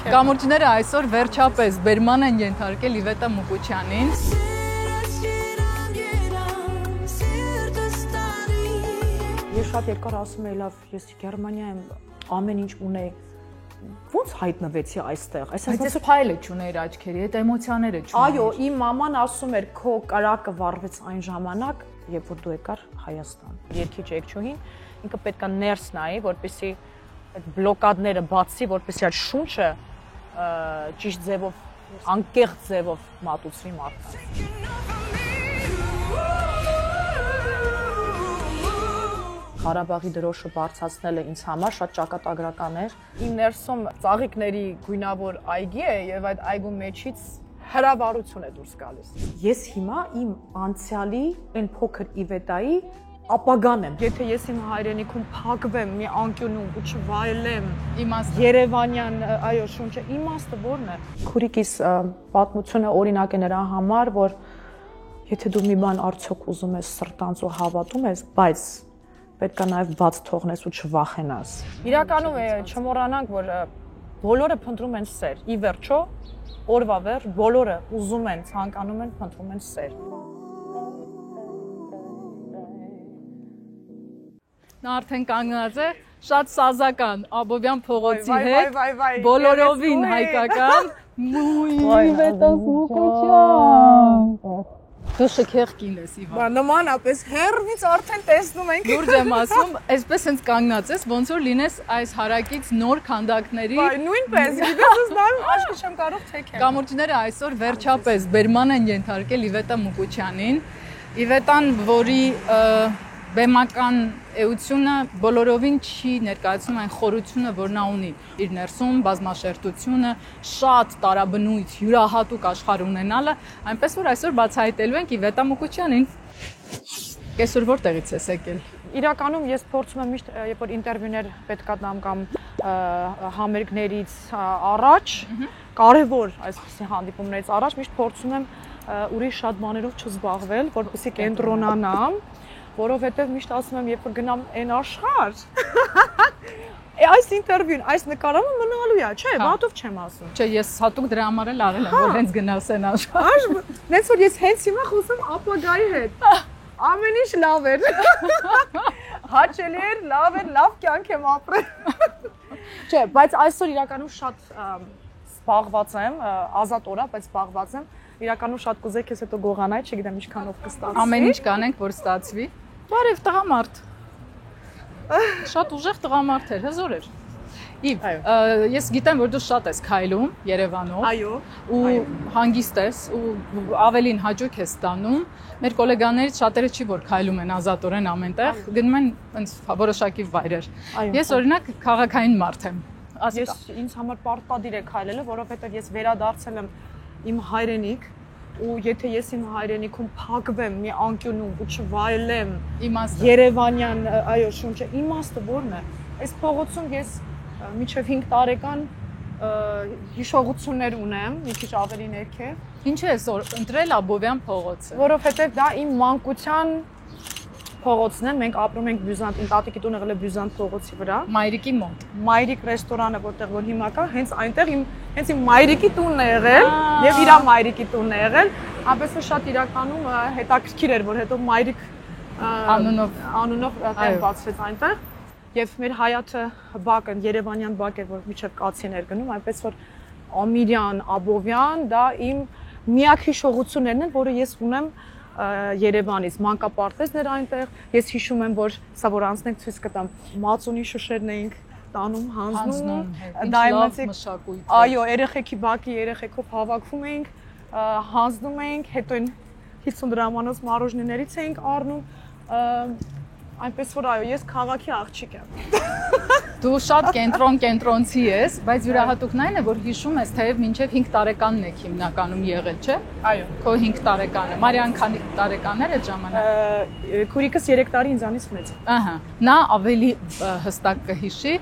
Կամուրջները այսօր վերջապես բերման են ենթարկել Իվետա Մուկուչյանին։ Ես շատ երկար ասում էի, լավ, ես Գերմանիայում ամեն ինչ ունեի։ Ոնց հայտնվեցի այստեղ։ Այս փայլը չուներ աչքերի, այդ էմոցիաները չուներ։ Այո, իմ մաման ասում էր, քո կրակը վառվեց այն ժամանակ, երբ որ դու եկար Հայաստան։ Երկիչ եկչուհին ինքը պետքա ներս նայի, որպեսզի այդ բլոկադները բացի, որպեսզի այդ շունչը ճիշտ ձևով, անկեղծ ձևով մատուցվի մարդկանց։ Ղարաբաղի դրոշը բարձրացնելը ինձ համար շատ ճակատագրական էր։ Իմ ներսում ծաղիկների գույնավոր այգի է եւ այդ այգու մեջից հրավառություն է դուրս գալիս։ Ես հիմա իմ անցյալի այն փոքր Իվետայի ապագան եմ։ Եթե ես իմ հայրենիքում փակվեմ մի անկյունում ու չվայելեմ իմաստը Երևանյան, այո, շունչը, իմաստը ո՞րն է։ Քուրիկիս պատմությունը օրինակ է նրա համար, որ եթե դու մի բան արդյոք ուզում ես սրտանց ու հավատում ես, բայց պետք է նաև բաց թողնես ու չվախենաս։ Իրականում չմոռանանք, որ բոլորը փնտրում են սեր։ Ի վերջո, օրվա վերջ բոլորը ուզում են, ցանկանում են, փնտրում են սեր։ Նա արդեն կանգնած է շատ սազական Աբովյան փողոցի հետ, բոլորովին հայկական։ Իվետա Մուկուչյան։ Դու շքեղ կին ես Իվան։ Նմանապես հերվից արդեն տեսնում ենք։ Լուրջ եմ ասում, այսպես հենց կանգնած ես, ոնց որ լինես այս հարակից նոր քանդակների։ Նույնպես, գիտես, նայում աչքը չեմ կարող թեքել։ Կամուրջները այսօր վերջապես բերման են ենթարկել Իվետա Մուկուչյանին։ Իվետան, որի բեմական էությունը բոլորովին չի ներկայացնում այն խորությունը, որ նա ունի իր ներսում, բազմաշերտությունը, շատ տարաբնույթ, յուրահատուկ աշխարհ ունենալը, այնպես որ այսօր բացահայտելու ենք Իվետա Մուկուչյանին։ Կեսօր որտեղից ես եկել։ Իրականում ես փորձում եմ միշտ, երբ որ ինտերվյուներ պետք է տամ կամ համերգներից առաջ, կարևոր այսպիսի հանդիպումներից առաջ միշտ փորձում եմ ուրիշ շատ բաներով չզբաղվել, որպեսզի կենտրոնանամ, որովհետև միշտ ասում եմ, երբ որ գնամ այն աշխարհ, այս ինտերվյուն, այս նկարումը մնալու է, չէ, բաթով չեմ ասում։ Չէ, ես հատուկ դրա համար էլ արել եմ, որ հենց գնաս այն աշխարհ։ Նենց որ ես հենց հիմա խոսում ապագայի հետ։ Ամեն ինչ լավ էր։ Հաճելի էր, լավ կյանք եմ ապրել։ Չէ, բայց այսօր իրականում շատ զբաղված եմ, ազատ օր է, բայց զբաղված եմ։ Իրականում շատ կուզեի քեզ հետո գողանայի, չգիտեմ ինչքանով կստացվի։ Ամեն ինչ կանենք, որ ստացվի։ Բարև տղամարդ։ Շատ ուժեղ տղամարդ էր, հզոր էր։ Իվ ես գիտեմ, որ դու շատ ես քայլում Երևանով։ Այո։ Ու հանգիստ ես ու ավելին հաճույք ես ստանում։ Մեր գոլեգաներից շատերը չի որ քայլում են ազատորեն ամենտեղ, գնում են այնց որոշակի վայրեր։ Ես օրինակ քաղաքային մարդ եմ։ Ես ինձ համար պարտադիր է քայլելը, որովհետև ես վերադարձել եմ իմ հայրենիք ու եթե ես իմ հայրենիքում փակվեմ մի անկյունում ու չվայելեմ Երևանյան, այո, շունչը, իմաստը ո՞րն է։ Այս փողոցում ես մինչև 5 տարեկան հիշողություններ ունեմ, մի քիչ ավելի ներքև։ Ինչ ես ընտրել Աբովյան փողոցը։ Որովհետև դա իմ մանկության փողոցն է, մենք ապրում ենք Բյուզանտ, իմ տատիկի տունը եղել է Բյուզանտ փողոցի վրա։ Մայրիկի մոտ։ Մայրիկ ռեստորանը, որտեղ որ հիմա կա, հենց այնտեղ հենց իմ մայրիկի տունն է եղել եւ իր մայրիկի տունն է եղել։ Այնպես որ շատ իրականում հետաքրքիր էր, որ հետո մայրիկ անունով տեղ բացվեց այնտեղ եւ մեր հայաթը բակը, Երևանյան բակ էր, որ միջև կացին էր գնում, այնպես որ Ամիրյան, Աբովյան, դա իմ միակ հիշողություններն են, որը ես ունեմ Երևանից, մանկապարտեզներ այնտեղ, ես հիշում եմ, որ սա որ անցնենք ցույց կտամ, մածունի շշերն էինք տանում, հանձնում, դա լավ մշակույթ է։ Այո, երեխեքի բակի երեխեքով հավաքվում էինք, հանձնում էինք, հետո այն 50 դրամանոց մարոժնիներից էինք առնում, այնպես որ այո, ես քաղաքի աղջիկ եմ։ Դու շատ կենտրոնցի ես, բայց յուրահատուկն այն է, որ հիշում ես, թեև մինչև 5 տարեկանն եք հիմնականում եղել, չէ՞։ Այո։ Քո 5 տարեկանը։ Մարիան քանի տարեկան էր այդ ժամանակ։ Քուրիկս 3 տարի ինձանից մեծ է։ Ահա։ Նա ավելի հստակ կհիշի։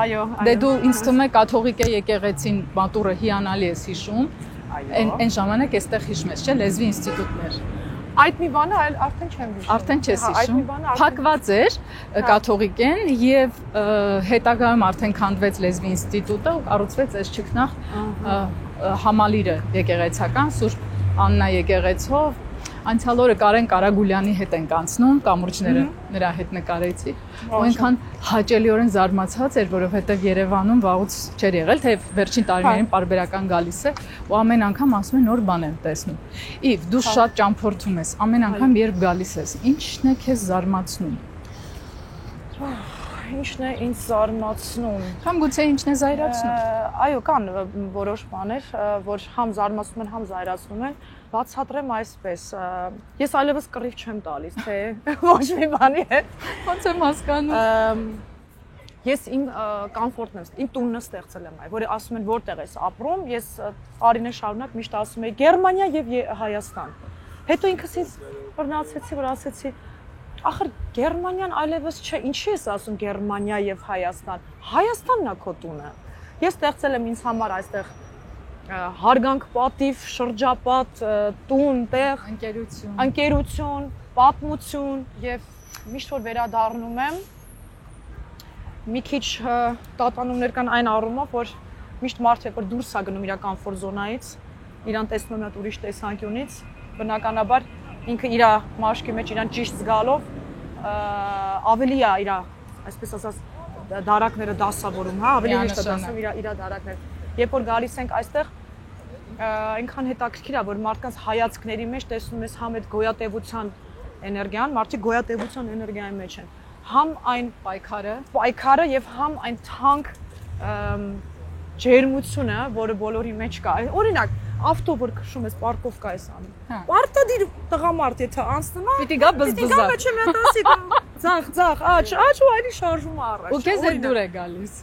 Այո։ Դե դու ինձ թվում է կաթողիկե եկեղեցին մատուրը հիանալի ես հիշում։ Այն ժամանակ էստեղ հիշում ես, չէ՞, լեզվի ինստիտուտներ։ Այդ մի բանը արդեն չեմ հիշում։ Արդեն չես հիշում։ Փակված էր կաթողիկեն եւ հետագայում արդեն քանդվեց լեզվի ինստիտուտը ու կառուցվեց այս ճգնախ համալիրը եկեղեցական Սուրբ Աննա եկեղեցով։ Անցյալ օրը Կարեն Կարագուլյանի հետ ենք անցնում, կամուրջները նրա հետ նկարեցի։ Ու այնքան հաճելիորեն զարմացած էր, որովհետև Երևանում վաղուց չէր եղել, թե վերջին տարիներին պարբերական գալիս է, ու ամեն անգամ ասում է նոր բան եմ տեսնում։ Իվ դու շատ ճամփորդում ես, ամեն անգամ երբ գալիս ես, ինչն է քեզ զարմացնում։ Ինչն է ինձ զարմացնում։ Կամ գուցե ինչն է զայրացնում։ Այո, կան որոշ բաներ, որ համ զարմացնում են, համ զայրացնում են։ Բացատրեմ այսպես, ես այլևս կռիվ չեմ տալիս, թե ոչ մի բանի հետ։ Ոնց եմ հասկանում։ Ես իմ կոմֆորտն եմ, իմ տունն ստեղծել եմ այ, որը ասում են որտեղ ես ապրում, ես տարիներ շարունակ միշտ ասում եի Գերմանիա եւ Հայաստան։ Հետո ինքս ինձ բռնացեցի, որ ասեցի ախր Գերմանիան այլևս չէ, ինչի ես ասում Գերմանիա եւ Հայաստան։ Հայաստանն է քո տունը։ Ես ստեղծել եմ ինձ համար այստեղ հարգանք, պատիվ, շրջապատ, տուն, տեղ, ընկերություն, պատմություն եւ միշտ որ վերադառնում եմ մի քիչ տատանումներ կան այն առումով, որ միշտ մարդը որ դուրս է գնում իր կոմֆորտ զոնայից, իրան տեսնում է ուրիշ տեսանկյունից, բնականաբար ինքը իր մաշկի մեջ իրան ճիշտ զգալով ավելի է իր, այսպես ասած, դարակները դասավորում, հա, ավելի հեշտ է դասում իր դարակները։ Երբ որ գալիս ենք այստեղ, այնքան հետաքրքիր է, որ մարդկանց հայացքների մեջ տեսնում ես համ այդ գոյատևության էներգիան, մարդիկ գոյատևության էներգիայի մեջ են։ Համ այն պայքարը եւ համ այն թանկ ջերմությունը, որը բոլորի մեջ կա։ Օրինակ, ավտո որ քշում ես պարկովկա ես անում։ Պարտադիր տղամարդ եթե անցնում է, պիտի գա բզբզա։ Պիտի գա մեջը մտածի, ձախ, աչ ու այլի շարժումը առաջ։ Ու քեզ էլ դուր է գալիս։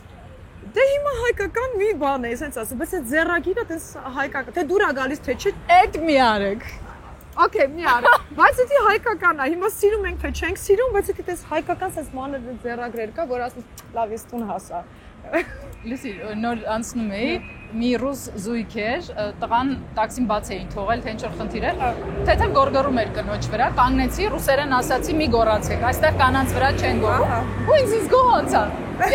Դե հիմա հայկական մի բան է, ասենց ասում, բայց այդ ձեռագիրը դες հայկական, թե դուր է գալիս թե չէ։ Այդ մի արեք։ Okay, մի արեք։ Բայց դա հայկական է, հիմա սիրում ենք թե չենք սիրում, բայց եթե դες հայկական sense մանր ձեռագրեր կա, որ ասում լավ ես տուն հասա։ Լսի, նոր անցնում էի, մի ռուս զույգ էր, տղան տաքսին բաց էին թողել, թե ինչ-որ խնդիր էր, թեթև գորգորում էր կնոջ վրա, կանգնեցի, ռուսերեն ասացի մի գոռացեք, այստեղ կանանց վրա չեն գոռում, ու ինձ գոհացա,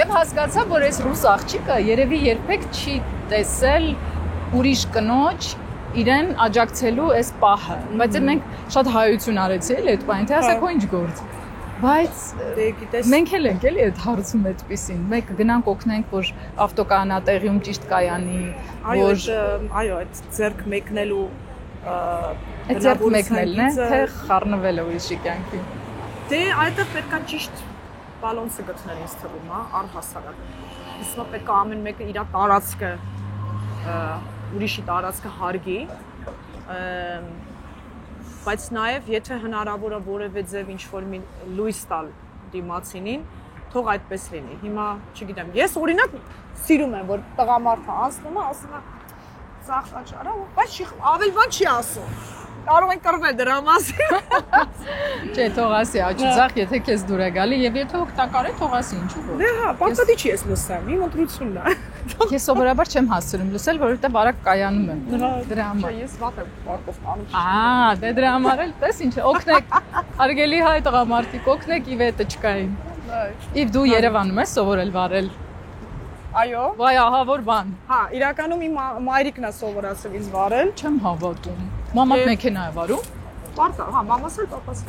եւ հասկացա, որ այս ռուս աղջիկը երևի երբեք չի տեսել ուրիշ կնոջ իրեն աջակցելու այս պահը, բայց մենք շատ հայություն արեցի էլ այդ բանը, թե ասեք ինչ գործ։ Բայց մենք էլ ենք էլի այդ հարցում այդպեսին։ Մենք գնանք օգնենք, որ ավտոկանատեղիում ճիշտ կայանի, որ այո, այդ ձեռք մեկնելու ձեռք մեկնելն է, թե խառնվելը ուրիշի կյանքի։ Դե այդտեղ պետք է ճիշտ բալանսը գտնել ինձ թվում, հա, առհասարակ։ Իսկ պետք է ամեն մեկը իր տարածքը ուրիշի տարածքը հարգի, բայց նաև եթե հնարավոր է որևէ ձև ինչ-որ մի լույս տալ դիմացինին, թող այդպես լինի։ Հիմա, չգիտեմ, ես օրինակ սիրում եմ, որ տղամարդը անցնում է, ասում է ծախ աչարա, բայց ավելի բան չի ասում։ Կարող են կռվել դրա մասին։ Չէ, թող ասի աչուձախ, եթե քեզ դուր է գալի եւ եթե օգտակար է, թող ասի ինչու որ։ Դե հա, պարտադի չի ես լսեմ, իմ ընտրությունն է։ Ես սովորաբար չեմ հասցնում լսել, որովհետեւ արագ կայանում եմ։ Դրա համար։ Չէ, ես վատ եմ պարկով անում։ Դե դրա համար էլ տես ինչ է, օգնեք, արգելի հայ տղամարդիկ, օգնեք Իվետը չկային։ Իվ դու Երևանում ես սովորել վարել։ Այո։ Վայ, ահա որ բան։ Հա, իրականում իմ մայրիկն է սովորացել ինձ վարել։ Չեմ հավատում։ Մաման մեքենա է վարում։ Պարտա, հա, մամաս էլ պապաս։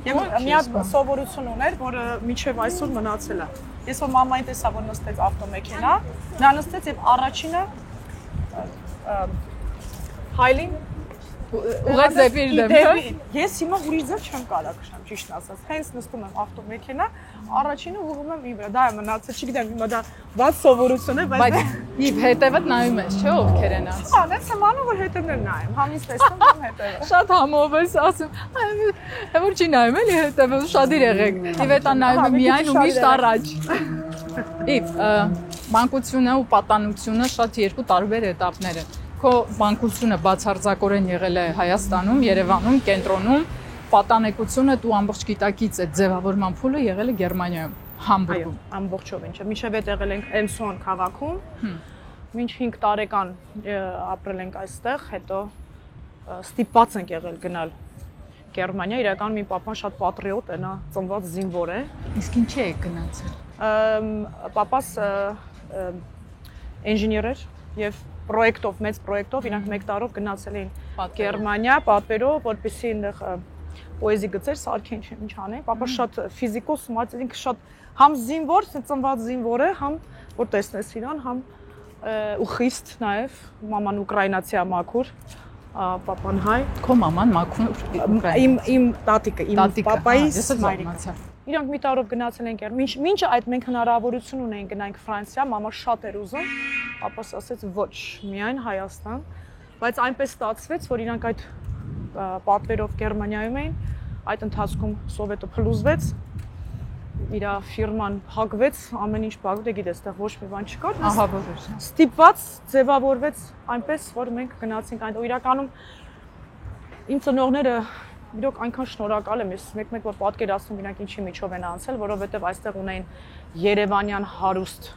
Եվ մի հատ սովորություն ուներ, որը մինչև այսօր մնացել է։ Ես որ մամային տեսա, որ նստեց ավտոմեքենա, նա նստեց եւ առաջինը հայլին ուղղեց դեպի իր դեմքը։ Ես հիմա ուրիշ ձև չեմ կարող քշեմ, ճիշտն ասած։ Հենց նստում եմ ավտոմեքենա, առաջինը ուղղում եմ իվրա։ Դա է մնացել, չգիտեմ, հիմա դա վատ սովորություն է, բայց իվ հետևդ նայում ես, չէ՞, ովքեր են անց։ Հա, դες եմ անում, որ հետևներ նայեմ, համից տեսնում եմ հետևը։ Շատ համով ես ասում։ Որ չի նայում էլի հետևը, շատ եղեք։ Իվետան նայում է միայն ու միշտ առաջ։ Իվ մանկությունը ու պատանությունը շատ երկու տարբեր էտապներ են։ Քո մանկությունը բացարձակորեն եղել է Հայաստանում, Երևանում, կենտրոնում, պատանեկությունը դու ամբողջ գիտակից այդ ձևավորման փուլը եղել է Գերմանիայում, Համբուրգում։ Այո, ամբողջովին չէ։ Մինչև այդ եղել ենք Էլսոն քաղաքում։ Մինչ 5 տարեկան ապրել ենք այստեղ, հետո ստիպված ենք եղել գնալ Գերմանիա, իրականում իմ papan շատ պատրիոտ է, նա ծնված զինվոր է։ Իսկ ինչի եք գնացել։ Papas ինժեներ էր եւ մեծ պրոյեկտով իրանք 1 տարով գնացել էին Գերմանիա, պատվերով, որպեսզի այնտեղ պոեզի գծեր սարքեն, ինչ անեն։ Papas շատ ֆիզիկոս, ինքը շատ համ զինվոր, ծնված զինվոր է, համ որ տեսնես իրան, համ ու խիստ նաեւ, մաման ուկրաինացի է մաքուր, papan հայ։ Քո մաման մաքուր Իմ տատիկը, իմ papaիս մայրիկը։ Իրանք մի տարով գնացել են Գերմանիա։ Մինչ այդ մենք հնարավորություն ունեինք գնանք Ֆրանսիա, մամա շատ էր ուզում, papas ասեց ոչ, միայն Հայաստան, բայց այնպես ստացվեց, որ իրանք այդ պատվերով Գերմանիայում էին, այդ ընթացքում Սովետը փլուզվեց, իր ֆիրման փակվեց, ամեն ինչ փակվեց, գիտես, այդտեղ ոչ մի բան չկար։ Ահա որ ստիպված ձևավորվեց այնպես, որ մենք գնացինք այնտեղ։ Իրականում իմ ծնողները իրոք այնքան շնորհակալ եմ, ես մեկ-մեկ որ պատկերացնում իրանք ինչի միջով են անցել, որովհետև այստեղ ունեին Երևանյան հարուստ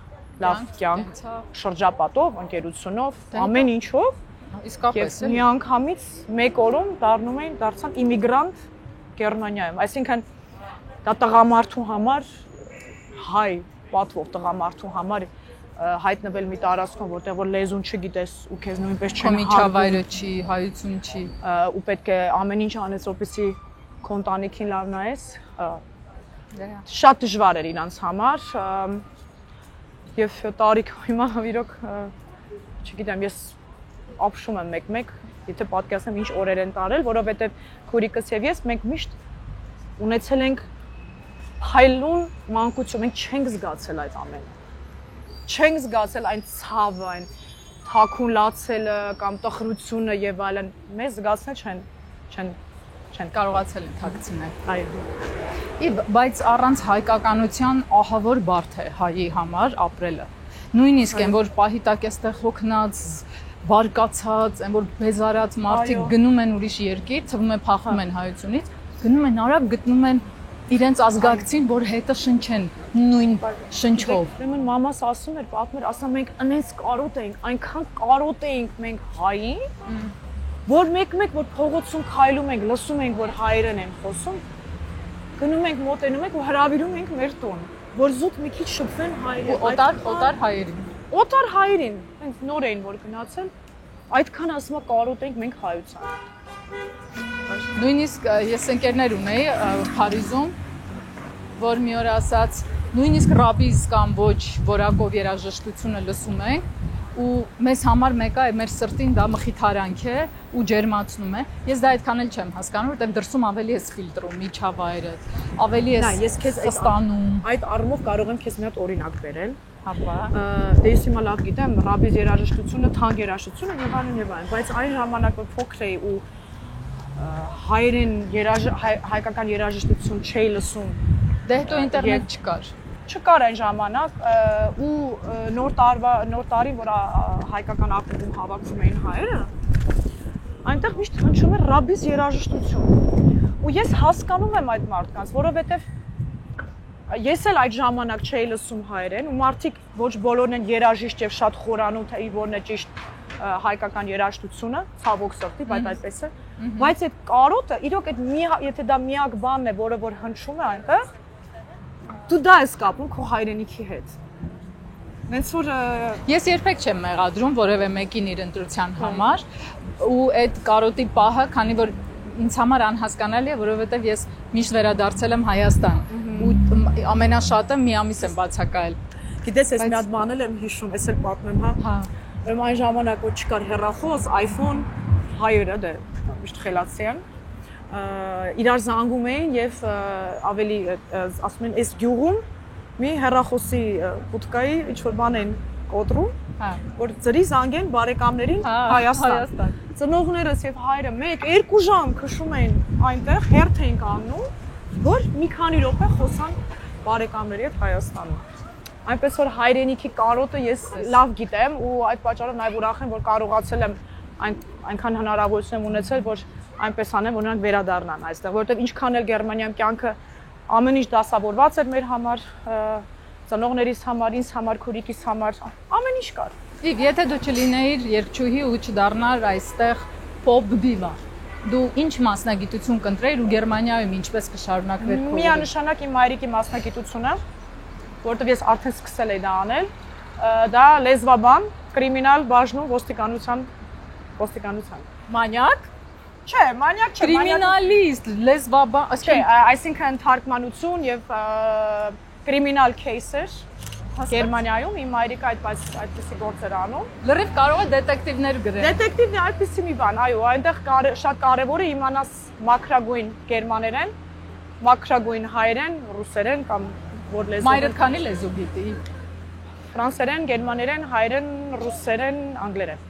լավ կյանք, շրջապատով, ընկերությունով, ամեն ինչով։ Իսկապես է։ Միանգամից մեկ օրում դարձան իմիգրանտ Գերմանիայում, այսինքն դա տղամարդու համար հայ պատվով տղամարդու համար հայտնվել մի տարածքում, որտեղ որ լեզուն չգիտես ու քեզ նույնպես չեն միջավայրը չի, հայություն չի, ու պետք է ամեն ինչ անես, որպեսզի քո ընտանիքին լավ նայես, շատ դժվար էր իրանց համար, եւ տարիք հիմա իրոք չգիտեմ, ես ապշում եմ մեկ-մեկ, եթե պատկերացնեմ ինչ օրեր են տարել, որովհետեւ քուրիկս եւ ես մենք միշտ ունեցել ենք փայլուն մանկություն, մենք չենք զգացել այդ ամենը։ Չենք զգացել այն ցավը, այն թաքուն լացելը կամ տխրությունը եւ այլն, մեզ զգացնել չեն կարողացել ընդհակցնել։ Այո։ Բայց առանց հայկականության ահավոր բարդ է հայի համար ապրելը։ Նույնիսկ այն որ պահի տակ էստեղ հոգնած, բարկացած, այն որ բեզարած մարդիկ գնում են ուրիշ երկիր, թվում է փախում են հայությունից, գնում են արագ գտնում են իրենց ազգակցին, որ հետը շնչեն նույն շնչով։ Ուրեմն մամաս ասում էր, պատմում էր, ասա մենք այնպես կարոտ էինք, այնքան կարոտ էինք մենք հային, որ մեկ-մեկ որ փողոցում քայլում ենք, լսում ենք, որ հայերեն են խոսում, գնում ենք, մոտենում ենք ու հրավիրում ենք մեր տուն, որ զուտ մի քիչ շփվեն հայերեն։ Օտար հայերին։ Օտար հայերին, հենց նոր էին որ գնացել, այդքան ասում է կարոտ էինք մենք հայության։ Նույնիսկ ես ընկերներ ունեի Փարիզում, որ մի օր ասաց, նույնիսկ ռաբիզ կամ ոչ որակով երաժշտությունը լսում ենք ու մեզ համար մեկը է մեր սրտին դա մխիթարանք է ու ջերմացնում է։ Ես դա այդքան էլ չեմ հասկանում, որտեղ դրսում ավելի ես ֆիլտրում միջավայրը, ավելի ես ստանում։ Այդ առումով կարող եմ քեզ մի հատ օրինակ բերել։ Հապա։ Դե ես հիմա լավ գիտեմ ռաբիզ երաժշտությունը, թանկ երաժշտությունը եւ այլն, բայց այն ժամանակ որ փոքր էի ու հայկական երաժշտություն չէի լսում։ Դե հետո ինտերնետ չկար։ Չկար այն ժամանակ ու նոր տարին որ հայկական ակումբում հավաքվում էին հայերը, այնտեղ միշտ հնչում էր ռաբիզ երաժշտություն։ Ու ես հասկանում եմ այդ մարդկանց, որովհետեւ ես էլ այդ ժամանակ չէի լսում հայերեն ու մարդիկ ոչ բոլորն են երաժիշտ եւ շատ խորանում թե որն է ճիշտ հայկական երաժշտությունը, ցավոք սրտի, բայց այդպես է։ Բայց այդ կարոտը, իրոք այդ եթե դա միակ բանն է, որը որ հնչում է այնտեղ, դու դա ես կապում քո հայրենիքի հետ։ Ոնց որ ես երբեք չեմ մեղադրում որևէ մեկին իր ընտրության համար ու այդ կարոտի պահը, քանի որ ինձ համար անհասկանալի է, որովհետև ես միշտ վերադարձել եմ Հայաստան ու ամենաշատը մի ամիս եմ բացակայել։ Գիտես, ես մի հատ բան եմ հիշում, ես էլ պատմեմ, հա։ Ուրեմն այն ժամանակ որ չկար հեռախոս, iPhone, հայերը դե միշտ խելացի են, իրար զանգում էին եւ ավելի ասում են, այս գյուղում մի հեռախոսի պուտկայի ինչ որ բան են կոտրում, որ ծրի զանգեն բարեկամներին Հայաստան։ Ծնողներս եւ հայրը 1-2 ժամ քշում էին այնտեղ, հերթ էին կանգնում, որ մի քանի րոպե խոսան բարեկամների հետ Հայաստանում։ Այնպես որ հայրենիքի կարոտը ես լավ գիտեմ ու այդ պատճառով նաև ուրախ եմ, որ կարողացել եմ այնքան հնարավորություն եմ ունեցել, որ այնպես անեմ, որ նրանք վերադառնան այստեղ, որովհետև ինչքան էլ Գերմանիայում կյանքը ամեն ինչ դասավորված էր մեր համար, ծնողներիս համար, ինձ համար, քուրիկիս համար, ամեն ինչ կար։ Եթե դու չլինեիր երգչուհի ու չդառնար այստեղ pop diva, դու ինչ մասնագիտություն կընտրեիր ու Գերմանիայում ինչպես կշարունակվեր քո։ Միանշանակ իմ մայրիկի մասնագիտությունը, որովհետև ես արդեն սկսել էի դա անել, դա լեզվաբան, կրիմինալ բաժնում ոստիկանության։ Մանյակ։ Չէ, մանյակ չէ, Կրիմինալիստ, լեզվաբան, չէ, այսինքն թարգմանություն եւ կրիմինալ кейսեր Գերմանիայում իմ մայրիկը այդպիսի գործեր անում։ Լրիվ կարող է դետեկտիվներ գրել։ Դետեկտիվն է այդպիսի մի բան, այո, այնտեղ շատ կարևոր է իմանաս մաքրագույն գերմաներեն, մաքրագույն հայերեն, ռուսերեն կամ որ լեզու։ Մայրդ քանի լեզու գիտի։ Ֆրանսերեն, գերմաներեն, հայերեն, ռուսերեն, անգլերեն։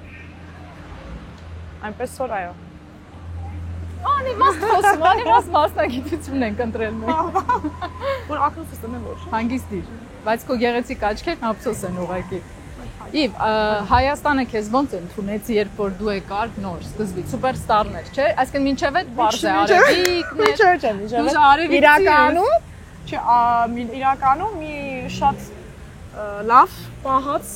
Այնպես որ այո։ Անիմաստ խոսում, անիմաստ մասնագիտություն ենք ընտրել մենք։ Որ ակնոցս եմ ոչ։ Հանգիստ իր, բայց քո գեղեցիկ աչքերն ափսոս են ուղղակի։ Իվ Հայաստանը քեզ ոնց ընդունեցի, երբ որ դու եկար նոր սկզբից սուպերստարներ, չէ՞։ Այսինքն մինչև այդ բարձ է արևիկներ։ Չէ, իրականում մի շատ լավ պահած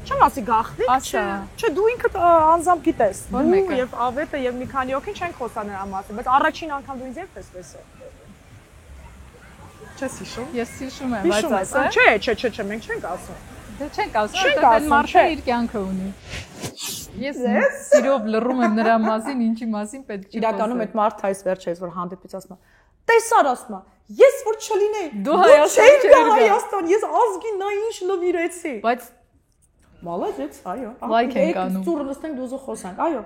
չեմ ասի գաղտնիք, չէ, դու ինքդ անձամբ գիտես, դու եւ ավետը եւ մի քանի օքին չենք խոսա նրա մասին, բայց առաջին անգամ դու ինձ երբ ես տեսել։ Չես հիշում։ Ես հիշում եմ, բայց ասա։ Չէ, մենք չենք ասում։ Դե չենք ասում, որտեղ մարդը իր կյանքը ունի։ Ես սիրով լռում եմ նրա մասին, ինչի մասին պետք չի։ Իրականում այդ մարդը այս վերջերս որ հանդիպից ասում է, տեսար ասում է, ես որ չլինեի։ Դու Հայաստան չեր գա։ Հայաստան, ես ազգին նա ինչ լվիրեցի։ Բայց Մալազեց, այո։ Լայք ենք անում։ Ծուռ նստենք դուզը խոսանք, այո։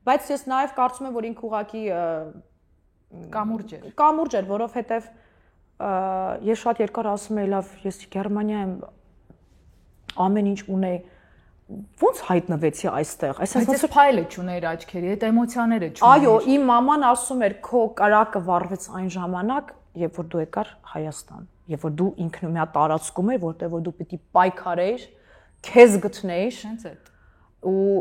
Բայց ես նաև կարծում եմ, որ ինքը ուղակի կամուրջ էր, որովհետև ես շատ երկար ասում եի, լավ, ես Գերմանիա եմ ամեն ինչ ունեի, ոնց հայտնվեցի այստեղ։ Այսինքն ֆայլը չուներ աչքերի, այդ էմոցիաները չուներ։ Այո, իմ մաման ասում էր, քո կրակը վառվեց այն ժամանակ, երբ որ դու եկար Հայաստան, երբ որ դու ինքն մի հատ տարածքում ես, որտեղ որ դու պիտի պայքարեիր, քեզ գտնեիր, հենց այդ։ Ու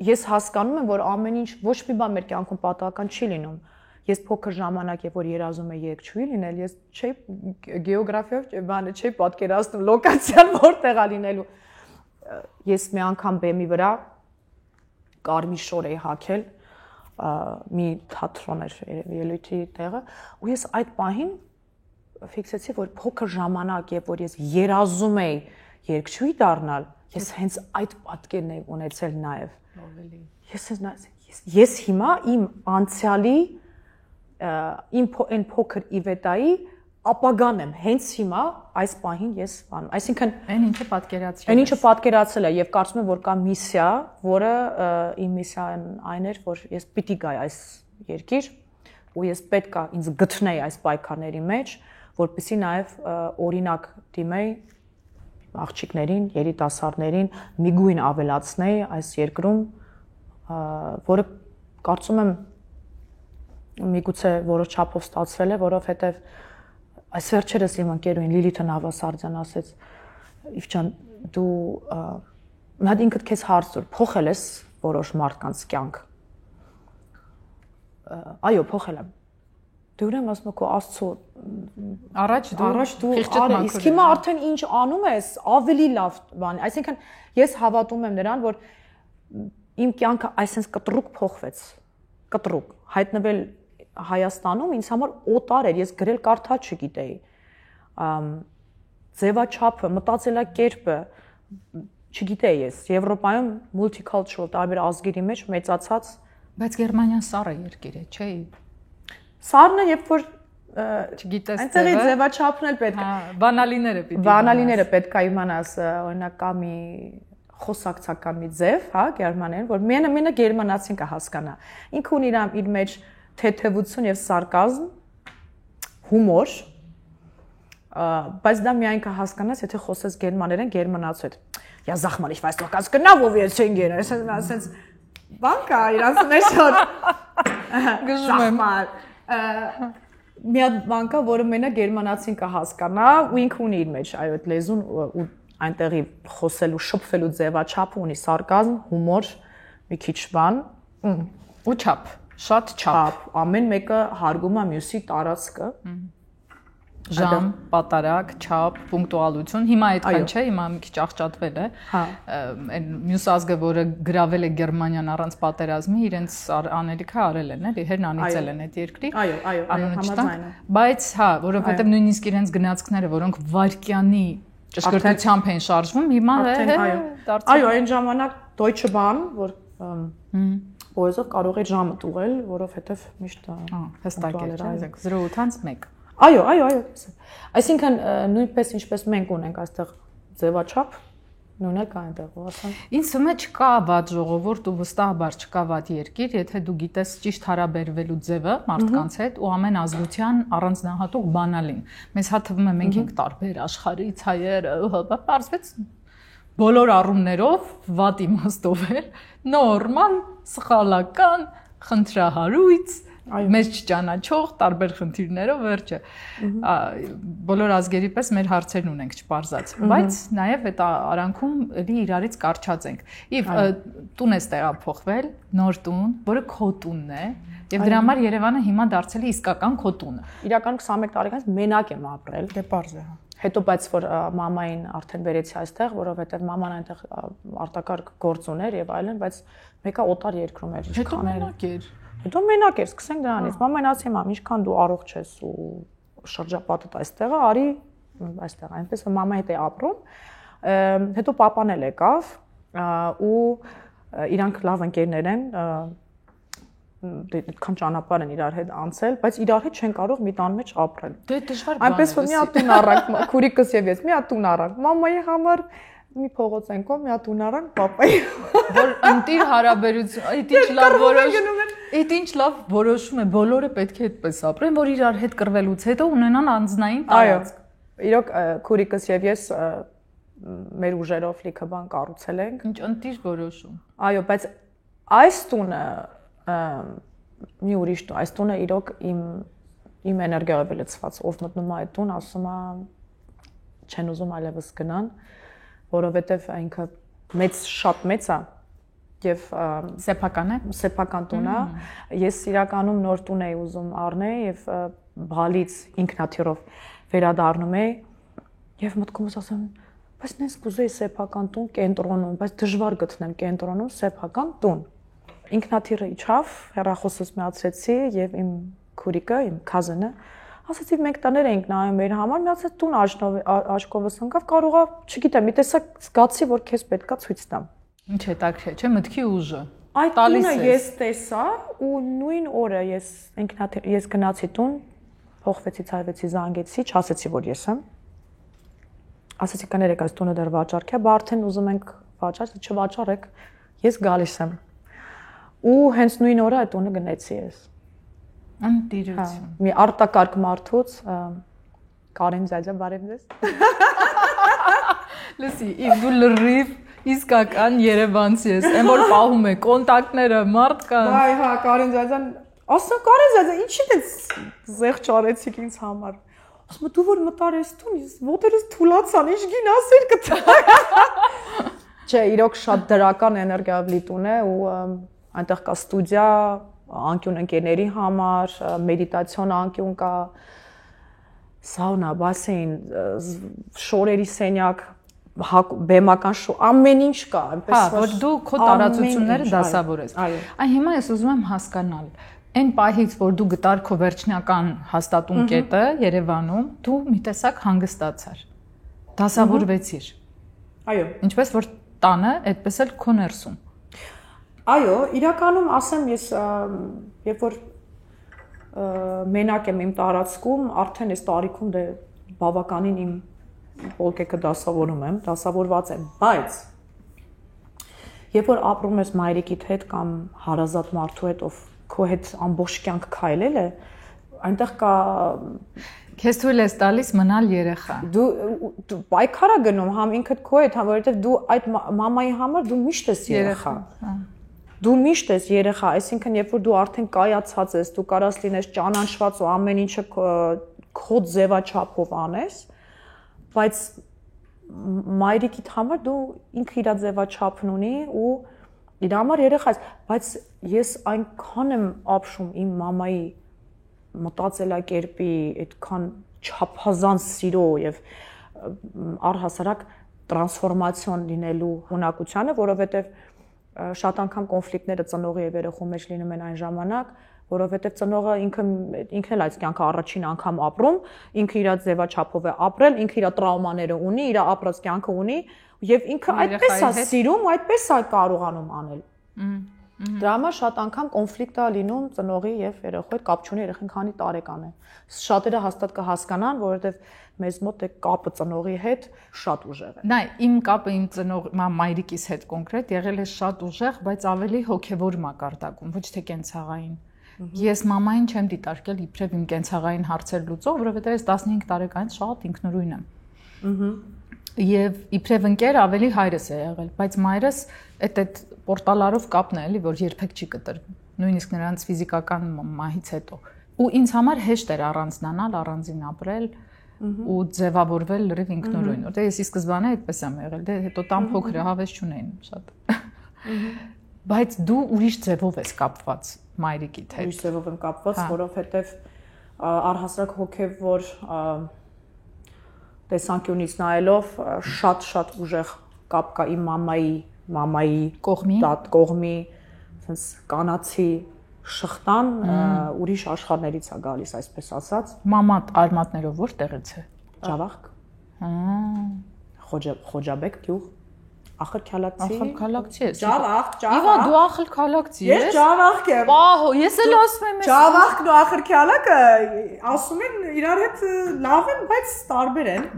ես հասկանում եմ, որ ամեն ինչ ոչ մի բան մեր կյանքում պատահական չի լինում։ Ես փոքր ժամանակ, երբ որ երազում եի երգչուհի լինել, ես չէի գեոգրաֆիայով բանը չէի պատկերացնում լոկացիան որտեղ է լինելու։ Ես մի անգամ բեմի վրա կարմիր շոր էի հագել, մի թատրոն էր ելույթի տեղը, ու ես այդ պահին ֆիքսեցի, որ փոքր ժամանակ, երբ որ ես երազում էի երգչուհի դառնալ, ես հենց այդ պատկերն եմ ունեցել նաև։ Ես հիմա իմ անցյալի իմ փոքր Իվետայի ապագան եմ, հենց հիմա այս պահին ես բանում։ Այսինքն այն ինչը պատկերացել է եւ կարծում եմ որ կա միսիա, որը իմ միսիան այն էր, որ ես պիտի գայի այս երկիր ու ես պետք է ինձ գտնեի այս պայքարների մեջ, որպեսզի նաև օրինակ դիմեի աղջիկներին, երիտասարդներին միգույն ավելացնեի այս երկրում, որը կարծում եմ միգուցե որոշ չափով ստացվել է, որովհետև այս վերջերս իմ ընկերուհին Լիլիթը Նավասարդյան ասեց. Իվջան, դու մատ ինքդ քեզ հարց որ փոխել ես որոշ մարդկանց կյանք։ Այո, փոխել եմ։ Դու ուրեմն ասում ես քո Աստծո առաջ դու իսկ հիմա արդեն ինչ անում ես, ավելի լավ բան։ Այսինքն ես հավատում եմ նրան, որ իմ կյանքը այսպես կտրուկ փոխվեց։ Կտրուկ հայտնվել Հայաստանում ինձ համար օտար էր, ես գրել կարդալ չգիտեի։ Ձևաչափը, մտածելակերպը չգիտեի ես։ Եվրոպայում multicultural տարբեր ազգերի մեջ մեծացած, բայց Գերմանիան սառը երկիր է, չէ՞։ Սառն է, երբ որ չգիտես այնտեղի ձևաչափն էլ պետք է։ Բանալիները պետք է իմանաս, օրինակ կա մի խոսակցական մի ձև, հա, գերմաներեն, որ մենը գերմանացին կհասկանա։ Ինքը ունի իր մեջ թեթևություն եւ սարկազմ, հումոր, բայց դա միայն կհասկանաս, եթե խոսես գերմաներեն գերմանացու հետ։ Я sag mal, ich weiß doch ganz genau, wo wir jetzt hingehen. Այսպես բան կա, իրանց մեջ որ գժում եմ։ Մի հատ բան կա, որը մենակ գերմանացին կհասկանա, ու ինքը ունի իր մեջ այո այդ լեզուն ու այնտեղի խոսելու, շփվելու ձևաչափը ունի սարկազմ, հումոր, մի քիչ բան ու չափ, շատ չափ, ամեն մեկը հարգում է մյուսի տարածքը։ Ժամ, պատարակ, չափ, պունկտուալություն։ Հիմա այդքան չէ, հիմա մի քիչ աղճատվել է։ Այն մյուս ազգը, որը գրավել է Գերմանիան առանց պատերազմի, իրենց անելիքը արել են, էլի, հերնանիցել են այդ երկրի։ Այո, համաձայն եմ։ Բայց հա, որովհետև նույնիսկ իրենց գնացքները, որոնք վարկյանի ճշգրտությամբ են շարժվում, հիմա դարձել։ Այո, այն ժամանակ Deutsche Bahn, որ պոեզով կարող է ժամը տուղել, որովհետև միշտ հստակ է, 0:8-1։ Այո։ Այսինքն նույնպես ինչպես մենք ունենք այստեղ ձևաչափ, նույնը կա այնտեղ, ասեմ։ Ինձ թվում է չկա վատ ժողովուրդ ու վստահաբար չկա վատ երկիր, եթե դու գիտես ճիշտ հարաբերվելու ձևը մարդկանց հետ ու ամեն ազգության առանձնահատուկ բանալին։ Մեզ հա թվում է մենք ենք տարբեր աշխարհից հայերը, պարզվեց բոլոր առումներով վատ իմաստով էր, նորմալ, սխալական, խնդրահարույց, մեզ չճանաչող տարբեր խնդիրներով վերջը բոլոր ազգերի պես մեր հարցերն ունենք չպարզած, բայց նաև այդ արանքում էլի իրարից կարճած ենք։ Եվ տուն է տեղափոխվել, նոր տուն, որը քո տունն է, եւ դրա համար Երևանը հիմա դարձել է իսկական քո տունը։ Իրականում 21 տարեկանից մենակ եմ ապրել։ Դե պարզ է։ Հետո բայց որ մամային արդեն վերեցի այստեղ, որովհետև մաման այնտեղ արտակարգ գործ ուներ եւ այլն, բայց մեկը օտար երկրում էր, ինչքան էր։ Հետո մենակ էր, սկսենք դրանից։ Մաման ասի, մամ, ինչքան դու առողջ ես ու շրջապատդ այստեղ է, արի այստեղ, այնպես որ մամայի հետ է ապրում։ Հետո papan էլ եկավ ու իրանք լավ ընկերներ են, այդքան ճանապարհ են իրար հետ անցել, բայց իրար հետ չեն կարող մի տան մեջ ապրել։ Դե դժվար բան է։ Այնպես որ մի հատ տուն առանք, քուրիկս եւ ես մի հատ տուն առանք։ Մամայի համար մի փողոց ենքով մի հատ տուն առանք, papai։ Որ ընտիր հարաբերություն, այդ ինչ լավ որոշում է, բոլորը պետք է այդպես ապրեն, որ իրար հետ կռվելուց հետո ունենան անձնային տարածք։ Իրոք քուրիկս եւ ես մեր ուժերով լիքը բան կառուցել ենք։ Ինչ ընտիր որոշում։ Այո, բայց այս տունը մի ուրիշ տուն, այս տունը իրոք իմ էներգիայով է լցված, ով մտնում է այդ տուն, ասում է չեն ուզում այլևս գնան, որովհետև այնքը շատ մեծ է եւ սեփական է, սեփական տուն է։ Ես իրականում նոր տուն էի ուզում առնել եւ բալից ինքնաթիռով վերադառնում էի եւ մտքումս ասում բայց նենց կուզեի սեփական տուն կենտրոնում, բայց դժվար գտնեմ կենտրոնում սեփական տուն։ Ինքնաթիռը իջավ, հեռախոսս միացրեցի եւ իմ քուրիկը, իմ cousin-ը, ասացի մենք տներ էինք նայում մեր համար, միացած տուն աչքովս ընկավ, կարողա, չգիտեմ, մի տեսակ զգացի, որ քեզ պետքա ցույց տամ։ Ինչ է տակրի, չէ՞, մտքի ուժը։ Այդ տունը ես տեսա ու նույն օրը ես գնացի տուն, փոխվեցի, ցայվեցի, զանգեցի, չասեցի, որ ես եմ։ Ասացի կներեք, այս տունը դեռ վաճառք է, բա արդեն ուզում ենք վաճառ, չվաճառեք, ես գալիս եմ։ Ու հենց նույն օրը այդ տունը գնեցի ես։ Ընտիրություն։ Մի արտակարգ մարդուց Կարեն Զազա, բարև ձեզ։ Լսի, if դու լրիվ իսկական Երևանցի ես, այն որ պահում է կոնտակտները, մարդկան։ Այ հա, Կարեն Զազան, ասա Կարեն Զազա, ինչի՞ դες զեղչ արեցիք ինձ համար։ Ասում դու որ մտար ես տուն, ես ոտերս թուլացան, ինչ գին ասեր կտա։ Չէ, իրոք շատ դրական էներգիայով լի տուն է ու այնտեղ կա ստուդիա, անկյուն ընկերների համար, մեդիտացիոն անկյուն կա, սաունա, բասեին, շորերի սենյակ, բեմական շո, ամեն ինչ կա, այնպես որ դու քո տարածությունները դասավորես։ Այ հիմա ես ուզում եմ հասկանալ, այն պահից, որ դու գտար քո վերջնական հաստատուն կետը Երևանում, դու մի տեսակ հանգստացար։ Դասավորվեցիր։ Այո։ Ինչպես որ տանը, այդպես էլ քո ներսում։ Այո, իրականում ասեմ ես, երբ որ մենակ եմ իմ տարածքում, արդեն այս տարիքում դե բավականին իմ ոլկեկը դասավորում եմ, դասավորված եմ, բայց երբ որ ապրում ես մայրիկիդ հետ կամ հարազատ մարդու հետ, ով քո հետ ամբողջ կյանք քայլել է, այնտեղ կա քեզ թույլ ես տալիս մնալ երեխա։ Դու պայքարա գնում համ ինքդ քո հետ, համ որովհետև դու այդ մամայի համար դու միշտ ես երեխա։ Դու միշտ ես երեխա, այսինքն երբ որ դու արդեն կայացած ես, դու կարաս լինես ճանաչված ու ամեն ինչը քո ձևաչափով անես, բայց մայրիկիդ համար դու ինքը իր ձևաչափն ունի ու իր համար երեխա ես, բայց ես այնքան եմ ապշում իմ մամայի մտածելակերպի այդքան չափազանց սիրո եւ առհասարակ տրանսֆորմացիոն լինելու ունակությանը, որովհետեւ շատ անգամ կոնֆլիկտները ծնողի եւ երեխու մեջ լինում են այն ժամանակ, որովհետեւ ծնողը ինքն էլ այս կյանքը առաջին անգամ ապրում, ինքը իր ձևաչափով է ապրել, ինքը իր տրավմաները ունի, իր ապրած կյանքը ունի եւ ինքը այդպես է սիրում, այդպես է կարողանում անել։ Դրա համար շատ անգամ կոնֆլիկտ է լինում ծնողի եւ երեխու հետ, կապ չունի երեխան քանի տարեկան է։ Շատերը հաստատ կհասկանան, որովհետեւ մեզ մոտ է կապը ծնողի հետ շատ ուժեղ է։ Նայ, իմ կապը իմ ծնող մայրիկիս հետ կոնկրետ եղել է շատ ուժեղ, բայց ավելի հոգեվոր մակարդակում, ոչ թե կենցաղային։ Ես մամային չեմ դիտարկել իբրև իմ կենցաղային հարցեր լուծող, որովհետեւ ես 15 տարեկանից շատ ինքնուրույն եմ։ Եվ իբրև ընկեր ավելի հայրս է եղել, բայց մայրս այդ պորտալարով կապն է, էլի, որ երբեք չի կտրվում, նույնիսկ նրանց ֆիզիկական մահից հետո։ Ու ինձ համար հեշտ էր առանձնանալ, առանձին ապրել ու ձևավորվել լրիվ ինքնուրույն, որտեղ ես ի սկզբանե այդպես եմ եղել, դե հետո տան փոքր հավես չունեին շատ։ Բայց դու ուրիշ ձևով ես կապված մայրիկիդ հետ։ Ուրիշ ձևով եմ կապված, որովհետև առհասարակ հոգևոր տեսանկյունից նայելով շատ ուժեղ կապ կա իմ մամայի կողմի, sense կանացի շղթան ուրիշ աշխարհներից է գալիս, այսպես ասած։ Մամատ արմատներով որտեղից է։ Ջավախք։ Խոջաբեկ գյուղ։ Ախր քալակցի ես։ Ջավախք։ Իվա դու ախր քալակցի ես։ Ես ջավախք եմ։ Պահո, ես էլ ասում եմ։ Ջավախքն ու ախր քալակը ասում են իրար հետ լավ են, բայց տարբեր են։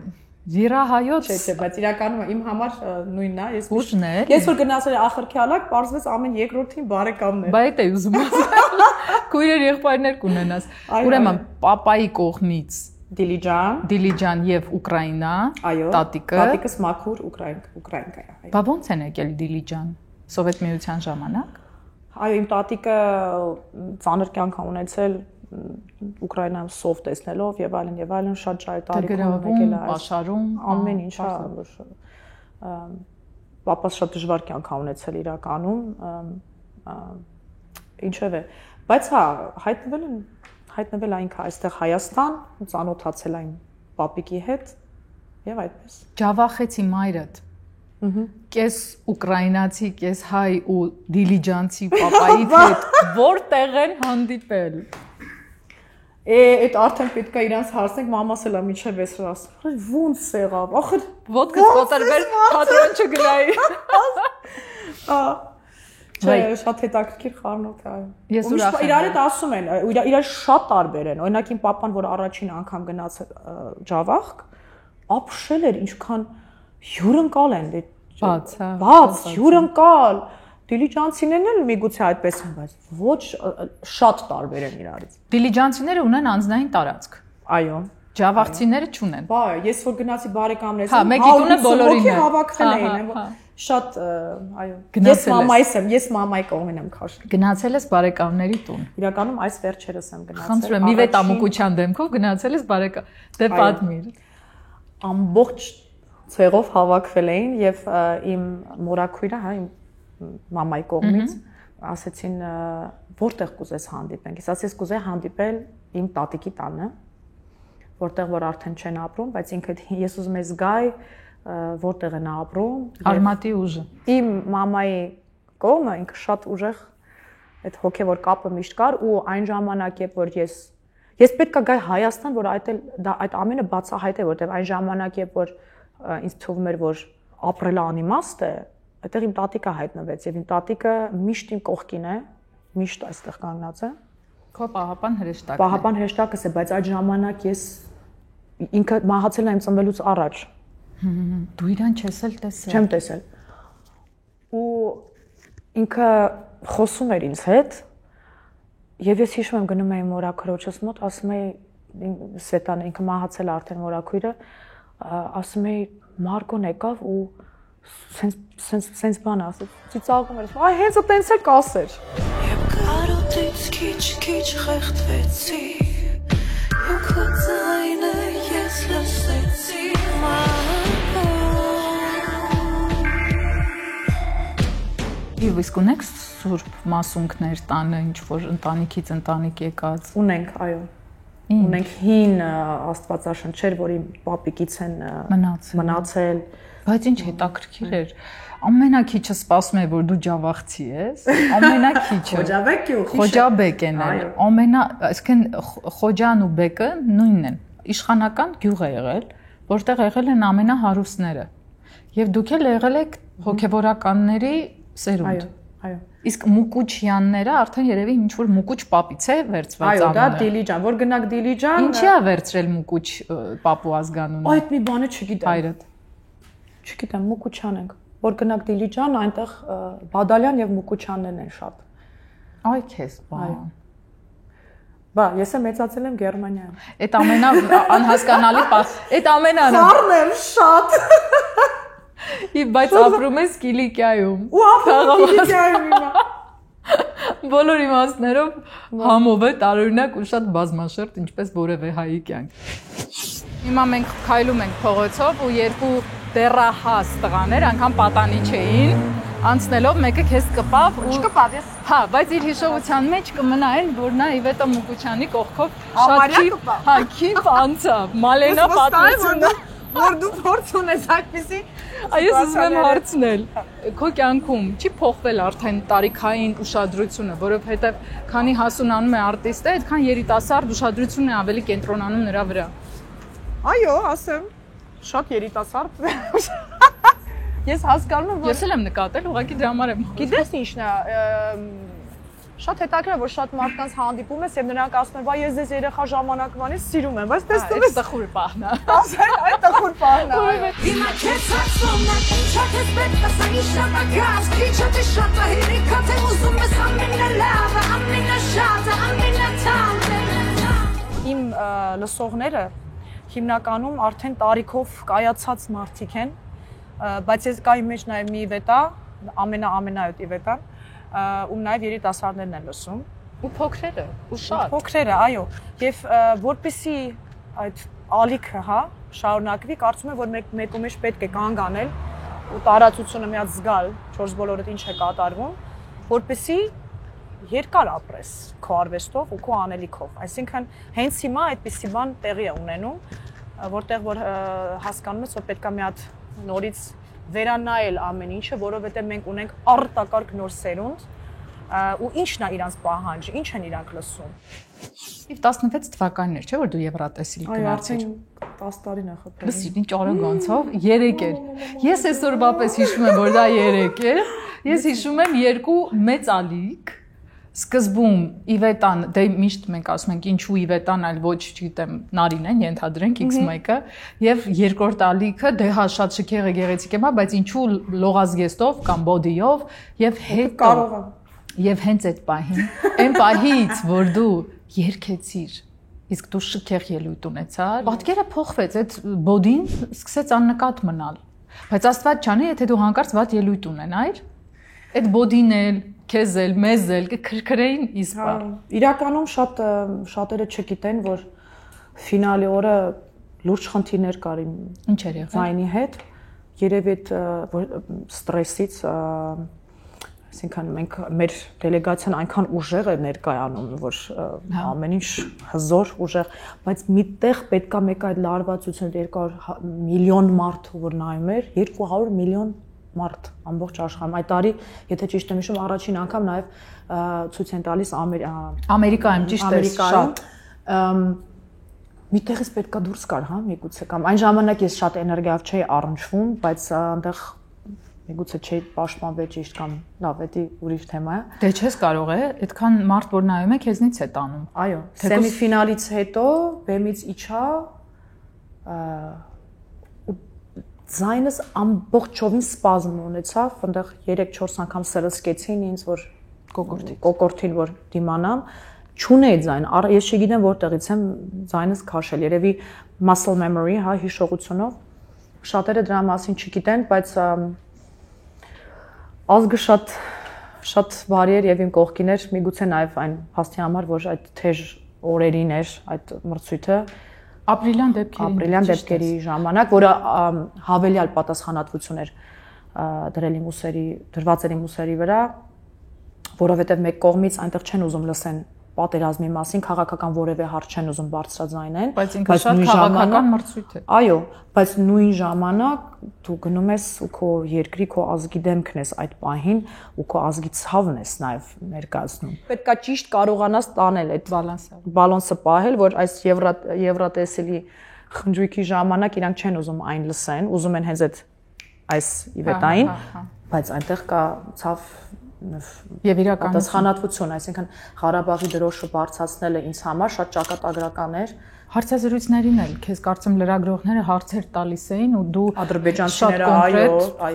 Զիրահայոց։ Չէ, բայց իրականում իմ համար նույնն է, ուժն է։ Ես որ գնացել եմ ախր քալակ, պարզվեց ամեն երկրորդին բարեկամն է։ Բայ դա ուզում ասել։ Քույրեր եղբայրներ կունենաս։ Ուրեմն պապայի կողմից Դիլիջան եւ Ուկրաինա, տատիկը։ Տատիկս մաքուր Ուկրաինկա է։ Բա ոնց են եկել Դիլիջան։ Սովետ միության ժամանակ։ Այո, իմ տատիկը ծանր կյանք ունեցել Ուկրաինայում սով տեսնելով եւ այլն շատ ջահել տարիքում եկել է աշխարհում ամեն ինչա պապաս շատ դժվար կյանք ունեցել իրականում ինչևէ բայց հա հայտնվել այնքա այստեղ Հայաստան ծանոթացել այն պապիկի հետ եւ այդպես ջավախեցի մայրդ կես ուկրաինացի կես հայ ու դիլիջանցի պապայից հետ որտեղ են հանդիպել Այդ արդեն պետք է իրանց հարցնենք, մամաս էլ է միջև էսր ասում։ Ոնց եղավ։ Ախր ոդկաս կոտրվել, պատրոն չգրայի։ Չէ, շատ հետաքրքիր խառնոթ է, այո։ Ես ուրախ եմ։ Իրար հետ ասում են, իրար շատ տարբեր են։ Օրինակ իմ papan, որ առաջին անգամ գնաց Ջավախք, ապշել էր, ինչքան հյուրընկալ են։ Բաց, հյուրընկալ։ Դիլիջանցիներն էլ միգուցե այդպես են, բայց ոչ շատ տարբեր են իրարից։ Դիլիջանցիները ունեն անձնային տարածք։ Այո։ Ջավախցիները չունեն։ Բա, ես որ գնացի բարեկամներս, հա, մեկի տունը բոլորին է։ Հավաքվել էին, շատ, այո։ Ես մամայի կողմին եմ քաշել։ Գնացել ես բարեկամների տուն։ Իրականում այս վերջերս եմ գնացել։ Խնդրում եմ, մի վետ ամուկության դեմքով գնացել ես բարեկամ։ Դե պատմիր։ Ամբողջ ցեղով հավաքվել էին եւ իմ մորաքույրը, հա, իմ մամայի կողմից ասեցին որտեղ կուզես հանդիպենք։ Ես ասեցի կուզեի հանդիպել իմ տատիկի տանը, որտեղ որ արդեն չեն ապրում, բայց ինքը ես ուզում եմ զգալ որտեղ են ապրում։ Արմատի ուժը։ Իմ մամայի կողմը ինքը շատ ուժեղ այդ հոգևոր կապը միշտ կար ու այն ժամանակ երբ որ ես պետք է գայի Հայաստան, որ այդ ամենը բացահայտ է, որտեղ այն ժամանակ երբ որ ինձ թվում էր որ ապրելը անիմաստ է Այդտեղ իմ տատիկը հայտնվեց եւ իմ տատիկը միշտ իմ կողքին է, միշտ այստեղ կանգնած է։ Քո պահապան հրեշտակն է։ Պահապան հրեշտակս է, բայց այդ ժամանակ ես ինքը մահացել եմ ծնվելուց առաջ։ Դու իրան չես էլ տեսել։ Չեմ տեսել։ Ու ինքը խոսում էր ինձ հետ եւ ես հիշում եմ գնում էի մորաքրոջս մոտ, ասում էի Սվետան ինքը մահացել արդեն մորաքույրը, ասում էի Մարգոն եկավ ու sense բան ասեց, ծիծաղում էր, այ հենց այտենց էլ կասեր։ Եվ կարոտից քիչ խեղդվեցի, ու քո ձայնը ես լսեցի Եվ իսկ ունեք սուրբ մասունքներ տանը, ինչ որ ընտանիքից ընտանիք եկած։ Ունենք, այո։ Ունենք հին աստվածաշնչեր, որի պապիկից են մնացել։ Բայց ինչ հետաքրքիր էր։ Ամենակիչը սպասում է, որ դու ջավախցի ես։ Ամենակիչը։ Խոջաբեկ են։ Այսինքն Խոջան ու Բեկը նույնն են։ Իշխանական գյուղ է եղել, որտեղ եղել են ամենահարուստները։ Եվ դուք էլ եղել եք հոգևորականների սերունդ։ Այո։ Իսկ Մուկուչյանները արդեն երևի ինչ որ Մուկուչ պապից է վերցված անունը։ Այո, դա Դիլիջան, որ գնաք Դիլիջան։ Ինչի է վերցրել Մուկուչ պապու ազգանունը։ Այդ մի բանը չգիտեմ։ Հայրդ։ Չգիտեմ, Մուկուչյան ենք։ Որ գնաք Դիլիջան, այնտեղ Բադալյան եւ Մուկուչյաններն են շատ։ Այ քեզ, բան։ Բա, ես եմ մեծացել եմ Գերմանիայում։ Այդ ամենա անհասկանալի այդ ամենը Խառն եմ շատ։ Բայց ապրում ես Կիլիկիայում։ Ու ապրում Կիլիկիայում հիմա։ Բոլոր իմաստներով համով է տարօրինակ ու շատ բազմաշերտ, ինչպես որևէ հայի կյանք։ Հիմա մենք քայլում ենք փողոցով ու երկու դեռահաս տղաներ անգամ պատանի չէին, անցնելով մեկը քեզ կպավ ու Չկպավ ես։ Հա, բայց իր հիշողության մեջ կմնա այն, որ նա Իվետա Մուկուչյանի կողքով շատ քիչ անցավ։ Մալենա պատմությունը, որ դու փորձ ունես այդպեսի։ Այս ուզում եմ հարցնել, քո կյանքում չի փոխվել արդեն տարիքային ուշադրությունը, որովհետև քանի հասունանում է արտիստը, այդքան երիտասարդ ուշադրությունն է ավելի կենտրոնանում նրա վրա։ Այո, ասեմ, շատ երիտասարդ։ Ես հասկանում եմ, որ Ես էլ եմ նկատել, ուղղակի դրա համար եմ։ Գիտես ինչն է, շատ հետաքրքիր է, որ շատ մարդկանց հանդիպում ես եւ նրանք ասում են, «Վայ, ես ձեզ երեխա ժամանակվանից սիրում եմ», բայց տեսնում ես տխուր պահն է։ այդ տխուր պահն է։ Հիմա քեզ հասնում եմ, շատ ես պետք է սանի շապագած, քիչը թե շատ է հերիքա, թե ուզում ես ամենը լավը, ամենը շատը, ամենը թանձը։ Իմ լսողները հիմնականում արդեն տարիքով կայացած մարդիկ են, բայց ես կա իմ մեջ նաև մի Իվետա, ամենայոտ Իվետան, ում նաև երիտասարդներն են լսում։ Ու փոքրերը, ու շատ։ Փոքրերը, այո, եւ որպեսի այդ ալիքը, հա, շարունակվի, կարծում եմ, որ մեկու մեջ պետք է կանգ անել ու տարածությունը միած զգալ, 4 բոլորդ ինչ է կատարվում, որպեսի երկար ապրես քո արվեստով ու քո անելիքով։ Այսինքն հենց հիմա այդպիսի բան տեղի է ունենում, որտեղ որ հասկանում ես, որ պետք է մի հատ նորից վերանայել ամեն ինչը, որովհետև մենք ունենք արտակարգ նոր սերունդ ու ինչն է իրանց պահանջը, ինչ են իրանք լսում։ Եվ 16 թվականներ, չէ՞ որ դու Եվրատեսիլ գնացիր։ 10 տարին է խփել։ Լսի, ինչ արագ անցավ, 3 էր։ Ես այսօրվա պես հիշում եմ, որ դա 3 էր։ Ես հիշում եմ երկու մեծ ալիք։ Սկզբում Իվետան, դե միշտ մենք ասում ենք ինչու Իվետան, այլ ոչ, չգիտեմ, Նարին են, ենթադրենք X1-ը, եւ երկրորդ ալիքը դե հա շատ շքեղ է, գեղեցիկ է, բայց ինչու լողազգեստով կամ բոդիով եւ հետո կարող է։ Եվ հենց այդ պահին, այն պահից, որ դու երգեցիր, իսկ դու շքեղ ելույթ ունեցար, պատկերը փոխվեց, այդ բոդին սկսեց աննկատ մնալ։ Բայց Աստված չանի, եթե դու հանկարծ վատ ելույթ ունենայր, այդ բոդին էլ, քեզ էլ, մեզ էլ կքրքրեին իսպար։ Իրականում շատերը չգիտեն, որ ֆինալի օրը լուրջ խնդիրներ կար իմ Ինչ էր եղել։ Ձայնի հետ, երևի այդ ստրեսից, այսինքն մենք մեր դելեգացիան այնքան ուժեղ է ներկայանում, որ ամեն ինչ հզոր ուժեղ, բայց միտեղ պետքա մեկ այդ լարվածություն 200 միլիոն մարդ որ նայում էր, 200 միլիոն մարդ ամբողջ աշխարհում։ Այդ տարի, եթե ճիշտ եմ հիշում, առաջին անգամ նաև ցույց են տալիս Ամերիկայում, ճիշտ է, շատ։ Միտեղից պետքա դուրս գար, հա, միգուցե կամ այն ժամանակ ես շատ էներգիայով չէի առնչվում, բայց այնտեղ միգուցե չէի պաշտպանվել ճիշտ կամ լավ, դա ուրիշ թեմա է։ Դե չես կարող է, այդքան մարդ որ նայում է, քեզնից է տանում։ Այո, սեմիֆինալից հետո բեմից իջա ձայնս ամբողջովին սպազմ ունեցավ, այնտեղ 3-4 անգամ սրսկեցին ինձ, որ կոկորտին որ դիմանամ, չունեի ձայն, ես չգիտեմ որտեղից եմ ձայնս քաշել, երևի muscle memory, հա, հիշողությունով, շատերը դրա մասին չգիտեն, բայց ազգը շատ բարի էր եւ իմ կողքին էր, միգուցե նաեւ այն փաստի համար, որ այդ թեժ օրերին էր այդ մրցույթը, ապրիլյան դեպքերի ժամանակ, որը հավելյալ պատասխանատվություն էր դրված էր իմ ուսերի վրա, որովհետև մեկ կողմից այնտեղ չեն ուզում լսեն պատերազմի մասին քաղաքական որևէ հարց չեն ուզում բարձրաձայնեն, բայց ինքը շատ քաղաքական մրցույթ է։ Այո, բայց նույն ժամանակ դու գնում ես ու քո երկրի քո ազգի դեմքն ես այդ պահին ու քո ազգի ցավն ես նաև ներկայացնում։ Պետքա ճիշտ կարողանաս տանել այդ բալանսը պահել, որ այս եվրատեսիլի խնջույքի ժամանակ իրանք չեն ուզում այն լսեն, ուզում են հենց այս իվետային, բայց այնտեղ կա ցավ եւ իրականություն պատասխանատվություն, այսինքն Ղարաբաղի դրոշը բարձրացնելը ինձ համար շատ ճակատագրական էր։ Հարցազրույցներին էլ քեզ կարծեմ լրագրողները հարցեր տալիս էին ու դու ադրբեջանցիները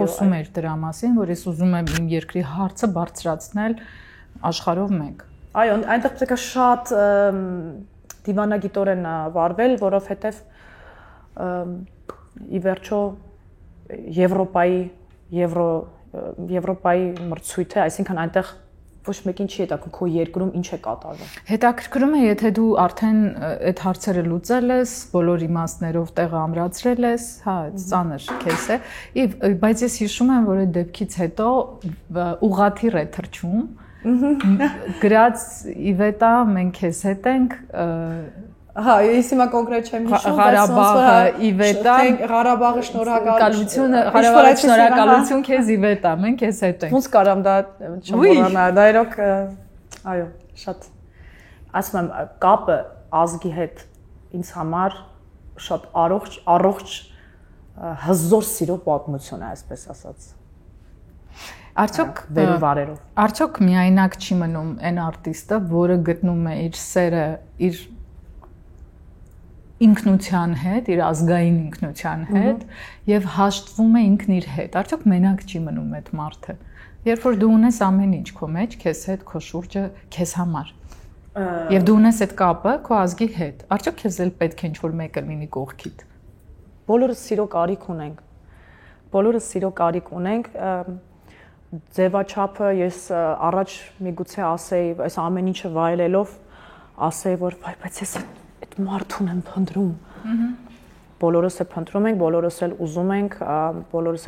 խոսում էր դրա մասին, որ ես ուզում եմ իմ երկրի հարցը բարձրացնել աշխարհով մեկ։ Այո, այնտեղ պետք է շատ դիվանագիտորեն վարվել, որովհետեւ ի վերջո Եվրոպայի մրցույթ է, այսինքն այնտեղ ոչ մեկին չի հետաքրքրում քո երկրում ինչ է կատարվում։ Հետաքրքրում է, եթե դու արդեն այդ հարցերը լուծել ես, բոլոր իմաստներով տեղը ամրացրել ես, հա, ծանր քեզ է։ Բայց ես հիշում եմ, որ այդ դեպքից հետո ուղղաթիռ է թռչում։ Գրած Իվետա, մենք քեզ հետ ենք Ահա, ես հիմա կոնկրետ չեմ հիշում, Ղարաբաղը Իվետա, Ղարաբաղի շնորհակալություն, Ղարաբաղի շնորհակալություն քեզ Իվետա, մենք քեզ հետ ենք։ Ոնց կարամ դա չմոռանալ, դա իրոք, այո, շատ ասում եմ, կապը ազգի հետ ինձ համար շատ առողջ հզոր սիրո պատմություն է, այսպես ասած։ Արդյոք վերովարերով։ Արդյոք միայնակ չի մնում այն արտիստը, որը գտնում է իր սերը, իր ինքնության հետ, իր ազգային ինքնության հետ եւ հաշտվում է ինքն իր հետ։ Արդյոք մենակ չի մնում այդ մարդը։ Երբ որ դու ունես ամեն ինչ քո մեջ, քեզ հետ, քո շուրջը, քեզ համար։ Եվ դու ունես այդ կապը քո ազգի հետ։ Արդյոք քեզ էլ պետք է ինչ-որ մեկը լինի կողքիդ։ Բոլորս սիրո կարիք ունենք։ Բոլորս սիրո կարիք ունենք։ Ձևաչափը ես առաջ միգուցե ասեի, այս ամեն ինչը վայելելով ասեի, որ վայ, բայց ես այդ մարդուն եմ փնտրում։ Բոլորս էլ փնտրում ենք, բոլորս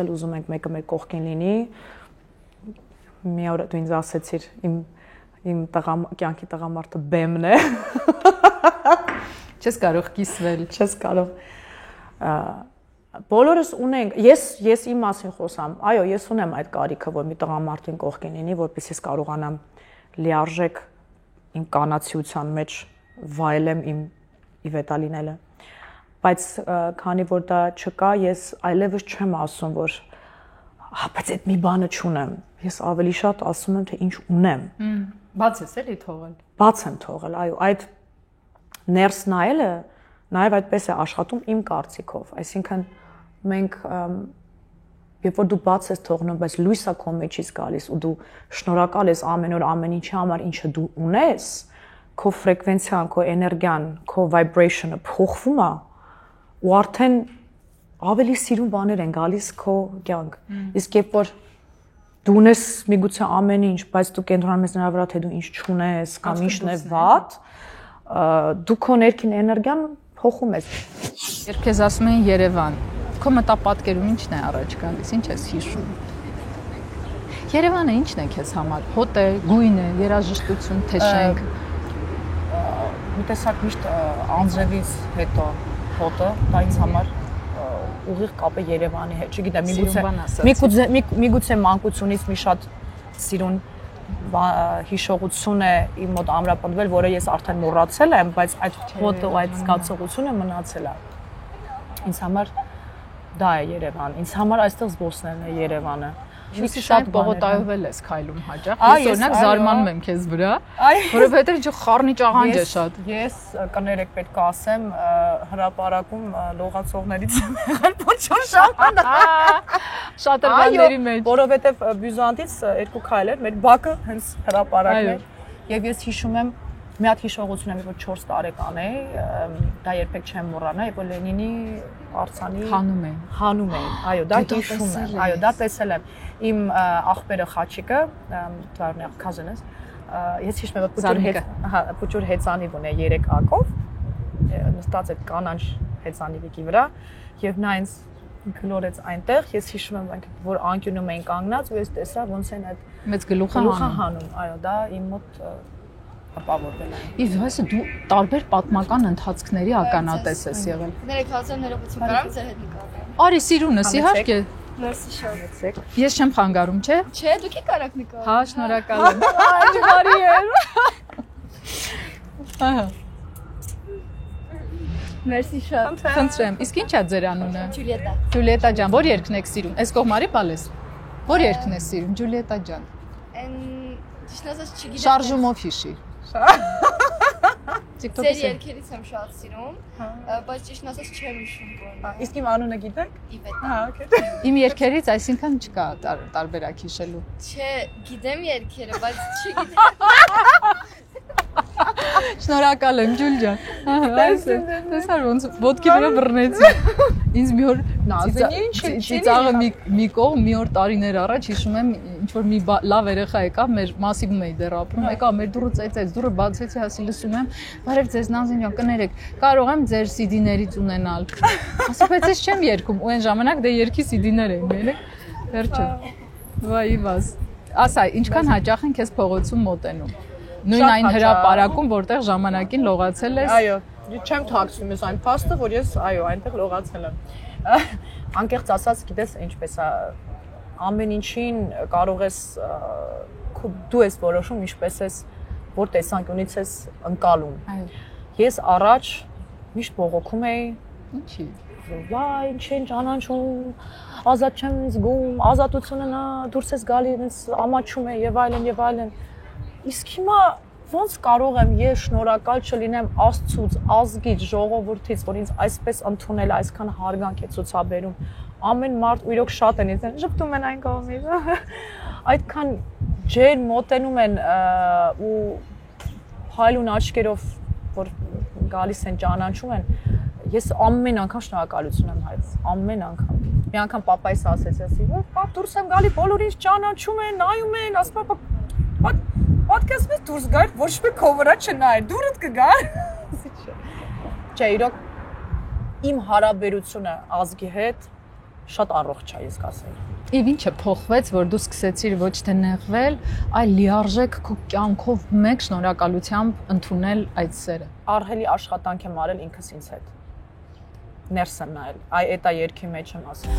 էլ ուզում ենք մեկը մեր կողքին լինի։ Մի օր դու ինձ ասեցիր, իմ կյանքի տղամարդը բեմն է։ Չես կարող կիսվել։ Չես կարող։ Բոլորս ունենք, ես իմ մասին խոսամ, այո, ես ունեմ այդ կարիքը, որ մի տղամարդին կողքին լինի, որպեսզի ես կարողանամ լիարժեք իմ կանացիության մեջ վայելեմ իմ Իվետա լինելը, բայց քանի որ դա չկա, ես այլևս չեմ ասում, որ բայց այդ մի բանը չունեմ, ես ավելի շատ ասում եմ, թե ինչ ունեմ։ Բաց ես էլի թողել։ Բաց եմ թողել, այո, այդ ներս նայելը նաև այդպես է աշխատում իմ կարծիքով, այսինքն մենք երբ որ դու բաց ես թողնում, բայց լույսը քո մեջից գալիս ու դու շնորհակալ ես ամեն օր ամեն ինչի համար, ինչը դու ունես, քո ֆրեկվենցիան, քո էներգիան, քո vibration-ը փոխվում է ու արդեն ավելի սիրուն բաներ են գալիս քո կյանք։ Իսկ երբ որ դու ունես միգուցե ամեն ինչ, բայց դու կենտրոնանում ես նրա վրա, թե դու ինչ չունես կամ ինչն է վատ, դու քո ներքին էներգիան փոխում ես։ Երբ քեզ ասում են Երևան, քո մտապատկերում ինչն է առաջ գալիս, ինչ ես հիշում։ Երևանը ինչն է քեզ համար։ Հոտ է, գույն է, երաժշտություն, թե շենք։ Մի տեսակ միշտ անձրևից հետո հոտը, դա ինձ համար ուղիղ կապ է Երևանի հետ, չգիտեմ, միգուցե մանկությունից մի շատ սիրուն հիշողություն է իմ մոտ ամրապնդվել, որը ես արդեն մոռացել եմ, բայց այդ հոտը ու այդ զգացողությունը մնացել է։ Ինձ համար դա է Երևան, ինձ համար այստեղ զբոսնելն է Երևանը։ Ինչի շատ պողոտայով ես քայլում հաճախ։ Ես օրինակ զարմանում եմ քեզ վրա, որովհետեւ ինչ խառնի ճաղանջ է շատ։ Ես կներեք պետք է ասեմ, հրապարակում լողացողներից եմ եղել փոչոր ժամանակ։ Շատրվանների մեջ։ Որովհետեւ Բյուզանդից 2 քայլ էր, մեր բակը հենց հրապարակն էր։ Եվ ես հիշում եմ մի հատ հիշողություն եմ, որ 4 տարեկան էի, դա երբեք չեմ մոռանա, երբ որ Լենինի արձանի հանում էին։ Այո, դա հիշում եմ, այո, դա տեսել եմ։ Իմ աղբերը Խաչիկը, Տվարնյա cousin-ս, ես հիշում եմ, փոչոր հեծանիվ ունե 3 ակով, նստած այդ կանանչ հեծանիվի վրա, եւ նա ինձ գլորեց այնտեղ, ես հիշում եմ, որ անկյունում էին կանգնած ու ես տեսա ոնց են այդ մեծ գլուխը հանում։ Այո, դա իմ մոտ ապավորվել այն։ Իսկ հեսը դու տարբեր պատմական ընթացքների ականատես ես եղել։ Ներկայացան ներողություն կարամ ձեր հետ նկարել։ Արի սիրունս, իհարկե։ Մերսի շատ։ Ես չեմ խանգարում, չէ։ Չէ, դուք եք արագ նկարել։ Հա, շնորհակալ եմ։ Այ բարի եմ։ Ահա։ Մերսի շատ։ Խնդրեմ, իսկ ի՞նչ է ձեր անունը։ Ջուլիետա։ Ջուլիետա ջան, ո՞ր երգն եք սիրում։ Այս կողմարի բալես։ Ո՞ր երգն ես սիրում, Ջուլիետա ջան։ Այն ճիշտ ասած չգիտեմ։ Շարժումով հիշի։ Ձեր երգերից եմ շատ սիրում, բայց ճիշտ ասած չեմ հիշում որն է։ Իսկ իմ անունը գիտեք։ Իվետա։ Հա, օքեյ։ Իմ երգերից այսինքն չկա տարբերակ հիշելու։ Չէ, գիտեմ երգերը, բայց չգիտեմ։ Շնորհակալ եմ, Ջուլ ջան։ Տեսար ոնց ոտքի վրա բռնեցի։ Ինձ մի օր ծիծաղը մի կողմ մի օր տարիներ առաջ հիշում եմ ինչ որ մի լավ երեխա եկավ մեր մասիվում էի դեռ ապրում եկավ մեր դուռը ծեծեց դուռը բացեցի հասի լսում եմ բարև ձեզ Նազին ջան կներեք կարող եմ ձեր CD-ներից ունենալ ասի բայց ես չեմ երգում ու այն ժամանակ դե երգի CD-ներ էին մերեք վերջը վայ վաս ասա ինչքան հաճախ են քեզ փողոցում մոտենում նույն այն հրապարակում որտեղ ժամանակին լողացել ես Այո չեմ թաքցնում ես այն փաստը որ ես այո այնտեղ լողացել եմ անկեղծ ասած գիտես ինչպես է ամեն ինչին կարող ես դու ես որոշում ինչպես ես որ տեսանկյունից ես ընկալում ես առաջ միշտ բողոքում էի ինչի վայ ինչ են ճանաչում ազատ չեմ զգում ազատությունը նա դուրս ես գալի ինձ ամաչում է եւ այլն իսկ հիմա ոնց կարող եմ ես շնորհակալ չլինեմ Աստծուց, ազգից, ժողովրդից, որ ինձ այսպես ընդունել, այսքան հարգանք է ցուցաբերում։ Ամեն մարդ ու իրոք շատ են ինձ ժպտում են այն կողմից։ Այդքան ջեր մոտենում են ու հայլուն աչքերով որ գալիս են ճանաչում են։ Ես ամեն անգամ շնորհակալություն եմ հայտնի, ամեն անգամ։ Մի անգամ papaիս ասեցի, որ պապ դուրս եմ գալի, բոլորը ինձ ճանաչում են, նայում են, ասում են Պատկասմես դուրս գար, ոչ մի քո վրա չնայր, դուրդ կգար։ Չէ, իրոք իմ հարաբերությունը ազգի հետ շատ առողջ է, ես կասեի։ Եվ ինչը փոխվեց, որ դու սկսեցիր ոչ թե նեղվել, այլ լիարժեք քո կյանքով մեկ շնորհակալությամբ ընդունել այդ սերը։ Ահռելի աշխատանք եմ արել ինքս ինձ հետ։ Ներս եմ նայել, այ էտա երգի մեջ եմ ասում։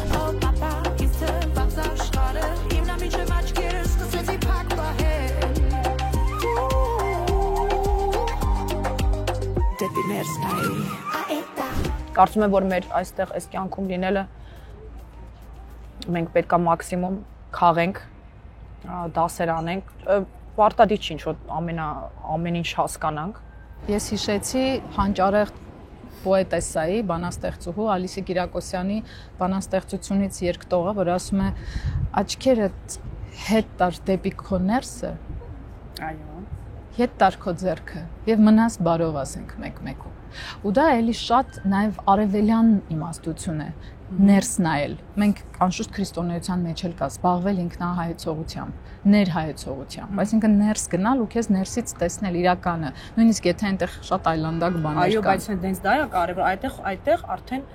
Դեպի ներս նայել։ Կարծում եմ, որ մեր այստեղ այս կյանքում լինելը մենք պետք է մաքսիմում քաղենք, դասեր անենք, պարտադիր չի ինչ-որ ամեն ինչ հասկանանք։ Ես հիշեցի հանճարեղ պոետեսայի, բանաստեղծուհու Ալիսի Կիրակոսյանի բանաստեղծությունից երկտողը, որ ասում է աչքերդ հետ տար դեպի քո ներսը։ Այո։ Հետ տար քո ձեռքը եւ մնաս բարով ասենք մեկ-մեկու։ Ու դա էլի շատ նաեւ արևելյան իմաստություն է ներս նայել։ Մենք անշուշտ քրիստոնեության մեջ էլ կա զբաղվել ինքնահայեցողությամբ, ներհայեցողությամբ, այսինքն ներս գնալ ու քեզ ներսից տեսնել իրականը, նույնիսկ եթե այնտեղ շատ այլանդակ բաներ կան։ Այո, բայց հենց դա է կարևոր, այդտեղ արդեն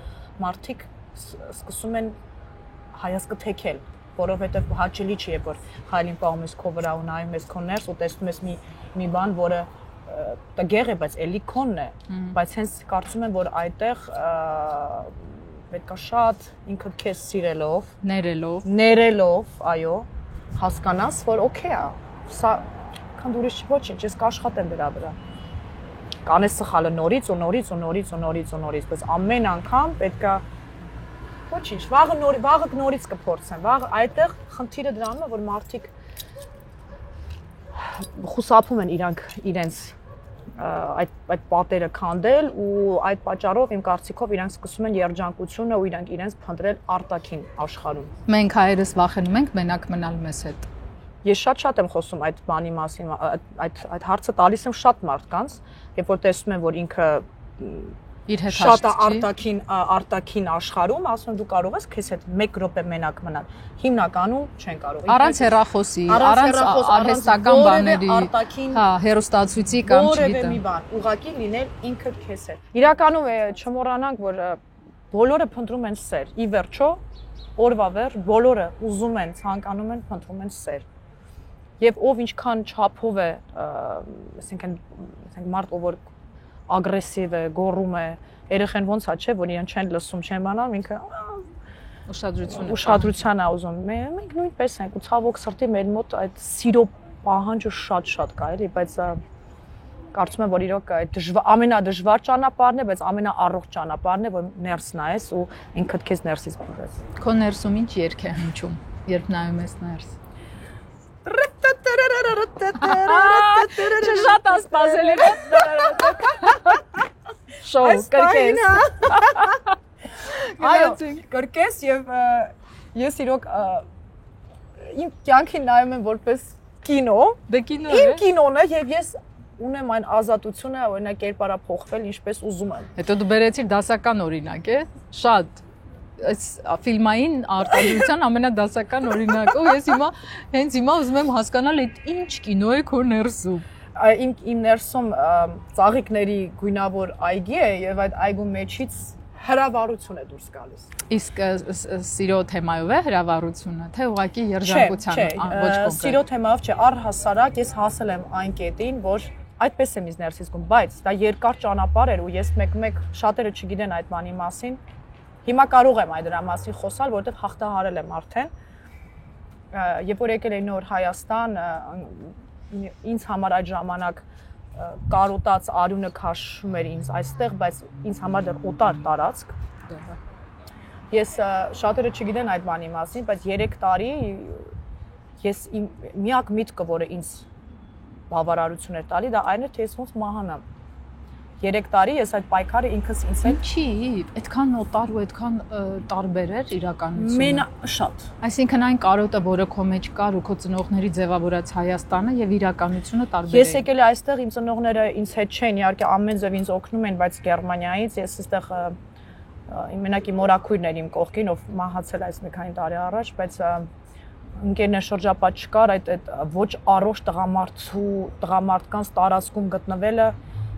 մարդիկ սկսում են հայացքը թեքել, որովհետև հաճելի չի, երբ որ հայլին պահում ես քո վրա ու նայում ես քո ներս ու տեսնում ես մի բան, որը տգեղ է, բայց էլի քոնն է, բայց հենց կարծում եմ, որ այդտեղ պետք է շատ ինքդ քեզ սիրելով, ներելով, այո, հասկանաս, որ օքեյ է, սա քան ուրիշ ոչինչ, ես կաշխատեմ դրա վրա։ Կանես սխալը նորից, բայց ամեն անգամ պետք է ոչինչ, վաղը նորից կփորձեմ, վաղը այդտեղ խնդիրը դրանում է, որ մարդիկ խուսափում են իրենց այդ պատերը քանդել ու այդ պատճառով իմ կարծիքով իրենք սկսում են երջանկությունը ու իրենց փնտրել արտաքին աշխարհում։ Մենք հայերս վախենում ենք մենակ մնալ մեզ հետ։ Ես շատ եմ խոսում այդ բանի մասին, այդ հարցը տալիս եմ շատ մարդկանց, երբ որ տեսնում եմ, որ ինքը իր հետ շատ արտաքին աշխարհում, ասում եմ դու կարող ես քեզ հետ 1 րոպե մենակ մնալ։ Հիմնականում չեն կարող։ Առանց հեռախոսի, առանց արհեստական բաների, հա, հեռուստացույցի կամ չգիտեմ։ Որևէ մի բան, ուղղակի լինել ինքդ քեզ հետ։ Իրականում չմոռանանք, որ բոլորը փնտրում են սեր։ Ի վերջո, օրվա վերջ բոլորը ուզում են, ցանկանում են, փնտրում են սեր։ եւ ով ինչքան չափով է, այսինքն մարդ ով որ ագրեսիվ է, գոռում է, երեխեն ոնց է, չէ, որ իրեն չեն լսում, չեն բանալ, ինքը ուշադրության է ուզում։ Մենք նույնպես ենք ու ցավոք սրտի մեր մոտ այդ սիրո պահանջը շատ կա, էլի, բայց կարծում եմ, որ իրոք այդ ամենադժվար ճանապարհն է, բայց ամենաառողջ ճանապարհն է, որ ներս նայես ու ինքդ քեզ ներսից բռնես։ Քո ներսում ինչ երգ է հնչում, երբ նայում ես ներս։ Շատ ասպասելի է։ Շոու կրկես։ Այո, կրկես եւ ես իրոք իմ կյանքին նայում եմ որպես կինո, Դե կինո է։ իմ կինոն է եւ ես ունեմ այն ազատությունը, օրինակ կերպարափոխվել ինչպես ուզում եմ։ Հետո դու բերեցիր դասական օրինակ, է։ Շատ այս ֆիլմային արտադրության ամենադասական օրինակը ու ես հենց հիմա ուզում եմ հասկանալ այդ ինչ կինո է քո ներսում։ Իմ ներսում ծաղիկների գույնավոր այգի է եւ այդ այգու մեջից հրավառություն է դուրս գալիս։ Իսկ սիրո թեմայով է հրավառությունը, թե ուղղակի երջանկության, ոչ կոնկրետ։ Սիրո թեմայով չէ, առհասարակ ես հասել եմ այն կետին, որ այդպես եմ ինձ ներսից զգում, բայց դա երկար ճանապարհ էր ու ես մեկ շատերը չգիտեն այդ բանի մասին։ Հիմա կարող եմ այդ դրա մասին խոսալ, որովհետև հաղթահարել եմ արդեն։ Երբ որ եկել էի նոր Հայաստան, ինձ համար այդ ժամանակ կարոտած արյունը քաշում էր ինձ այստեղ, բայց ինձ համար դեռ օտար տարածք։ Ես շատերը չգիտեն այդ բանի մասին, բայց 3 տարի ես իմ միակ միտքը, որը ինձ բավարարություն էր տալի, դա այն էր, թե ես ոնց մահանամ։ 3 տարի ես այդ պայքարը ինքս ինձ հետ Ինչի, այդքան օտար ու այդքան տարբեր էր իրականությունը։ Շատ։ Այսինքն այն կարոտը, որը քո մեջ կար ու քո ծնողների ձևավորած Հայաստանը եւ իրականությունը տարբեր է։ Ես եկել եմ այստեղ, իմ ծնողները ինձ հետ չեն, իհարկե ամեն ձև ինձ օգնում են, բայց Գերմանիայից ես այստեղ մենակ իմ մորաքույրն էր իմ կողքին, ով մահացել այս մի քանի տարի առաջ, բայց ընկերներ շրջապատ չկար, այդ ոչ առողջ տղամարդկանց տարածքում գտնվելը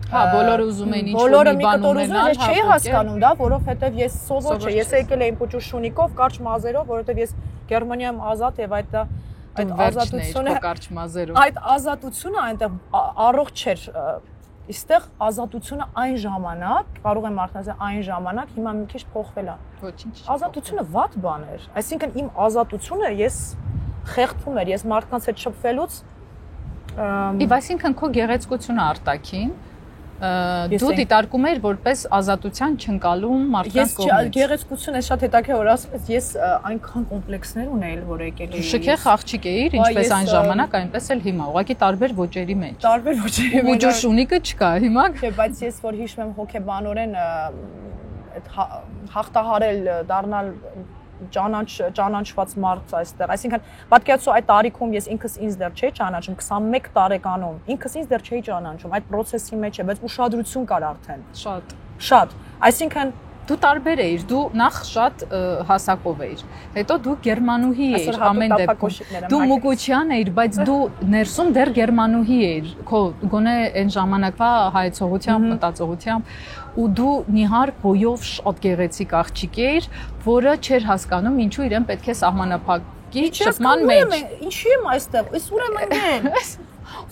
Հա, բոլորը ուզում էին ինչ-որ մի բան ունենալ, ես չէի հասկանում դա, որովհետև ես սովոր չէ, ես եկել եմ պուճու շունիկով, կարճ մազերով, որովհետև ես Գերմանիայում ազատ եւ այդ ազատությունը, կարճ մազերով։ այդ ազատությունը այնտեղ առողջ չէր, այստեղ ազատությունը այն ժամանակ, կարող եմ արդեն այն ժամանակ, հիմա մի քիչ փոխվել է։ Ոչինչ։ Ազատությունը վատ բան էր, այսինքն իմ ազատությունը ես խեղդվում էր, ես մարդկանց հետ շփվելուց Այսինքն քո գեղեցկությունը արտաքին դու դիտարկում ես որպես ազատության չընկալում մարդկանց կողմից։ Ես գեղեցկությունը շատ հետաքրքիր որ ասես, ես այնքան կոմպլեքսներ ունեի, որ եկել էի։ Շքեղ աղջիկ էիր, ինչպես այն ժամանակ, այնպես էլ հիմա, ուղղակի տարբեր ոճերի մեջ։ Տարբեր ոճերի մեջ։ Ուջու շունիկը չկա հիմա։ Չէ, բայց ես որ հիշում եմ հոգեբանորեն այդ հաղթահարել դառնալ ճանաչված մարդ այստեղ, այսինքն պատկերացու այդ տարիքում ես ինքս ինձ դեռ չէի ճանաչում, 21 տարեկանում ինքս ինձ դեռ չէի ճանաչում, այդ process-ի մեջ է, բայց ուշադրություն կար արդեն։ Շատ, այսինքն դու տարբեր էիր, դու նախ շատ հասակով էիր, հետո դու գերմանուհի էիր ամեն դեպքում, դու Մուկուչյան էիր, բայց դու ներսում դեռ գերմանուհի էիր, քո գոնե այն ժամանակվա հայեցողությամբ, մտածողությամբ ու դու նիհար բոյով շատ գեղեցիկ աղջիկ էիր, որը չէր հասկանում ինչու իրեն պետք է սահմանափակի շփման մեջ։ Ինչի եմ այստեղ, ես ուր եմ ընկել։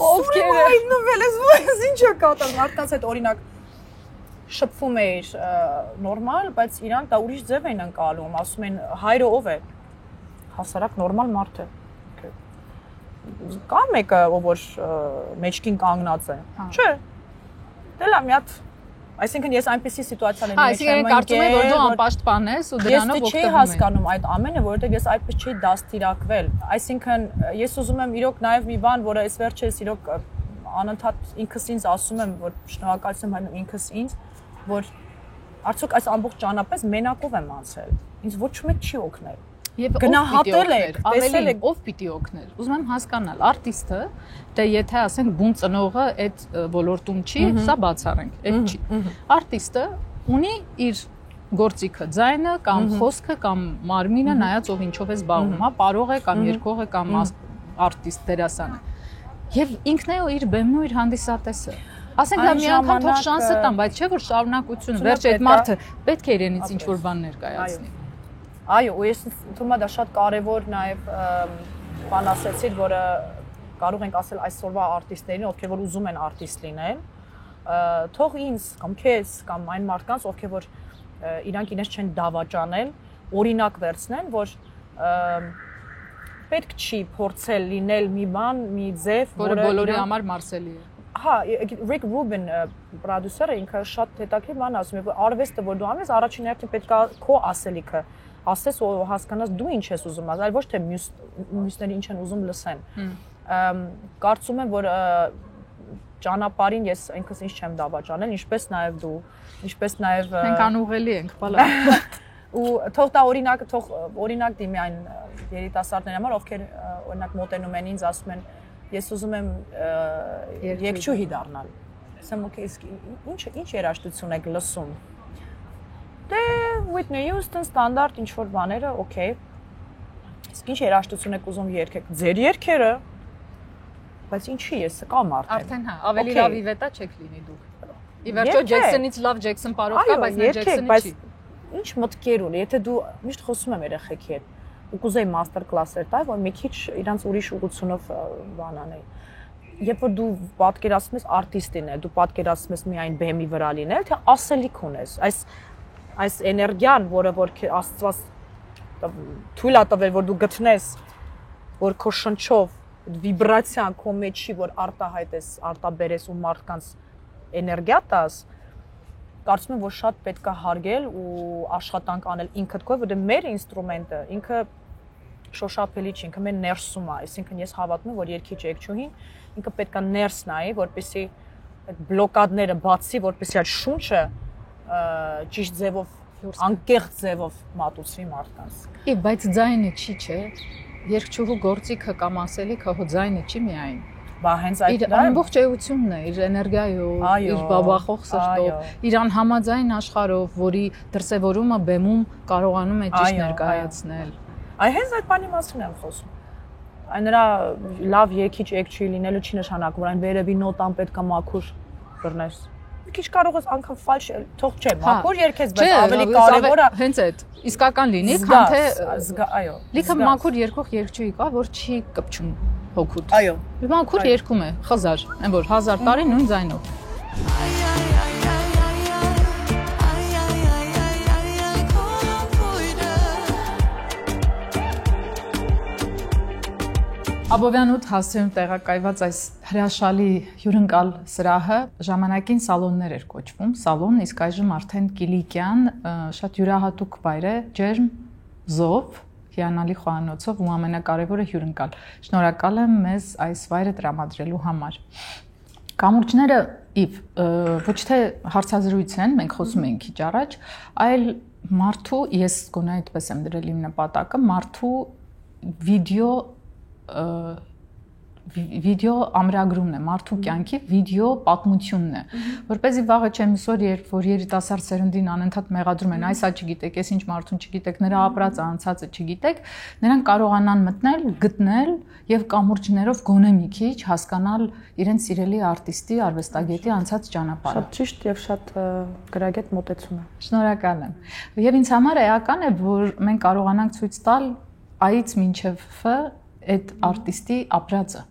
Ովքեր են հայտնվել, ես ինչ է կատարում, մարդկանց հետ օրինակ շփվում էիր նորմալ, բայց իրան դա ուրիշ ձև են ընկալում, ասում են հայրը ով է։ Հասարակ նորմալ մարդ է։ Կա մեկը, ով որ մեջքին կանգնած է։ Չէ։ Դե լավ, մի հատ այսինքն ես այնպեսի սիտուացիաների մեջ եմ ընկել։ Այսինքն կարծում եմ, որ դու անպաշտպան ես ու դրանով օգտվում ես։ Ես չէի հասկանում այդ ամենը, որովհետև ես այդպես չէի դաստիարակվել։ Այսինքն ես ուզում եմ իրոք նաև մի բան, որը այս վերջերս իրոք անընդհատ ինքս ինձ ասում եմ, որ շնորհակալություն հայտնում ինքս ինձ, որ արդյոք այս ամբողջ ճանապարհը մենակով եմ անցել։ Ինձ ոչ մեկ չի օգնել։ Եվ գնահատել եք, տեսել եք, ով պիտի օգներ։ Ուզում եմ հասկանալ, արտիստը, դե եթե ասենք բուն ծնողը այդ ոլորտում չի, սա բացառենք, այդ չի։ Արտիստը ունի իր գործիքը, ձայնը կամ խոսքը կամ մարմինը, նայած ով ինչով է զբաղվում, հա, պարող է կամ երգող է կամ արտիստ դերասան է։ Եվ ինքն է իր բեմն ու իր հանդիսատեսը։ Ասենք նա մի անգամ թող շանսը տան, բայց չէ որ շարունակությունը, վերջ այդ մարդը պետք է իրենից ինչ-որ բան ներկայացնի։ Այո, ու ես թվում է դա շատ կարևոր նաև բան ասեցիր, որը կարող ենք ասել այսօրվա արտիստերին, ովքեր որ ուզում են արտիստ լինել, թող ինձ կամ քեզ կամ այն մարդկանց, ովքեր որ իրանք իրենց չեն դավաճանել, օրինակ վերցնեն, որ պետք չի փորձել լինել մի բան, մի ձև, որը բոլորի համար մարսելի է։ Հա, Rick Rubin պրոդյուսերը ինքը շատ հետաքրքիր բան ասում է, որ արվեստը որ դու անես, առաջին հերթին պետք է քո ասելիքը ասես ու հասկանաս դու ինչ ես ուզում, այլ ոչ թե մյուսները ինչ են ուզում լսեն։ Կարծում եմ, որ ճանապարհին ես ինքս ինձ չեմ դավաճանել, ինչպես նաև դու, ինչպես նաև մենք անուղելի ենք, բալա։ Ու թող դա օրինակ դիմի այն երիտասարդների համար, ովքեր օրինակ մոտենում են ինձ, ասում են ես ուզում եմ երգչուհի դառնալ։ Ասեմ, օքեյ, ինչ երաժշտություն եք լսում։ Դե Whitney Houston ստանդարտ ինչ որ բաները, օքեյ։ Իսկ ինչ երաժշտություն եք ուզում երգեք։ Ձեր երգերը։ Բայց ինչի ես կամ արդեն հա, ավելի լավ Իվետա չեք լինի դուք։ Ի վերջո Ջեքսոնից լավ Ջեքսոն parով կա, բայց նա Ջեքսոնի չի։ Ինչ մտքեր ունի, եթե դու միշտ խոսում եմ երեխեքի հետ, ու կուզեի մաստեր կլասեր տալ, որ մի քիչ իրանց ուրիշ ուղղությունով բան անեի։ Երբ որ դու պատկերացնում ես արտիստ լինել, դու պատկերացնում ես միայն բեմի վրա լինել, թե ասելիք ունես։ Այս էներգիան, որը որ Աստված թույլ է տվել, որ դու գտնես, որ քո շնչով վիբրացիան քո մեջի, որ արտահայտես, արտաբերես ու մարդկանց էներգիա տաս, կարծում եմ, որ շատ պետք է հարգել ու աշխատանք անել ինքդ քո, որտեղ մեր ինստրումենտը ինքը շոշափելի չի, ինքը մեր ներսում է, այսինքն ես հավատում եմ, որ երգիչ երգչուհին ինքը պետք է ներս նայի, որպեսզի այդ բլոկադները բացի, որպեսզի այդ շունչը ճիշտ ձևով, անկեղծ ձևով մատուցվի մարդկանց։ Բայց ձայնը չի, չէ։ Երգչուհու գործիքը կամ ասելիքը հո ձայնը չի միայն։ Բա հենց այդ իր ամբողջ էությունն է, իր էներգիայով, իր բաբախող սրտով, իր անհամաձայն աշխարհով, որի դրսևորումը բեմում կարողանում է ճիշտ ներկայացնել։ Այ հենց այդ բանի մասին եմ խոսում։ Այն նրա լավ երգիչ երգչուհի լինելը չի նշանակում, որ այն վերևի նոտան պետք է մաքուր բռնես։ Մի քիչ կարող ես անգամ ֆալշ, թող չէ, մաքուր երգես, բայց ավելի կարևորը հենց այդ իսկական լինի, քան թե այո։ Լիքը մաքուր երգող երգչուհի կա, որ չի կպչում հոգուտ։ Այո։ Մաքուր երգում է, խզար, այն որ 1000 տարի նույն ձայնով։ Աբովյան 8 հասցեում տեղակայված այս հրաշալի հյուրընկալ սրահը ժամանակին սալոններ էր կոչվում, սալոն, իսկ այժմ արդեն Կիլիկյան, շատ յուրահատուկ վայր է, ջերմ, զով, հիանալի խոհանոցով ու ամենակարևորը հյուրընկալ։ Շնորհակալ եմ մեզ այս վայրը տրամադրելու համար։ Կամուրջները ոչ թե հարցազրույց են, մենք խոսում ենք քիչ առաջ, այլ մարդու, ես գոնե այդպես եմ դրել իմ նպատակը, մարդու վիդեո ամրագրումն է, մարդու կյանքի վիդեո պատմությունն է, որպեսզի վաղը չեմ իսօր, երբ որ երիտասարդ սերնդին անընդհատ մեղադրում են, այսա չգիտեք, ես ինչ մարդուն չգիտեք, նրա ապրածը, անցածը չգիտեք, նրանք կարողանան մտնել, գտնել եւ կամուրջներով գոնե մի քիչ հասկանալ իրենց սիրելի արտիստի, արվեստագետի անցած ճանապարհը։ Շատ ճիշտ եւ շատ գրագետ մոտեցում է։ Շնորհակալ եմ։ Եվ ինձ համար էական է, որ մենք կարողանանք ցույց տալ Ա-ից մինչև Ֆ այդ արտիստի ապրածը,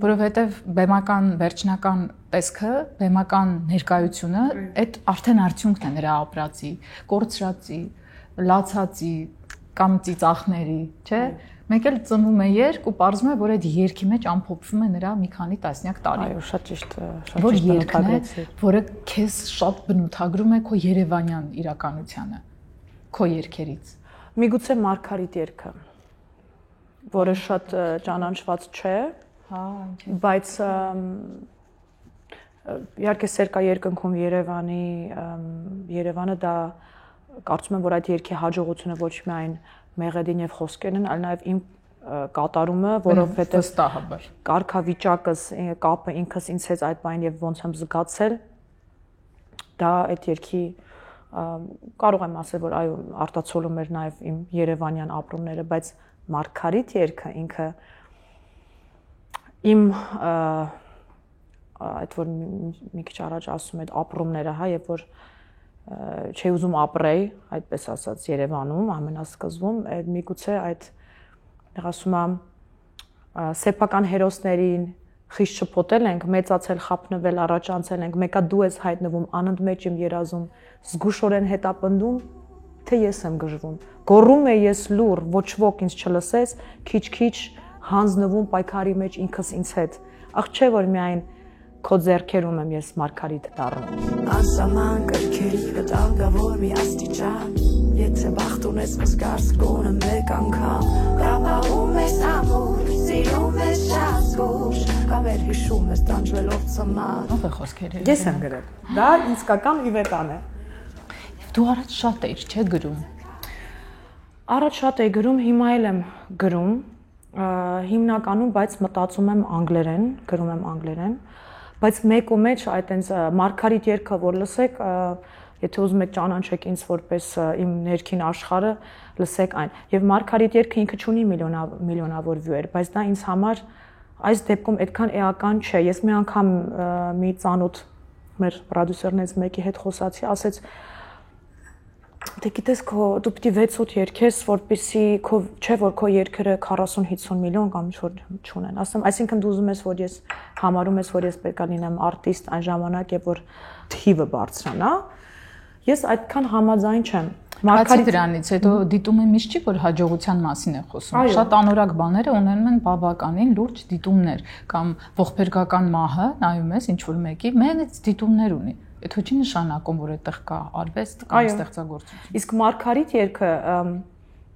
որովհետև բեմական վերջնական տեսքը, բեմական ներկայությունը այդ արդեն արդյունքն է նրա ապրածի, կորցրածի, լացածի կամ ծիծաղների, չէ՞։ Մեկ էլ ծնվում է երգ ու պարզվում է, որ այդ երգի մեջ ամփոփվում է նրա մի քանի տասնյակ տարի։ Այո, շատ ճիշտ, որ երգն է, որը քեզ շատ բնութագրում է քո երևանյան իրականությանը, քո երգերից։ Միգուցե Մարգարիտ երգը, որը շատ ճանաչված չէ, բայց իհարկե սերկա երկնքում Երևանը դա կարծում եմ, որ այդ երգի հաջողությունը ոչ միայն մեղեդին եւ խոսքերն են, այլ նաեւ իմ կատարումը, որովհետեւ վստահաբար կարգավիճակս, կապը ինքս ինձ հետ այդ բան եւ ոնց եմ զգացել, դա այդ երգի կարող եմ ասել, որ այո, արտացոլում էր նաեւ իմ երևանյան ապրումները, բայց Մարգարիտ երգը ինքը իմ այդ որ մի քիչ առաջ ասում այդ ապրումները, հա, երբ որ չի ուզում ապրեի, այդպես ասած Երևանում ամենասկզբում, միգուցե այդ ասում եմ սեփական հերոսներին խիստ շփոթել ենք, մեծացել, խափնվել, առաջանցել ենք, մեկը դու ես հայտնվում, անընդմեջ եմ երազում, զգուշորեն հետապնդում, թե ես եմ գժվում։ Գոռում եմ ես լուր, ոչ ոք ինձ չլսես, քիչ-քիչ հանձնվում պայքարի մեջ ինքս ինձ հետ։ Ախ չէ որ միայն քո ձեռքերում եմ ես Մարգարիտ դառնում։ Անսահման կրքերի վտանգավոր մի աստիճան, եթե բախտ ունես կզգաս գոնը մեկ անգամ, ապահում ես ամուր, սիրում ես շատ զգուշ, կամ էլ հիշում ես տանջվելով ծմար։ Ո՞վ է խոսքերը։ Ես եմ գրել։ Դա իսկական Իվետան է։ Դու առաջ շատ էիր, չէ՞ գրում։ Առաջ շատ էի գրում, հիմա էլ եմ գրում, հիմնականում, բայց մտածում եմ անգլերեն, գրում եմ անգլերեն, բայց մեկ ու մեջ այդ այնց Մարգարիտ երգը, որ լսեք, եթե ուզում եք ճանաչեք ինձ որպես իմ ներքին աշխարհը, լսեք այն։ Եվ Մարգարիտ երգը ինքը չունի միլիոնավոր վյուեր, բայց դա ինձ համար այս դեպքում այդքան էական չէ։ Ես մի անգամ մի ծանոթ մեր պրոդյուսերներից մեկի հետ խոսացի, ասեց դե գիտես դու պիտի 6-8 երգես, որպեսզի չէ որ քո երգերը 40-50 միլիոն կամ ինչ-որ չունեն։ Ասեմ, այսինքն դու ուզում ես որ ես համարում ես որ ես պետք է լինեմ արտիստ այն ժամանակ, երբ որ թիվը բարձրանա։ Ես այդքան համաձայն չեմ։ Բացի դրանից, հետո դիտումը միշտ չի որ հաջողության մասին է խոսում։ Շատ անորակ բաները ունենում են բավականին լուրջ դիտումներ, կամ ողբերգական մահը նայում ես ինչ որ մեկի մեծ դիտումներ ունի։ Դա չի նշանակում, որ այդտեղ կա արվեստ կամ ստեղծագործություն։ Իսկ Մարգարիտ երգը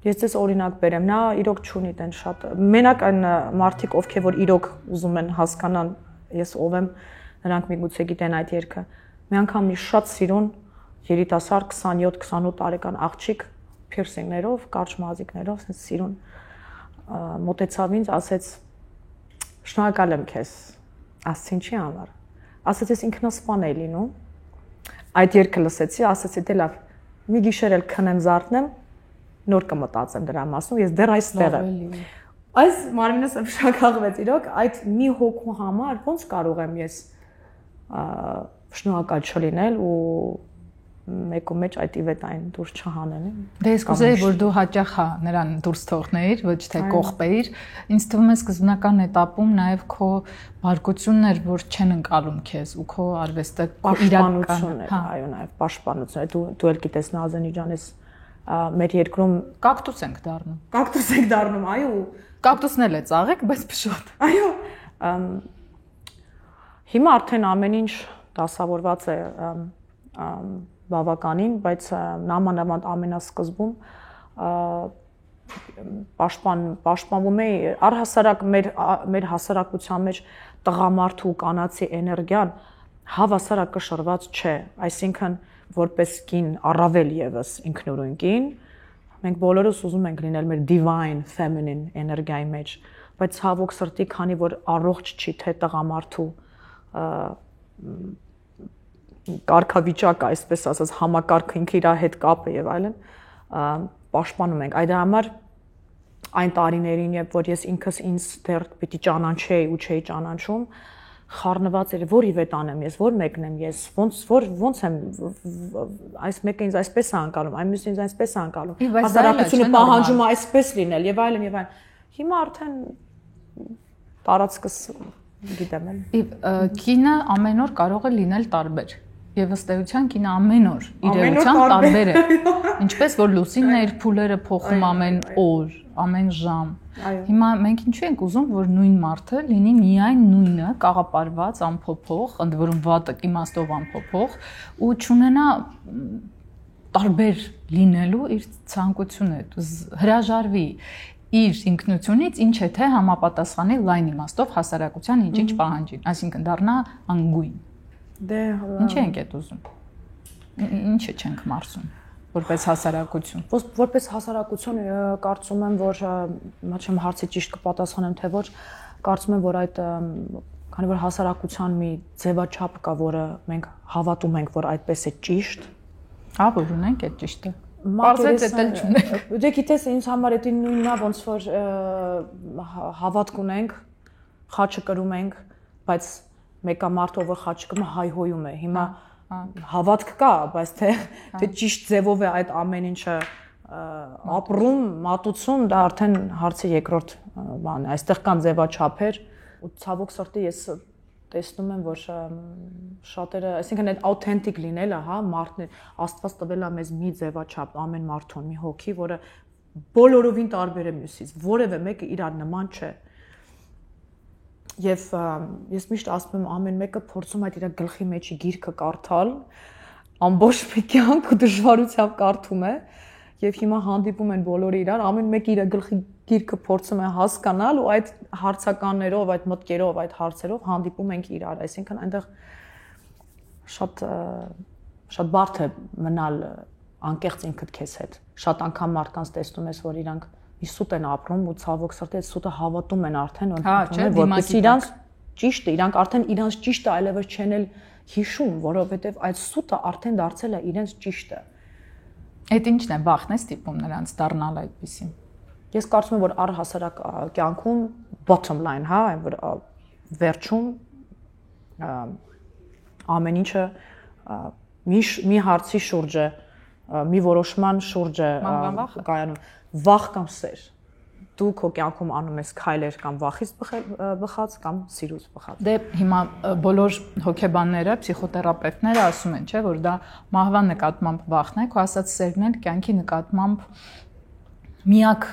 ես դες օրինակ բերեմ, նա իրոք չունի տեն շատ։ Մենակ այն մարդիկ, ովքեր որ իրոք ուզում են հասկանան ես ով եմ, նրանք միգուցե գիտեն այդ երգը։ Մի անգամ մի շատ սիրուն երիտասարդ 27-28 տարեկան աղջիկ փիրսինգներով, կարճ մազիկներով, ասես սիրուն մոտեցավ ինձ, ասեց շնորհակալ եմ քեզ, ասեցի ինչի համար։ Ասեց ես ինքնասպան էի լինում։ Այդ երգը լսեցի, ասեցի դե լավ, մի գիշեր էլ քնեմ զարթնեմ, նոր կմտածեմ դրա մասին, ես դեռ այստեղ եմ։ Այս մարմինս շաքաղվեց իրոք, այդ մի հոգու համար ոնց կարող եմ ես շնորհակալ չլինել ու մեկու մեջ այդ Իվետային դուրս չհանել։ Դե ես կուզեի որ դու հաճախ նրան դուրս թողնեիր, ոչ թե կողպեիր։ Ինձ թվում է սկզբնական էտապում նաև քո բարկությունն էր, որ չեն ընկալում քեզ ու քո արվեստը իրականությունն էր, այո, նաև պաշտպանություն։ Դու էլ գիտես Նազենի ջան, ես մեր երկրում կակտուս ենք դառնում։ Կակտուս ենք դառնում, այո։ Կակտուսն էլ է ծաղիկ, բայց փշոտ։ Այո։ Հիմա արդեն ամեն ինչ դասավորված է բավականին, բայց նամանավանդ ամենասկզբում պաշտպանվում է առհասարակ մեր հասարակության մեջ տղամարդու կանացի էներգիան հավասարակ կշռված չէ, այսինքն որպես կին առավել եւս ինքնուրույն կին մենք բոլորս ուզում ենք լինել մեր divine feminine էներգիայի մեջ, բայց ցավոք սրտի քանի որ առողջ չի թե տղամարդու կարգավիճակը, այսպես ասած, համակարգը ինքը իր հետ կապը եւ այլն, պաշտպանում ենք։ Այդ համար այն տարիներին, երբ որ ես ինքս ինձ դեռ պիտի ճանաչեի ու չէի ճանաչում, խառնված էր, որ Իվետան եմ ես, որ մեկն եմ ես, ոնց եմ այս մեկը ինձ այսպես է անցալում, այն մյուսը ինձ այսպես է անցալում։ Հասարակությունը պահանջում է այսպես լինել եւ այլն եւ այլն։ Հիմա արդեն տարածքս գիտեմ էլ։ Կինը ամեն օր կարող է լինել տարբեր։ Եվ ըստ էության կինը ամեն օր իրենության տարբեր է։ Ինչպես որ լուսինն է իր փուլերը փոխում ամեն օր, ամեն ժամ։ Հիմա մենք ինչու ենք ուզում, որ նույն մարդը լինի միայն նույնը, կաղապարված, անփոփոխ, ընդ որում վատը իմաստով անփոփոխ ու չունենա տարբեր լինելու իր ցանկությունը, հրաժարվի իր ինքնությունից, ինչ է թե համապատասխանի լայն իմաստով հասարակության ինչ-ինչ պահանջին, այսինքն դառնա անգույն։ Դե ինչ ենք այդ ուզում։ Ինչը չենք մարսում որպես հասարակություն։ Որպես հասարակություն կարծում եմ, որ մաչեմ հարցի ճիշտ կպատասխանեմ, թե ոչ, կարծում եմ, որ այդ քանի որ հասարակության մի ձևաչափ կա, որը մենք հավատում ենք, որ այդպես է ճիշտ։ Հա, որ ունենք այդ ճիշտը։ Պարզեց էդ էլ չունենք։ Դե գիտես, ինձ համար դա նույնն է, ոնց որ հավատք ունենք, խաչը կրում ենք, բայց մեկը մարդը որ խաչը կրում է հայհոյում է։ Հիմա հավատք կա, բայց թե ճիշտ ձևով է այդ ամեն ինչը ապրում, մատուցում դա արդեն հարցի երկրորդ բանն է։ Այստեղ կան ձևաչափեր ու ցավոք սրտի ես տեսնում եմ, որ շատերը, այսինքն այդ աութենտիկ լինելը, հա, մարդն Աստված տվել է մեզ մի ձևաչափ, ամեն մարդուն մի հոգի, որը բոլորովին տարբեր է մյուսից, որևէ մեկը իրար նման չէ։ Եվ ես միշտ ասում եմ, ամեն մեկը փորձում է իր գլխի մեջի գիրքը կարդալ, ամբողջ մի կյանք ու դժվարությամբ կարդում է, եւ հիմա հանդիպում են բոլորը իրար, ամեն մեկը իր գլխի գիրքը փորձում է հասկանալ ու այդ հարցականներով, այդ մտքերով, այդ հարցերով հանդիպում ենք իրար, այսինքն այնտեղ շատ բարդ է մնալ անկեղծ ինքդ քեզ հետ։ Շատ անգամ մարդկանց տեսնում ես, որ իրանք մի սուտ են ապրում ու ցավոք սրտի այդ սուտը հավատում են արդեն, որպես իրանք ճիշտ է, իրանք արդեն իրանք ճիշտը այլևս չեն էլ հիշում, որովհետեւ այդ սուտը արդեն դարձել է իրենց ճիշտը։ Այդ ինչն է վախն է ստիպում նրանց դառնալ այդպեսին։ Ես կարծում եմ, որ առհասարակ կյանքում bottom line, հա, որ վերջում ամեն ինչը մի հարցի շուրջ է, մի որոշման շուրջ է կայանում, վախ կամ սեր։ Դու քո կյանքում անում ես քայլեր կամ վախից բխած կամ սիրուց բխած։ Դե հիմա բոլոր հոգեբանները, պսիխոթերապևտները ասում են, չէ, որ դա մահվան նկատմամբ վախն է, քո ասած սերն էլ կյանքի նկատմամբ միակ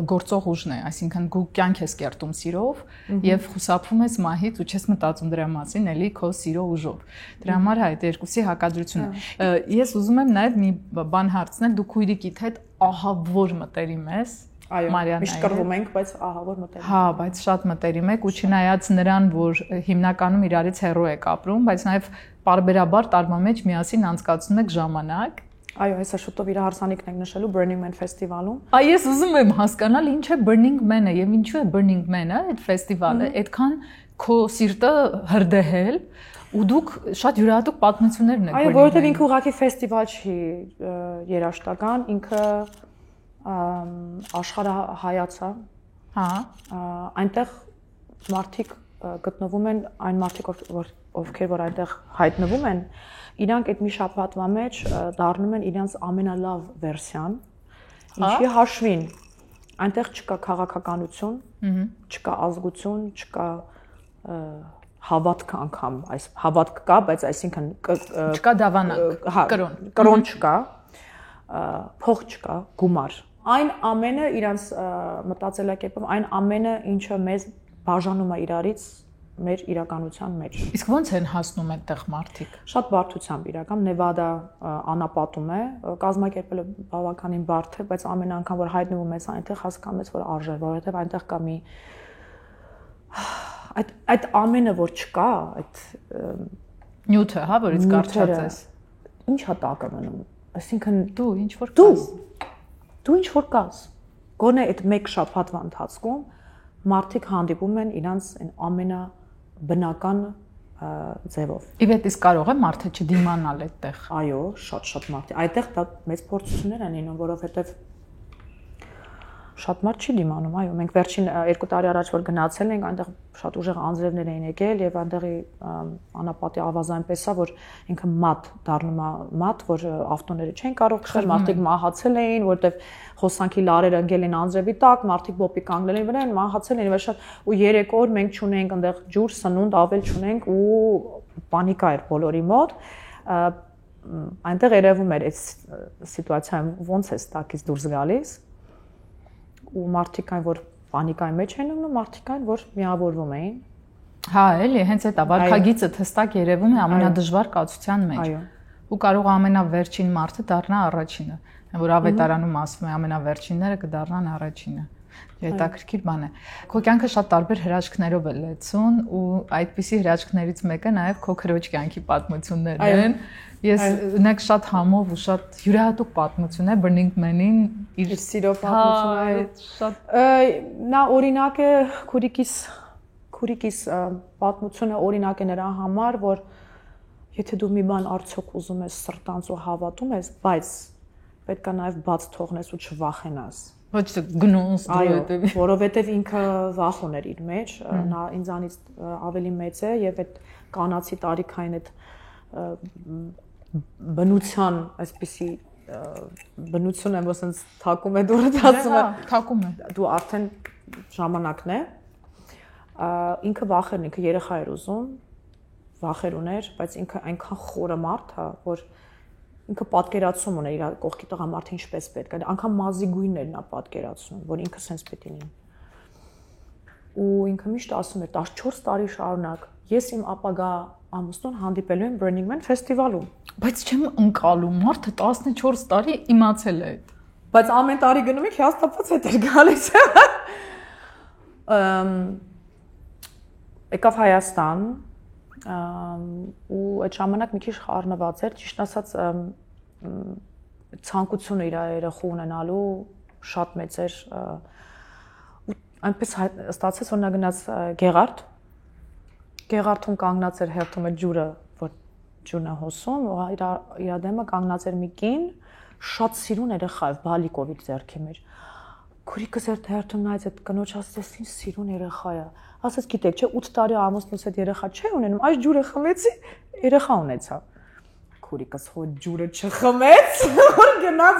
գործող ուժն է, այսինքն դու կյանք ես կերտում սիրով եւ խուսափում ես մահից ու չես մտածում դրա մասին, էլի քո սիրո ուժով։ Դրա համար այդ երկուսի հակադրություն է։ Ես ուզում եմ նաեւ մի բան հարցնել, դու քույրիկիդ հետ ահա որ մտերիմ ես։ Այո, միշտ կռվում ենք, բայց ահա որ մտերիմ։ Հա, բայց շատ մտերիմ եք ու չնայած նրան, որ հիմնականում իրարից հեռու եք ապրում, բայց նաեւ պարբերաբար տարվա մեջ միասին անցկացնում եք ժամանակ։ Այո, հեսա շուտով իր հարսանիքն ենք նշելու Burning Man ֆեստիվալում։ Այ ես ուզում եմ հասկանալ ինչ է Burning Man-ը եւ ինչու է Burning Man-ը, այդ ֆեստիվալը, այդքան քո սիրտը հրդեհել ու դուք շատ յուրահատուկ պատմություններ ունեք։ Այո, որովհետեւ ինքը ուղղակի ֆեստիվալ չի երաշտական, ինքը աշխարհայաց է։ Հա։ Այնտեղ մարդիկ գտնվում են, այն մարդիկ, ովքեր որ այնտեղ հայտնվում են, իրանք այդ մի շաբաթվա մեջ դառնում են իրենց ամենալավ վերսիան։ Ինչի հաշվին այնտեղ չկա քաղաքականություն, չկա ազգություն, չկա հավատք անգամ, այս հավատք կա, բայց այսինքն չկա դավանանք, կրոն չկա, փող չկա, գումար։ Այն ամենը իրանց մտածելակերպով, այն ամենը, ինչը մեզ բաժանում է իրարից մեր իրականության մեջ։ Իսկ ո՞նց են հասնում այդտեղ մարդիկ։ Շատ բարդությամբ իրական Նևադա անապատում է, կազմակերպելը բավականին բարդ է, բայց ամեն անգամ որ հայտնվում ես այնտեղ հասկանում ես որ արժե, որովհետև այնտեղ կա մի այդ ամենը որ չկա, այդ նյութը, հա, որից կարճած ես։ Ինչա տակը մնում։ Այսինքն դու ինչ որ կաս։ Դու ինչ որ կաս։ Գոնե այդ մեկ շաբաթվա ընթացքում մարդիկ հանդիպում են իրանց ամենաբնական ձևով։ Իվետից կարող է մարդը չդիմանալ այդտեղ։ Այո, շատ մարդիկ։ Այդտեղ դա մեծ փորձություններ են լինում, որովհետև շատ մարդ չի դիմանում, այո, մենք վերջին 2 տարի առաջ որ գնացել ենք, այնտեղ շատ ուժեղ անձրևներ էին եկել եւ այնտեղի անապատի ավազը այնպես է, որ ինքը մատ դառնում է մատ, որ ավտոները չեն կարող քշել, մարդիկ մահացել էին, որտեվ հոսանքի լարերը ընկել են անձրևի տակ, մարդիկ բոպի կանգնել են վրան, մահացել են, եւ շատ ու 3 օր մենք չունենք այնտեղ ջուր, սնունդ ավել չունենք ու պանիկա էր բոլորի մոտ։ Այնտեղ երևում էր այդ սիտուացիայում ոնց է ստակից դուրս գալիս ու մարդիկ այն որ պանիկայի մեջ են ընկնում, մարդիկ այն որ միավորվում էին։ Հա, էլի, հենց այդ վարքագիծը հստակ երևում է ամենադժվար կացության մեջ։ Այո։ Ու կարող ամենավերջին մարդը դառնա առաջինը, որ ավետարանում ասվում է ամենավերջինները կդառնան առաջինը։ Հետաքրքիր բան է։ Քո կյանքը շատ տարբեր հրաշքներով է լեցուն ու այդպիսի հրաշքներից մեկը նաև քո քրոջ կյանքի պատմություններն են։ Ես ունեք շատ համով ու շատ յուրահատուկ պատմություն է Burning Man-ին իր սիրո պատմությունը։ Շատ նա օրինակ է քուրիկիս պատմությունը օրինակ է նրա համար, որ եթե դու մի բան արդյոք ուզում ես սրտանց ու հավատում ես, բայց պետք է նաև բաց թողնես ու չվախենաս։ Ոչ թե գնոս դու հետևի։ Որովհետև ինքը վախ ուներ իր մեջ, նա ինձանից ավելի մեծ է եւ այդ կանացի տարիքային այդ բնության այսպիսի բնություն եմ, որ ասենց թակում է դուրը դասում է, թակում է։ Դու արդեն ժամանակն է։ Ինքը վախերն, ինքը երեխա էր ուզում, վախեր ուներ, բայց ինքը այնքան խորը մարդ է, որ ինքը պատկերացում ուներ իր կողքի տղամարդը ինչպես պետք է, անգամ մազի գույններն է պատկերացնում, որ ինքը սենց պետք է լինի։ Ու ինքը միշտ ասում էր 14 տարի շարունակ ես իմ ապագա ամուսնուն հանդիպելու եմ Burning Man ֆեստիվալում, բայց չեմ ընկալում, մարդը 14 տարի իմացել է այդ։ Բայց ամեն տարի գնում եք հաստատված հետ էր գալիս։ Եկավ Հայաստան ու այդ ժամանակ մի քիչ խառնված էր, ճիշտ ասած ցանկությունը իր երախու ունենալու շատ մեծ էր ու այնպես ստացեց որ նա գնաց Գեղարդում կանգնած էր հերթում այդ ջուրը, որ ջուրն է հոսում, իր դեմը կանգնած էր մի կին, շատ սիրուն երեխա է, բալիկով իր ձեռքի մեջ։ Քուրիկս հերթում նայեց այդ կնոջ ասեց, ինչ սիրուն երեխա է։ Ասեց, գիտեք, չէ, 8 տարի ամուսնուց այդ երեխա չէ ունենում, այս ջուրը խմեցի, երեխա ունեցա։ Քուրիկս հո ջուրը չխմեց, որ գնաց,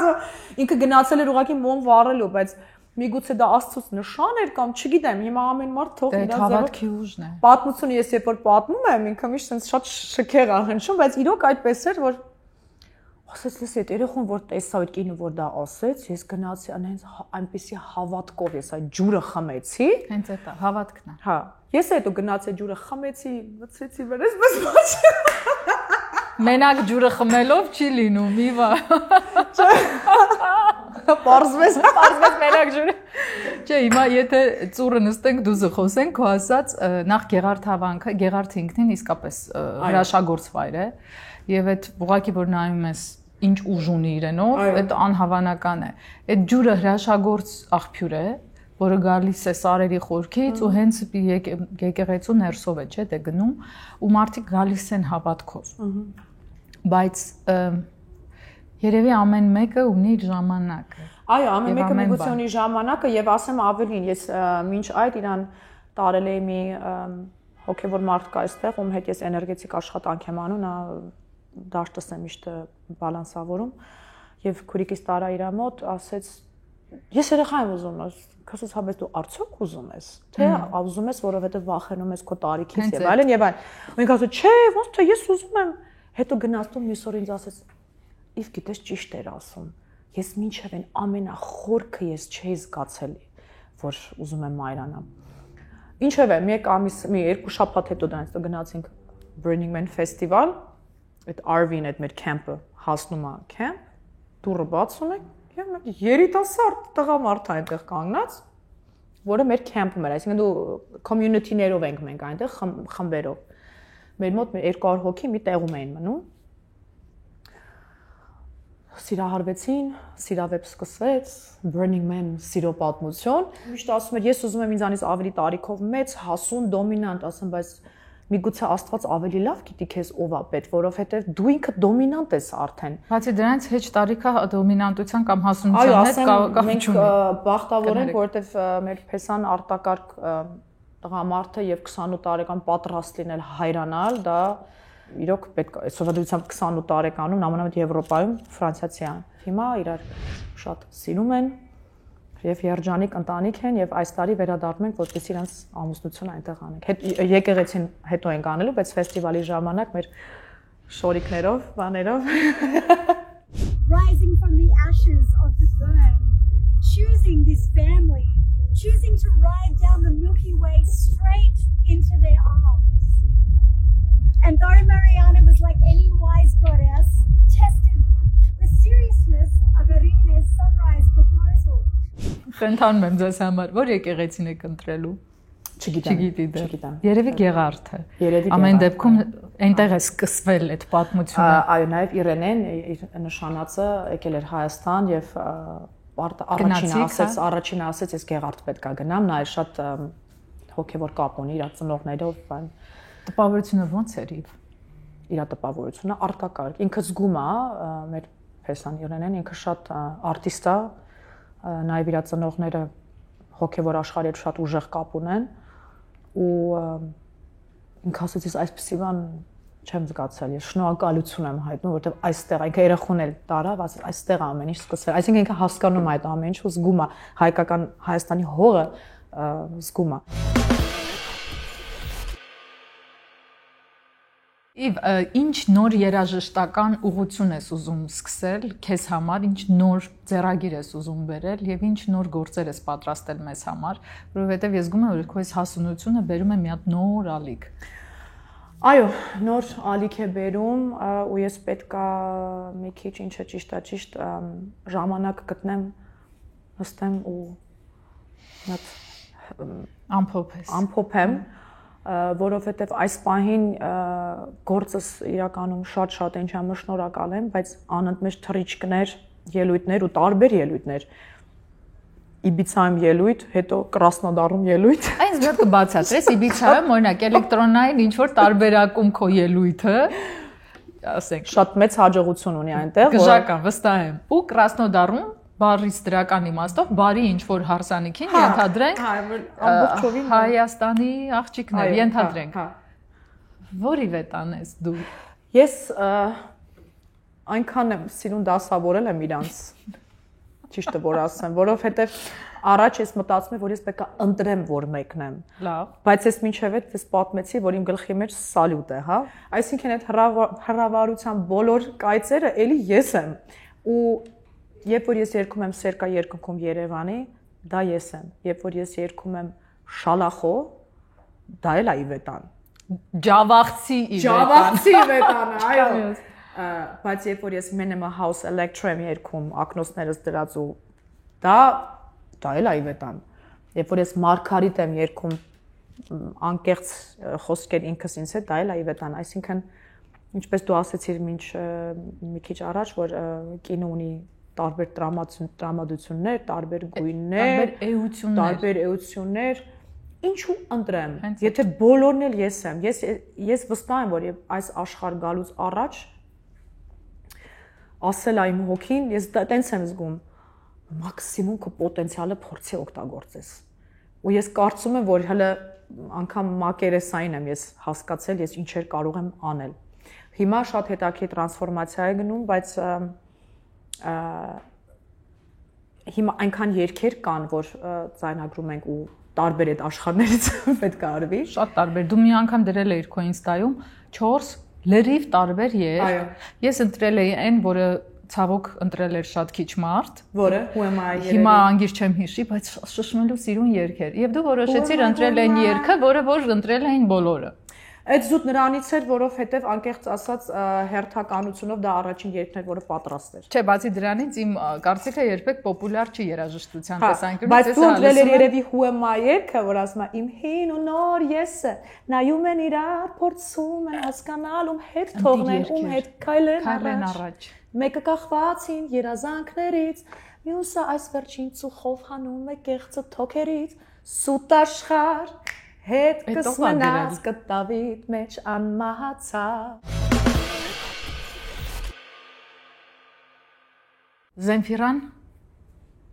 ինքը գնացել էր ուղղակի մոմ վառելու, բայց միգուցե դա Աստծուց նշան էր կամ չգիտեմ, հիմա ամեն մարդ թող իր հավատքի ուժն է։ Պատմությունը ես երբ որ պատմում եմ, ինքը միշտ sense շատ շքեղ է հնչում, բայց իրոք այդպես էր, որ ասեց, լսի, այդ երեխուն որ տեսա այդ կինը որ դա ասեց, ես գնացի այնպես այնպեսի հավատքով ես այդ ջուրը խմեցի։ Հենց այդ հավատքն է։ Հա, ես հետո գնացի ջուրը խմեցի, մցեցի վերես, բայց ոչ։ Մենակ ջուրը խմելով չի լինում, իվա։ Պարզվեց մենակ ջուրը։ Չէ, հիմա եթե ծուրը նստենք դուզը խոսենք, քո ասած նախ Գեղարդ հավանքը, Գեղարդը ինքնին իսկապես հրաշագործ վայր է, եւ այդ ուղղակի որ նայում ես ինչ ուժ ունի իրենով, այդ անհավանական է։ Այդ ջուրը հրաշագործ աղբյուր է, որը գալիս է սարերի խորքից ու հենց եկեղեցու ներսով է, չէ՞, դե գնում ու մարդիկ գալիս են հավատքով։ Բայց երևի ամեն մեկը ունի իր ժամանակը։ Այո, ամեն մեկը միգուցե ունի ժամանակը եւ ասեմ ավելին, ես մինչ այդ իրան տարել էի մի հոգեվոր մարդ կա այստեղ, ում հետ ես էներգետիկ աշխատանք եմ անում, նա դաշտս է միշտ բալանսավորում եւ քուրիկիս տարա իր մոտ, ասեց ես երեխա եմ ուզում, ասես հա բայց դու արդյոք ուզում ես, թե ուզում ես, որովհետեւ վախենում ես քո տարիքից եւ այլն եւ այլն։ Ու ինքը ասում չէ, ոնց թե ես ուզում եմ, հետո գնացում մյուս օր ինձ ասեց Իվ գիտես ճիշտ էր ասում։ Ես մինչև այն ամենախորքը ես չէի զգացել, որ ուզում եմ մայրանամ։ Ինչևէ, մի երկու շաբաթ հետո դրանից գնացինք Burning Man ֆեստիվալ, այդ RV-ն այդ մեր քեմպը հասնում է քեմպ, դուռը բացում ենք եւ մեր երիտասարդ տղամարդ այնտեղ կանգնած, որը մեր քեմպում էր, այսինքն դու community-ներով ենք մենք այնտեղ խմբերով։ Մեր մոտ 200 հոգի մի տեղում էին մնում։ Սիրահարվեցին, սիրավեպ սկսվեց, Burning Man սիրո պատմություն։ Միշտ ասում էր, ես ուզում եմ ինձանից ավելի տարիքով մեծ, հասուն, դոմինանտ, ասեմ, բայց միգուցե Աստված ավելի լավ գիտի քեզ ով է պետք, որովհետև դու ինքդ դոմինանտ ես արդեն։ Բացի դրանից հեչ տարիքա դոմինանտության կամ հասունության հետ կապ մենք բախտավոր ենք, որովհետև մեր փեսան արտակարգ տղամարդը եւ 28 տարեկան պատրաստ լինել հայրանալ, դա իրոք պետք է սովետությամբ 28 տարեկանում նամանավանդ Եվրոպայում ֆրանսիացի են։ Հիմա իրար շատ սիրում են եւ երջանիկ ընտանիք են եւ այս տարի վերադառնում ենք որպես իրենց ամուսնությունը այնտեղ անենք։ Եկեղեցին հետո ենք անելու, բայց ֆեստիվալի ժամանակ մեր շորիկներով, բաներով Rising from the ashes of the burn, choosing this family, choosing to ride down the Milky Way straight into their arms. And though Mariana was like any wise goddess, tested the seriousness of Irina's sunrise proposal. Խնդանում եմ ձեզ համար, որ եկեղեցին եք ընտրելու։ Չգիտեմ։ Երևի Գեղարդը։ Ամեն դեպքում այնտեղ է սկսվել այդ պատմությունը։ Այո, նաև Իրենեն նշանածը եկել էր Հայաստան եւ առաջինը ասեց, ես Գեղարդ պետքա գնամ, նա շատ հոգեվոր կապ ունի իր ծնողներով, բան Տպավորությունը ո՞նց էր իր տպավորությունը արտակարգ։ Ինքը զգում է մեր Փեսան Իրենեն, ինքը շատ արտիստ է, նաև իր ծնողները հոգևոր աշխարհի հետ շատ ուժեղ կապ ունեն ու ինքը ասեց, ես այսպեսի բան չեմ զգացել, ես շնորհակալություն եմ հայտնում, որովհետև այստեղ ինքը երախոն էլ տարավ, ասես այստեղ ամեն ինչ սկսել։ Այսինքն ինքը հասկանում է այդ ամեն ինչը, զգում է հայկական Հայաստանի հողը զգում է։ Իվ ինչ նոր երաժշտական ուղղություն ես ուզում սկսել քեզ համար, ինչ նոր ձեռագիր ես ուզում բերել եւ ինչ նոր գործեր ես պատրաստել մեզ համար, որովհետեւ ես զգում եմ, որ քո այս հասունությունը բերում է մի հատ նոր ալիք։ Այո, նոր ալիք է բերում ու ես պետքա մի քիչ ինչը ճիշտ ժամանակ գտնեմ, նստեմ ու ամփոփեմ, որովհետև այս պահին գործս իրականում շատ ինչ եմ շնորհակալ եմ, բայց անընդմեջ թռիչքներ, ելույթներ ու տարբեր ելույթներ։ Իբիցայում ելույթ, հետո Կրասնոդարում ելույթ։ Այս մի հատ կբացատրես Իբիցայում, օրինակ էլեկտրոնային ինչ որ տարբերակում քո ելույթը, ասենք, շատ մեծ հաջողություն ունի այնտեղ, գժական, վստահ եմ։ Ու Կրասնոդարում բարից դրական իմաստով բարի ինչ որ հարսանիքին ենթադրենք ամբողջովին Հայաստանի աղջիկներ ենթադրենք։ Որի՞վ է տանես դու։ Ես այնքան եմ սիրուն դասավորել եմ իրանց, ճիշտը որ ասեմ, որովհետև առաջ ես մտածում եմ, որ ես պետք է ընտրեմ, որ մեկն եմ։ Լավ։ Բայց ես մինչև այդ ես պատմեցի, որ իմ գլխի մեջ սալյուտ է, հա։ Այսինքն այդ հրավառության բոլոր կայծերը էլի ես եմ։ Ու երբ որ ես երգում եմ Սերկա երկնքում Երևանի, դա ես եմ։ Երբ որ ես երգում եմ Շալախո, դա էլ է Իվետան։ Ջավախցի Իվետան։ Ջավախցի Իվետան, այո։ Բայց երբ որ ես Minimum House Electro եմ երգում, ակնոցներս դրած ու դա էլ է Իվետան։ Երբ որ ես Մարգարիտ եմ երգում, անկեղծ խոսքեր ինքս ինձ հետ, դա էլ է Իվետան, այսինքն ինչպես դու ասացիր մի քիչ առաջ, որ կինո ունի տարբեր տրամադրություններ, տարբեր գույններ, տարբեր էություններ, ինչու ընտրեմ։ Եթե բոլորն էլ ես եմ, ես վստահ եմ, որ այս աշխարհ գալուց առաջ ասել այն հոգին, ես տենց եմ զգում, մաքսիմում քո պոտենցիալը փորձի օգտագործես։ Ու ես կարծում եմ, որ հələ անգամ մակերեսային եմ ես հասկացել, ես ինչեր կարող եմ անել։ Հիմա շատ հետաքրքիր տրանսֆորմացիա է գնում, բայց հիմա այնքան երգեր կան, որ ձայնագրում ենք ու տարբեր այդ աշխարհներից պետք է արվի։ Շատ տարբեր։ Դու մի անգամ դրել էիր քո ինստայում 4 լրիվ տարբեր երգ։ Ես ընտրել էի այն, որը ցավոք ընտրել էր շատ քիչ մարդ, որը Who am I։ Հիմա անգիր չեմ հիշի, բայց շշմելու սիրուն երգ էր։ Եվ դու որոշեցիր ընտրել այն երգը, որը որ ընտրել էին բոլորը։ Այդ զուտ նրանից էր, որովհետև անկեղծ ասած հերթականությունով դա առաջին երգն էր, որը պատրաստ էր։ Չէ, բացի դրանից իմ կարծիքը երբեք պոպուլյար չի երաժշտության տեսանկյունից։ Բայց դու ընտրել ես երևի Who am I երգը, որ ասում է իմ հին ու նոր եսը, նայում են իրար, փորձում են հասկանալ ում հետ թողնել, ում հետ քայլեն առաջ։ Մեկը կախվածին երազանքներից, մյուսը այս վերջին ծուխով հանում է կեղծը թոքերից, սուտ աշխարհ հետ կսմնաց կտավիտ մեջ անմահացա։ Զենֆիրան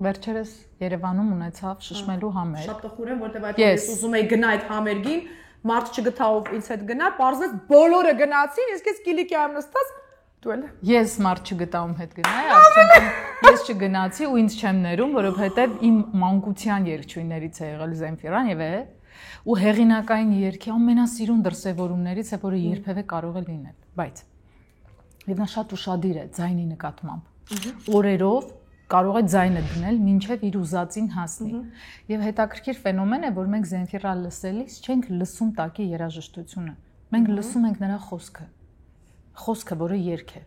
վերջերս Երևանում ունեցավ շշմելու համերգ։ Շատ տխուր եմ, որտեղ այդ ես ուզում եի գնա այդ համերգին, մարդ չգտա ով ինձ հետ գնա, պարզվեց բոլորը գնացին, իսկ ես կիլիկի եմ նստած, դու էլ։ Ես մարդ չգտա ում հետ գնայի, արդյունքում ես չգնացի ու ինձ չեմ ներում, որովհետև իմ մանկության երգչուհիներից է եղել Զենֆիրան եւ ու հեղինակային երգի ամենասիրուն դրսևորումներից է, որը երբևէ կարող է լինել, բայց եւ նա շատ ուրախadir է ձայնի նկատմամբ։ Օրերով կարող է ձայնը դնել մինչև իր ուզածին հասնի։ Եվ հետաքրքիր ֆենոմեն է, որ մենք Զենֆիրան լսելիս չենք լսում տակի երաժշտությունը։ Մենք լսում ենք նրա խոսքը, որը երգ է։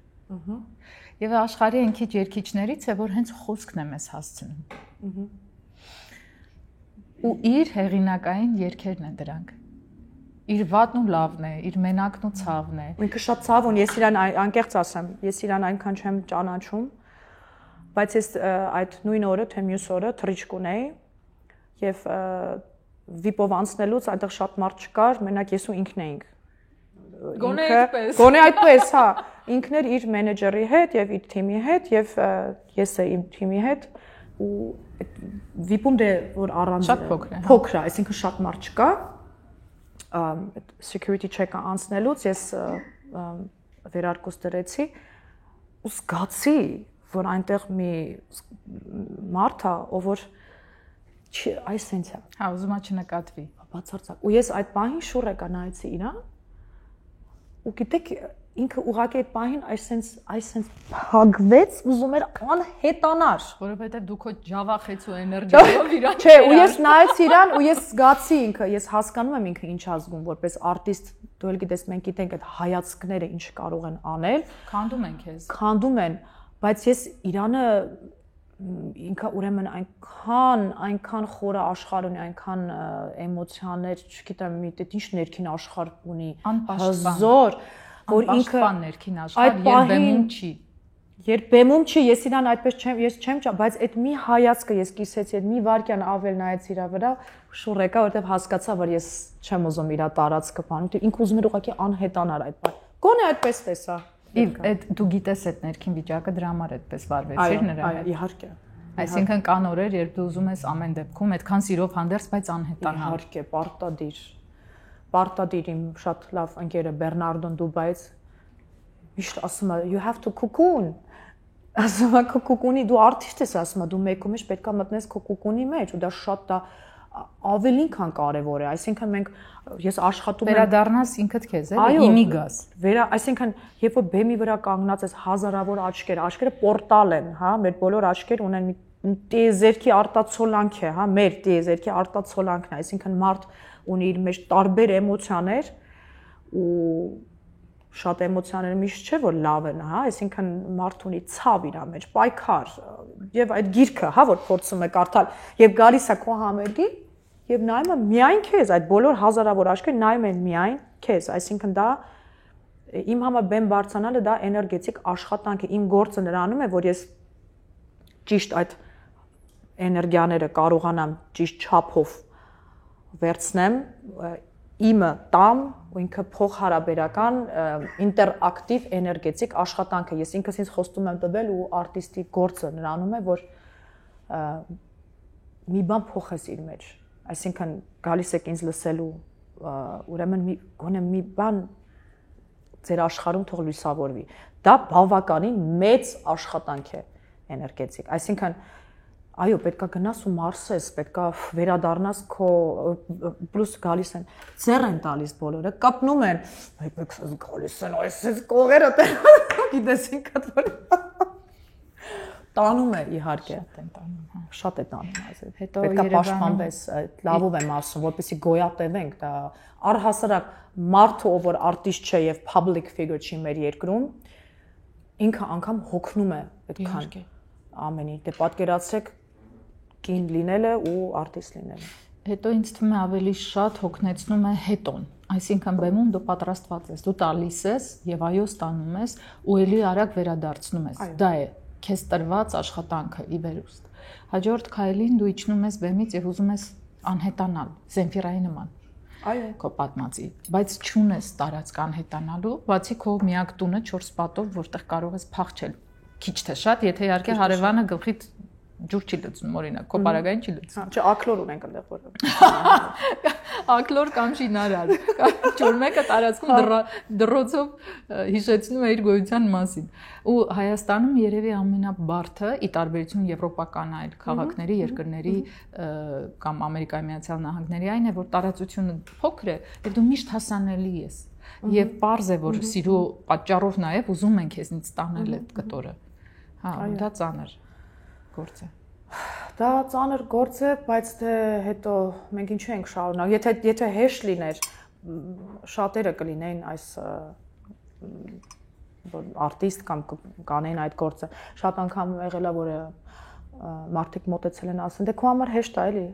Եվ աշխարհի այն քիչ երգիչներից է, որ հենց խոսքն է մեզ հասցնում։ Ու իր հեղինակային երգերն են դրանք։ Իր վատն ու լավն է, իր մենակն ու ցավն է։ Ինքը շատ ցավ ունի, ես իրան անկեղծ ասեմ, ես իրան այնքան չեմ ճանաչում, բայց ես այդ նույն օրը, թե մյուս օրը թռիչք ունեի եւ վիպով անցնելուց այնտեղ շատ մարդ չկար, մենակ ես ու ինքն էինք։ Գոնե այդպես, հա, ինքն էր իր մենեջերի հետ եւ իր թիմի հետ եւ ես եմ իմ թիմի հետ ու վիպում դե որ առանց փոքր է, այսինքն շատ մարդ չկա, security check-ը անցնելուց ես վերարկուս դրեցի ու զգացի, որ այնտեղ մի մարդ է, ով որ այս sense է։ Հա, ուզում եմ չնկատվի։ Բացարձակ։ Ու ես այդ պահին շուռ եկա նայեցի իրան։ Ու գիտեք, ինքը ուղղակի այդ պահին այս sense փակվեց, ուզում էր անհետանար, որովհետև դու քո ջավախեց ու էներգիայով իրան։ Չէ, ու ես նայեցի իրան ու ես զգացի ինքը, ես հասկանում եմ ինքը ինչ ազգում, որպես արտիստ, դու էլ գիտես, մենք գիտենք այդ հայացքները ինչ կարող են անել, քանդում են քեզ։ Քանդում են, բայց ես իրանը ինքը ուրեմն այնքան խորը աշխարհ ունի, այնքան էմոցիաներ, չգիտեմ, ինչ ներքին աշխարհ ունի, հզոր, որ ինքը ներքին աշխարհ երբեմն չի։ Երբեմն չի, ես իրան այդպես չեմ, բայց այդ մի հայացքը ես կիսեցի, այդ մի վարքյան ավել նայեցի իրա վրա, շուռ եկա, որովհետև հասկացա, որ ես չեմ ուզում իրա տարածքը բանում, ինքը ուզում էր ուղղակի անհետանար այդ բանը։ Գոնե այդպես տեսա։ Այդ դու գիտես այդ ներքին վիճակը դրա համար այդպես վարվեցիր նրա հետ։ Իհարկե։ Այսինքն կան օրեր, երբ դու ուզում ես ամեն դեպքում այդքան սիրով հանդերձ, բայց անհետանալ։ Իհարկե, պարտադիր իմ շատ լավ ընկերը Բեռնարդոն Դուբայից միշտ ասում է you have to cocoon։ Ասում է cocoon-ի դու արտիստ ես, ասում է դու մեկում ես պետք է մտնես քո cocoon-ի մեջ ու դա շատ ավելին քան կարևոր է, այսինքն ես աշխատում եմ վերադառնաս ինքդ քեզ, էլի իմի գաս։ Այսինքն, երբ որ բեմի վրա կանգնած ես հազարավոր աչքերը պորտալ են, հա, մեր բոլոր աչքերը ունեն մի տիեզերքի արտացոլանք է, հա, մեր տիեզերքի արտացոլանքն է, այսինքն մարդ ունի իր մեջ տարբեր էմոցիաներ ու շատ էմոցիաները միշտ չէ որ լավ են, հա, այսինքն մարդ ունի ցավ իր մեջ, պայքար, եւ այդ գիրքը, հա, որ փորձում է կարդալ, եւ գալիս է քո համերգի եւ նայում է միայն քեզ, այդ բոլոր հազարավոր աչքերը նայում են միայն քեզ, այսինքն դա իմ համար բեմ բարձրանալը դա էներգետիկ աշխատանք է, իմ գործը նրանում է, որ ես ճիշտ այդ էներգիաները կարողանամ ճիշտ չափով վերցնեմ, իմը տամ ու ինքը փոխհարաբերական ինտերակտիվ էներգետիկ աշխատանքը ես ինքս ինձ խոստում եմ տվել ու արտիստի գործը նրանում է որ մի բան փոխես իր մեջ այսինքն գալիս եք ինձ լսելու ուրեմն գոնե մի բան ձեր աշխարհում թող լույսավորվի դա բավականին մեծ աշխատանք է էներգետիկ այսինքն այո, պետքա գնաս ու մարսես, պետքա վերադառնաս քո պլյուս գալիս են, ձեռ են տալիս բոլորը, կապնում են, գալիս են այս կողերը գիտես ինքդ որ տանում է իհարկե, շատ է տանում այսպես, հետո պետքա պաշտպանվես, լավով եմ ասում, որպեսզի գոյատևենք, դա առհասարակ մարդը, ով որ արտիստ չէ եւ public figure չի մեր երկրում, ինքը անգամ հոգնում է այդքան ամենի, դե պատկերացրեք կին լինելը ու արտիստ լինելը։ Հետո ինձ թվում է ավելի շատ հոգնեցնում է հետոն, այսինքն բեմում դու պատրաստված ես, դու տալիս ես եւ այո ստանում ես ու ելի արագ վերադարձնում ես։ Դա է քեզ տրված աշխատանքը ի վերուստ։ Հաջորդ քայլին դու իջնում ես բեմից եւ ուզում ես անհետանալ, Զենֆիրայի նման։ Այո, քո պատմածի, բայց չունես տարածք անհետանալու, բացի քո միակ տունը 4 պատով, որտեղ կարող ես փախչել։ Քիչ թե շատ, եթե իհարկե հարևանը գլխիդ ջուր չի լցնում, օրինակ, քո պարագային չի լցնում։ Չէ, ակլոր ունենք այնտեղ որ։ Ակլոր կամ շինարար, ջուր մեկը տարածքում դրոցով հիշեցնում է իր գոյության մասին։ Ու Հայաստանում երևի ամենաբարդը, ի տարբերություն եվրոպական այլ քաղաքների, երկրների կամ Ամերիկայի Միացյալ Նահանգների այն է, որ տարածությունը փոքր է, եւ դու միշտ հասանելի ես։ Եվ պարզ է, որ սիրո պատճառով նաև ուզում են քեզնից ստանել այդ կտորը։ Հա, դա ծանր գործ է։ Դա ծանր գործ է, բայց դե հետո մենք ինչու ենք շարունակ։ Եթե հեշտ լիներ, շատերը կլինեին այս արտիստ կամ կանեն այդ գործը։ Շատ անգամ եղել է, որ մարդիկ մոտեցել են ասեն, դե քո համար հեշտ է, էլի,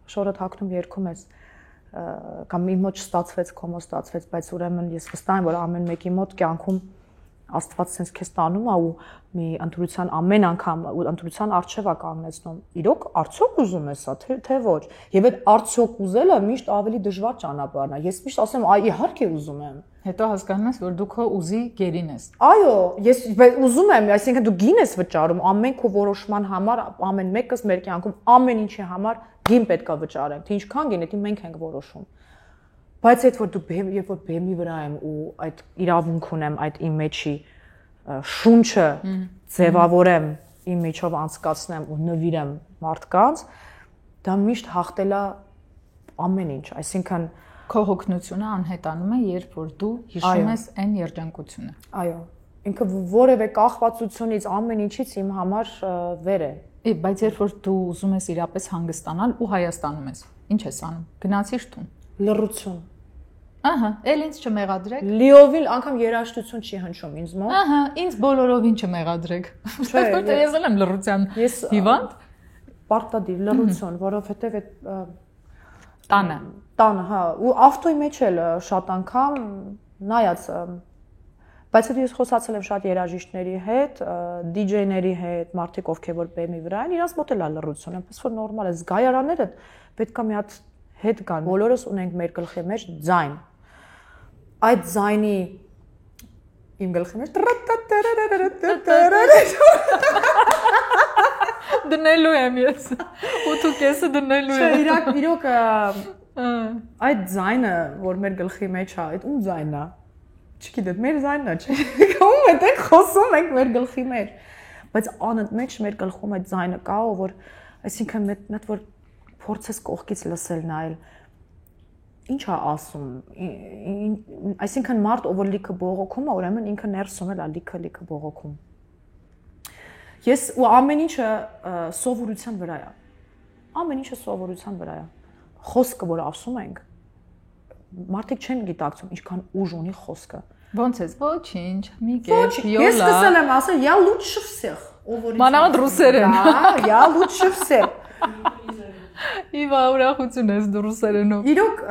շորը թաքնում երգում ես կամ իմ մոտ չստացվեց, քո մոտ ստացվեց, բայց ուրեմն ես վստահ եմ, որ ամեն մեկի մոտ կյանքում Աստված sense քեզ տանում է ու մի ընտրության ամեն անգամ ու ընտրության արժեվ է կանգնեցնում։ Իրոք արդյոք ուզում ես սա, թե ոչ։ Եվ այդ արդյոք ուզելը միշտ ավելի դժվար ճանապարհն է։ Ես միշտ ասեմ, այ իհարկե ուզում եմ։ Հետո հասկանում ես, որ դու քո ուզի գերին ես։ Այո, ես ուզում եմ, այսինքն դու գին ես վճարում ամեն քո որոշման համար, ամեն մեկս մեր կյանքում ամեն ինչի համար գին պետքա վճարենք։ Թե ինչքան գին է, մենք ենք որոշում։ Բայց այդ որ դու երբ որ բեմի վրա եմ ու այդ իրավունք ունեմ այդ իմ մեջի շունչը ձևավորեմ, իմ մեջով անցկացնեմ ու նվիրեմ մարդկանց, դա միշտ հաղթել է ամեն ինչ, այսինքն քո հոգնությունը անհետանում է, երբ որ դու հիշում ես այն երջանկությունը։ Այո, ինքը որևէ կախվածությունից ամեն ինչից իմ համար վեր է։ Բայց երբ որ դու ուզում ես իրապես հանգստանալ ու Հայաստանում ես, ինչ ես անում։ Գնացիր տուն։ Լռություն։ Ահա, էլ ինձ չմեղադրեք։ Լիովին անգամ երաժշտություն չի հնչում ինձ մոտ։ Ահա, ինձ բոլորովին չմեղադրեք։ Չէ, որտեղ ես եմ լռության հիվանդ։ Պարտադիր լռություն, որովհետև այդ տանը, հա, ու ավտոյի մեջ էլ շատ անգամ նայած, բայց հետո ես խոսացել եմ շատ երաժիշտների հետ, DJ-ների հետ, մարդիկ ովքեր որ բեմի վրա են, իրանց մոտ էլ է լռություն, այնպես որ նորմալ է, զգայարանները պետք է մի հատ հետ կան, բոլորս ունենք մեր գլխի մեջ ձայն։ Այդ ձայնի իմ գլխի մեջ դնելու եմ ես։ Ու դու կեսը դնելու ես։ Չէ, իրոք այդ ձայնը, որ մեր գլխի մեջ է, այդ ում ձայնն է։ Չգիտեմ, մեր ձայնն է, չէ։ Ում է դեք խոսում ենք մեր գլխի մեջ։ Բայց անընդմեջ մեր գլխում այդ ձայնը կա, որ այսինքն մեծ որ փորձես կողքից լսել նայել ինչ է ասում, այսինքն մարդ ով լիքը բողոքում է, ուրեմն ինքը ներսում էլ է լիքը բողոքում։ Ես ու ամեն ինչը սովորության վրա է։ Ամեն ինչը սովորության վրա է։ Խոսքը, որ ասում ենք, մարդիկ չեն գիտակցում ինչքան ուժ ունի խոսքը։ Ոնց ես, ոչինչ, մի կերպ, յոլա։ Ես սկսել եմ ասել, я лучше всех, ով որ մանավանդ ռուսերեն։ Հա, я лучше всех։ Իվա ուրախություն ես դու ռուսերենով։ Իրոք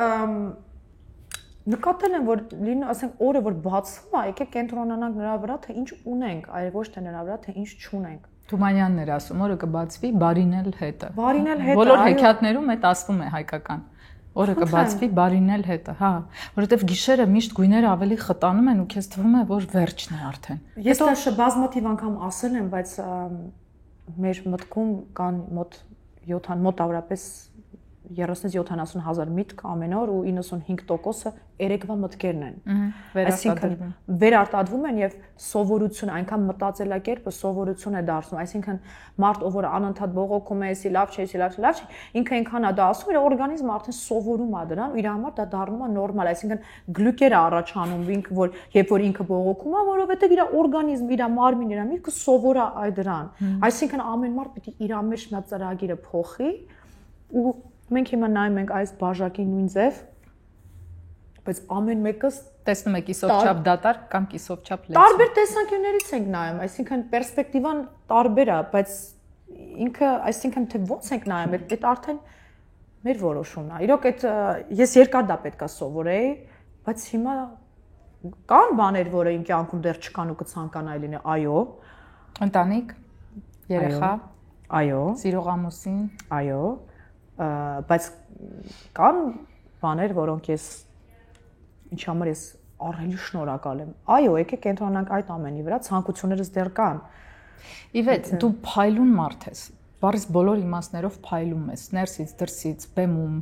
նկատել եմ, որ լինում, ասենք, օրը որ բացվում է, եկեք կենտրոնանանք նրա վրա, թե ինչ ունենք, այլ ոչ թե նրա վրա, թե ինչ չունենք։ Թումանյանն էր ասում, օրը կբացվի բարինել հետը։ Բարինել հետը։ Բոլոր հեքիաթներում այդ ասվում է հայկական։ Օրը կբացվի բարինել հետը, հա, որովհետև գիշերը միշտ գույները ավելի խտանում են ու քեզ թվում է, որ վերջն է արդեն։ Ես դա բազմաթիվ անգամ ասել եմ, բայց մեր մտքում կան մոտավորապես 30-70 հազար միտք ամեն օր ու 95%-ը երեկվա մտքերն են։ Այսինքն վերարտադրվում են եւ սովորություն, այնքան մտածելակերպը սովորություն է դարձնում, այսինքն մարդ ով որ անընդհատ բողոքում է, էսի լավ չէ, ինքը այնքան է դա ասում, իր օրգանիզմը արդեն սովորում է դրան, իր համար դա դառնում է նորմալ, այսինքն գլյուկեր է առաջանում, ինքը որ երբ որ ինքը բողոքում է, որովհետեւ իր օրգանիզմը, իր մարմինը, իր միտքը սովոր է այդ դրան։ Այսինքն ամեն մարդ պիտի իր մեջ մի ծրագիրը փոխի ու մենք հիմա նայում ենք այս բաժակի նույն ձև, բայց ամեն մեկը տեսնում է կիսով չափ դատար կամ կիսով չափ լեցուն։ Տարբեր տեսանկյուններից ենք նայում, այսինքն պերսպեկտիվան տարբեր է, բայց ինքը, այսինքն թե ո՞նց ենք նայում, այդ արդեն մեր որոշումն է։ Իրոք այդ ես երկար դա պետքա սովորեի, բայց հիմա կան բաներ, որը իմ կյանքում դեռ չկան ու կցանկանայի լինել, այո։ Ընտանիք, երեխա, այո, սիրող ամուսին, այո, բայց կան բաներ, որոնք ես ինչ համար ես ահռելի շնորհակալ եմ։ Այո, եկեք կենտրոնանանք այդ ամենի վրա, ցանկություններս դեռ կան։ Իվետ, դու փայլուն մարդ ես։ Բարիս բոլոր իմաստներով փայլում ես, ներսից, դրսից, բեմում,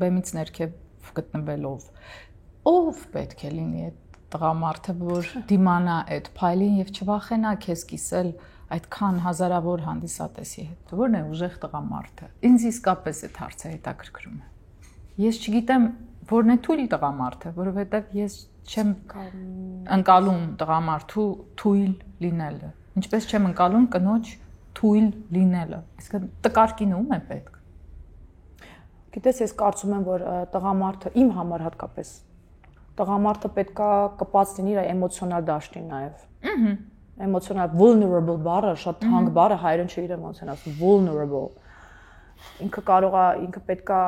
բեմից ներքև գտնվելով։ Ով պետք է լինի այդ տղամարդը, որ դիմանա այդ փայլին եւ չվախենա քեզ կիսել այդքան հազարավոր հանդիսատեսի հետ։ Որն է ուժեղ տղամարդը։ Ինձ իսկապես այդ հարցը հետաքրքրում է։ Ես չգիտեմ որն է թույլ տղամարդը, որովհետև ես չեմ ընկալում տղամարդու թույլ լինելը։ Ինչպես չեմ ընկալում կնոջ թույլ լինելը։ Իսկ տկարքինը ում է պետք։ Գիտես, ես կարծում եմ, որ տղամարդը իմ համար հատկապես տղամարդը պետքա կպած լինի իր էմոցիոնալ դաշտին նաև։ Էմոցիոնալ vulnerable բառը շատ թանկ բառ է, հայերեն չգիտեմ ոնց են ասում vulnerable։ Ինքը կարող է, ինքը պետքա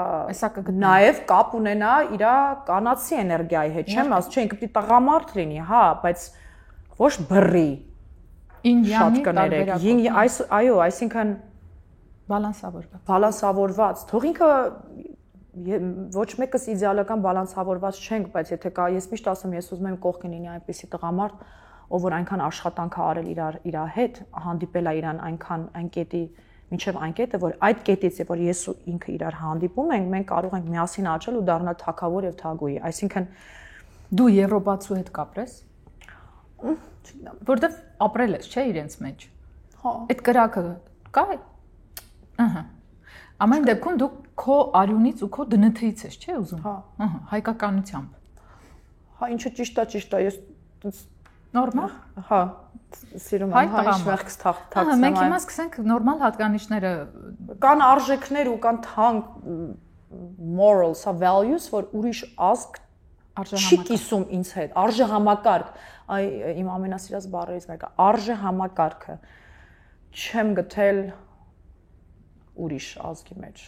նաև կապ ունենա իր կանացի էներգիայի հետ, չեմ ասում, չէ, ինքը պետք է տղամարդ լինի, հա, բայց ոչ բռի։ Շատ կներեք։ Այո, այսինքն բալանսավորված։ Թող ինքը ոչ մեկս իդեալական բալանսավորված չենք, բայց եթե կա, ես միշտ ասում, ես ուզում եմ կողքին լինի այնպիսի տղամարդ, ով որ այնքան աշխատանք է արել իր հետ, հանդիպել է իրան այնքան այն կետի մինչև այն կետը, որ այդ կետից է, որ ես ու ինքը իրար հանդիպում ենք, մենք կարող ենք միասին աճել ու դառնալ թագավոր եւ թագուհի։ Այսինքն դու եվրոպացու հետ կապրես։ Որտեվ ապրել ես, չէ, իրենց մեջ։ Հա։ Այդ կրակը կա։ Ահա։ Ամեն դեպքում դու քո արյունից ու քո դնթից ես, չէ՞ ուզում։ Հա։ Ահա, հայկականությամբ։ Հա, ինչը ճիշտ է, ես նորմալ։ Հա, սիրում եմ, հա, իշխվերքս թաքցեմ։ Ահա, մենք հիմա սկսենք նորմալ հատկանիշները կան արժեքներ ու կան թանկ morals, values, որ ուրիշ ազգ չի կիսում ինձ հետ, արժեհամակարգ, այ իմ ամենասիրած բառերից մեկը, արժեհամակարգը չեմ գտել ուրիշ ազգի մեջ։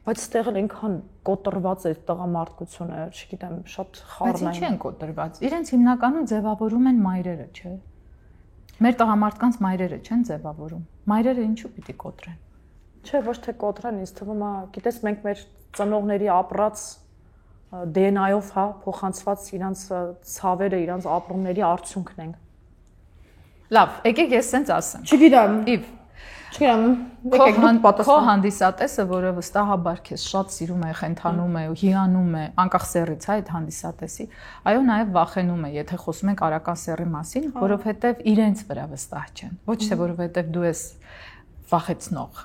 Բայց ստեղ էլ այնքան կոտրված է տղամարդկությունը, չգիտեմ, շատ խառն է։ Բայց ինչի են կոտրված։ Իրենց հիմնականում ձևավորում են մայրերը, չէ՞։ Մեր տղամարդկանց մայրերը չեն ձևավորում։ Մայրերը ինչու պիտի կոտրեն։ Չէ, ոչ թե կոտրեն, ինձ թվում է, գիտես, մենք մեր ծնողների ապրած DNA-ով, հա, փոխանցված իրանց ցավերը, իրանց ապրումների արդյունքն ենք։ Լավ, եկեք ես սենց ասեմ։ Չգիտեմ։ Իվ Չգիտեմ, եկեք դուք պատասխան։ Քո հանդիսատեսը, որը վստահաբար քեզ շատ սիրում է, խենթանում է ու հիանում է, անկախ սեռից, հա, այդ հանդիսատեսի, այո, նաև վախենում է, եթե խոսում ենք արական սեռի մասին, որովհետև իրենց վրա վստահ չեն, ոչ թե որովհետև դու ես վախեցնող։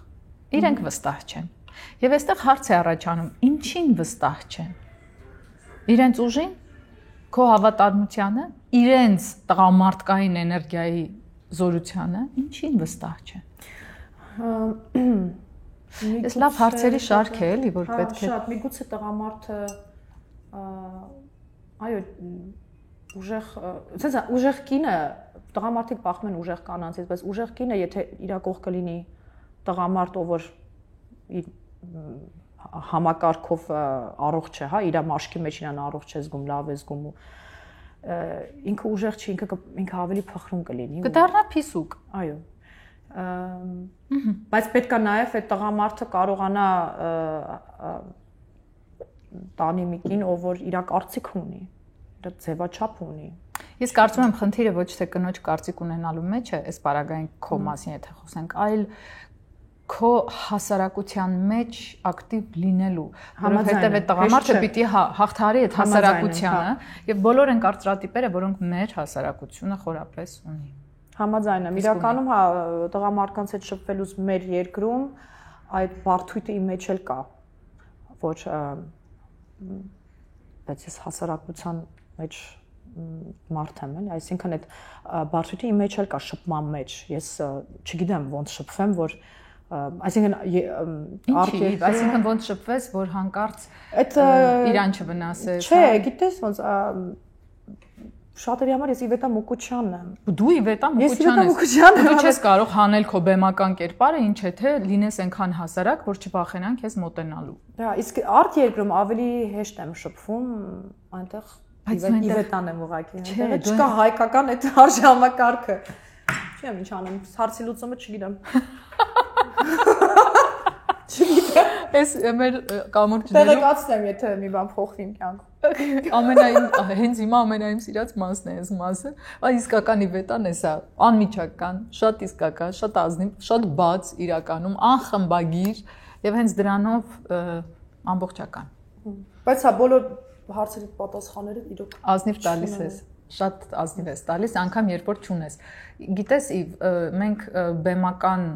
Իրենք վստահ չեն։ Եվ այստեղ հարց է առաջանում, ինչին վստահ չեն։ Իրենց ուժին, քո հավատարմությանը, իրենց տղամարդկային էներգիայի զորությանը, ինչին վստահ չեն։ Ես լավ հարցերի շարք է, էլի, որ պետք է։ Շատ, միգուցե տղամարդը այո, ուժեղ կինը, տղամարդիկ բախում են ուժեղ կանանցից, բայց ուժեղ կինը, եթե իր կողքը լինի տղամարդ, ով որ համակարգով առողջ է, հա, իր մաշկի մեջ իրան առողջ է զգում, լավ է զգում ու ինքը ուժեղ չի, ինքը ավելի փխրուն կլինի։ Կդառնա փիսուկ։ Այո։ Բայց պետք է նաև այդ տղամարդը կարողանա տանի մի կին, ով որ իր կարծիք ունի, իր ձևաչափ ունի։ Ես կարծում եմ խնդիրը ոչ թե կնոջ կարծիք ունենալու մեջ է, այս պարագային քո մասին եթե խոսենք, այլ քո հասարակության մեջ ակտիվ լինելու, որովհետև այդ տղամարդը պիտի հաղթահարի այդ հասարակությանը, եւ բոլոր են կարծրատիպերը, որոնք մեր հասարակությունը խորապես ունի։ Համաձայն եմ, իրականում հա տղամարդկանց հետ շփվելուց մեր երկրում այդ բարդույթը իմ մեջ էլ կա, ոչ բայց ես հասարակության մեջ մարդ եմ, էլի, այսինքն այդ բարդույթը իմ մեջ էլ կա շփման մեջ, ես չգիտեմ ոնց շփվեմ, որ այսինքն այսինքն ոնց շփվես, որ հանկարծ իրան չվնասես։ Չէ, գիտես ոնց շատերի համար ես Իվետա Մուկուչյանն եմ։ Դու Իվետա Մուկուչյանն ես։ Դու չես կարող հանել քո բեմական կերպարը, ինչ է թե լինես այնքան հասարակ, որ չվախենան քեզ մոտենալու։ Դա իսկ արտ երկրում ավելի հեշտ եմ շփվում, այնտեղ Իվետան եմ ուղղակի, այնտեղ չկա հայկական այդ արժանապատվը։ Չեմ ինչ անեմ, հարցի լուծումը չգիտեմ։ Չգիտեմ։ Ես մեր կամուրջներում տեղեկացնեմ, եթե մի բան փոխվի իմ կյանքում։ Ամենայն հենց հիմա ամենայիմ սիրած մասն է այս մասը։ Այ իսկական Իվետան է սա, անմիջական, շատ իսկական, շատ ազնիվ, շատ բաց իրականում, անխմբագիր եւ հենց դրանով ամբողջական։ Բայց հա բոլոր հարցերի պատասխանները իրոք ազնիվ տալիս ես, շատ ազնիվ ես տալիս, անգամ երբ որ չունես։ Գիտես, մենք բեմական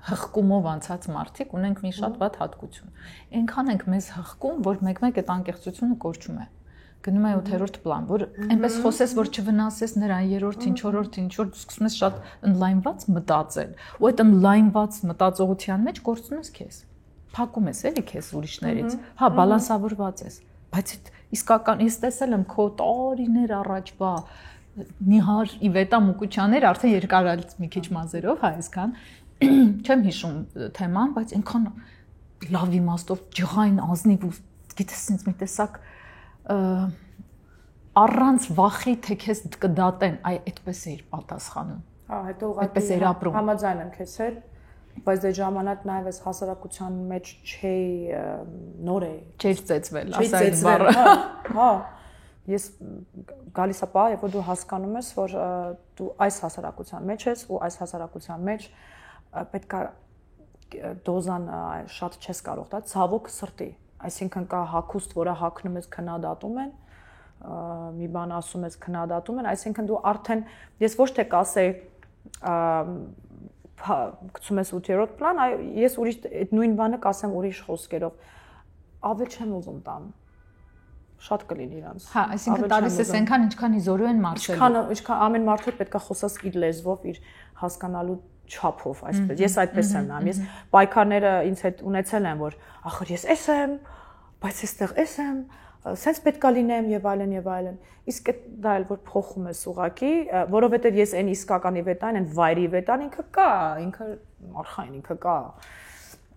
հղկումով անցած մարդիկ ունենք մի շատ վատ հատկություն։ Այնքան ենք մեզ հղկում, որ մեկ-մեկ այդ անկեղծությունը կորչում է։ Գնում է 8-րդ պլան, որ այնպես խոսես, որ չվնասես նրան, 3-րդին, 4-րդին, ինչ որ դու սկսում ես շատ ընդլայնված մտածել, ու այդ ընդլայնված մտածողության մեջ կորցնում ես քեզ։ Փակում ես էլի քեզ ուրիշներից։ Հա, բալանսավորված ես, բայց իսկական ես տեսել եմ քո տարիներ առաջվա նիհար Իվետա Մուկուչյաններ, արդեն երկարալից մի քիչ մազերով, հա, այսքան չեմ հիշում թեման, բայց այնքան լավ իմաստով ջղային ազնիվ ու գիտես ինձ մի տեսակ առանց վախի թե քեզ կդատեն, այ այդպես է իր պատասխանում։ Հա, հետո ուղղակի համաձայն եմ քեզ հետ, բայց այդ ժամանակ նաև այս հասարակության մեջ չէի նոր է, չէի ծեծվել, ասա այդ բառը։ Հա, ես գալիս է պահ, երբ որ դու հասկանում ես, որ դու այս հասարակության մեջ ես ու այս հասարակության մեջ պետք է դոզան շատ չես կարող տալ, ցավոք սրտի, այսինքն կա հագուստ, որը հագնում ես քննադատում են, մի բան ասում ես քննադատում են, այսինքն դու արդեն ես ոչ թե կասեի գցում ես 8-րդ պլան, ես ուրիշ այդ նույն բանը կասեմ ուրիշ խոսքերով, ավել չեմ ուզում տամ, շատ կլինի իրանց։ Հա, այսինքն տալիս ես այնքան, ինչքան իզորու են մարշելու։ Ինչքան ամեն մարդու պետք է խոսած իր լեզվով, իր հասկանալու չափով, այսպես։ Ես այդպես եմ նայում, ես պայքարները ինձ հետ ունեցել են, որ ախր ես էս եմ, բայց այստեղ էս եմ, սենց պետք է լինեմ եւ այլն եւ այլն։ Իսկ դա էլ որ փոխում ես ուղակի, որովհետեւ ես այն իսկական իվետան, այն վայրի իվետան ինքը կա, ինքը արխային ինքը կա։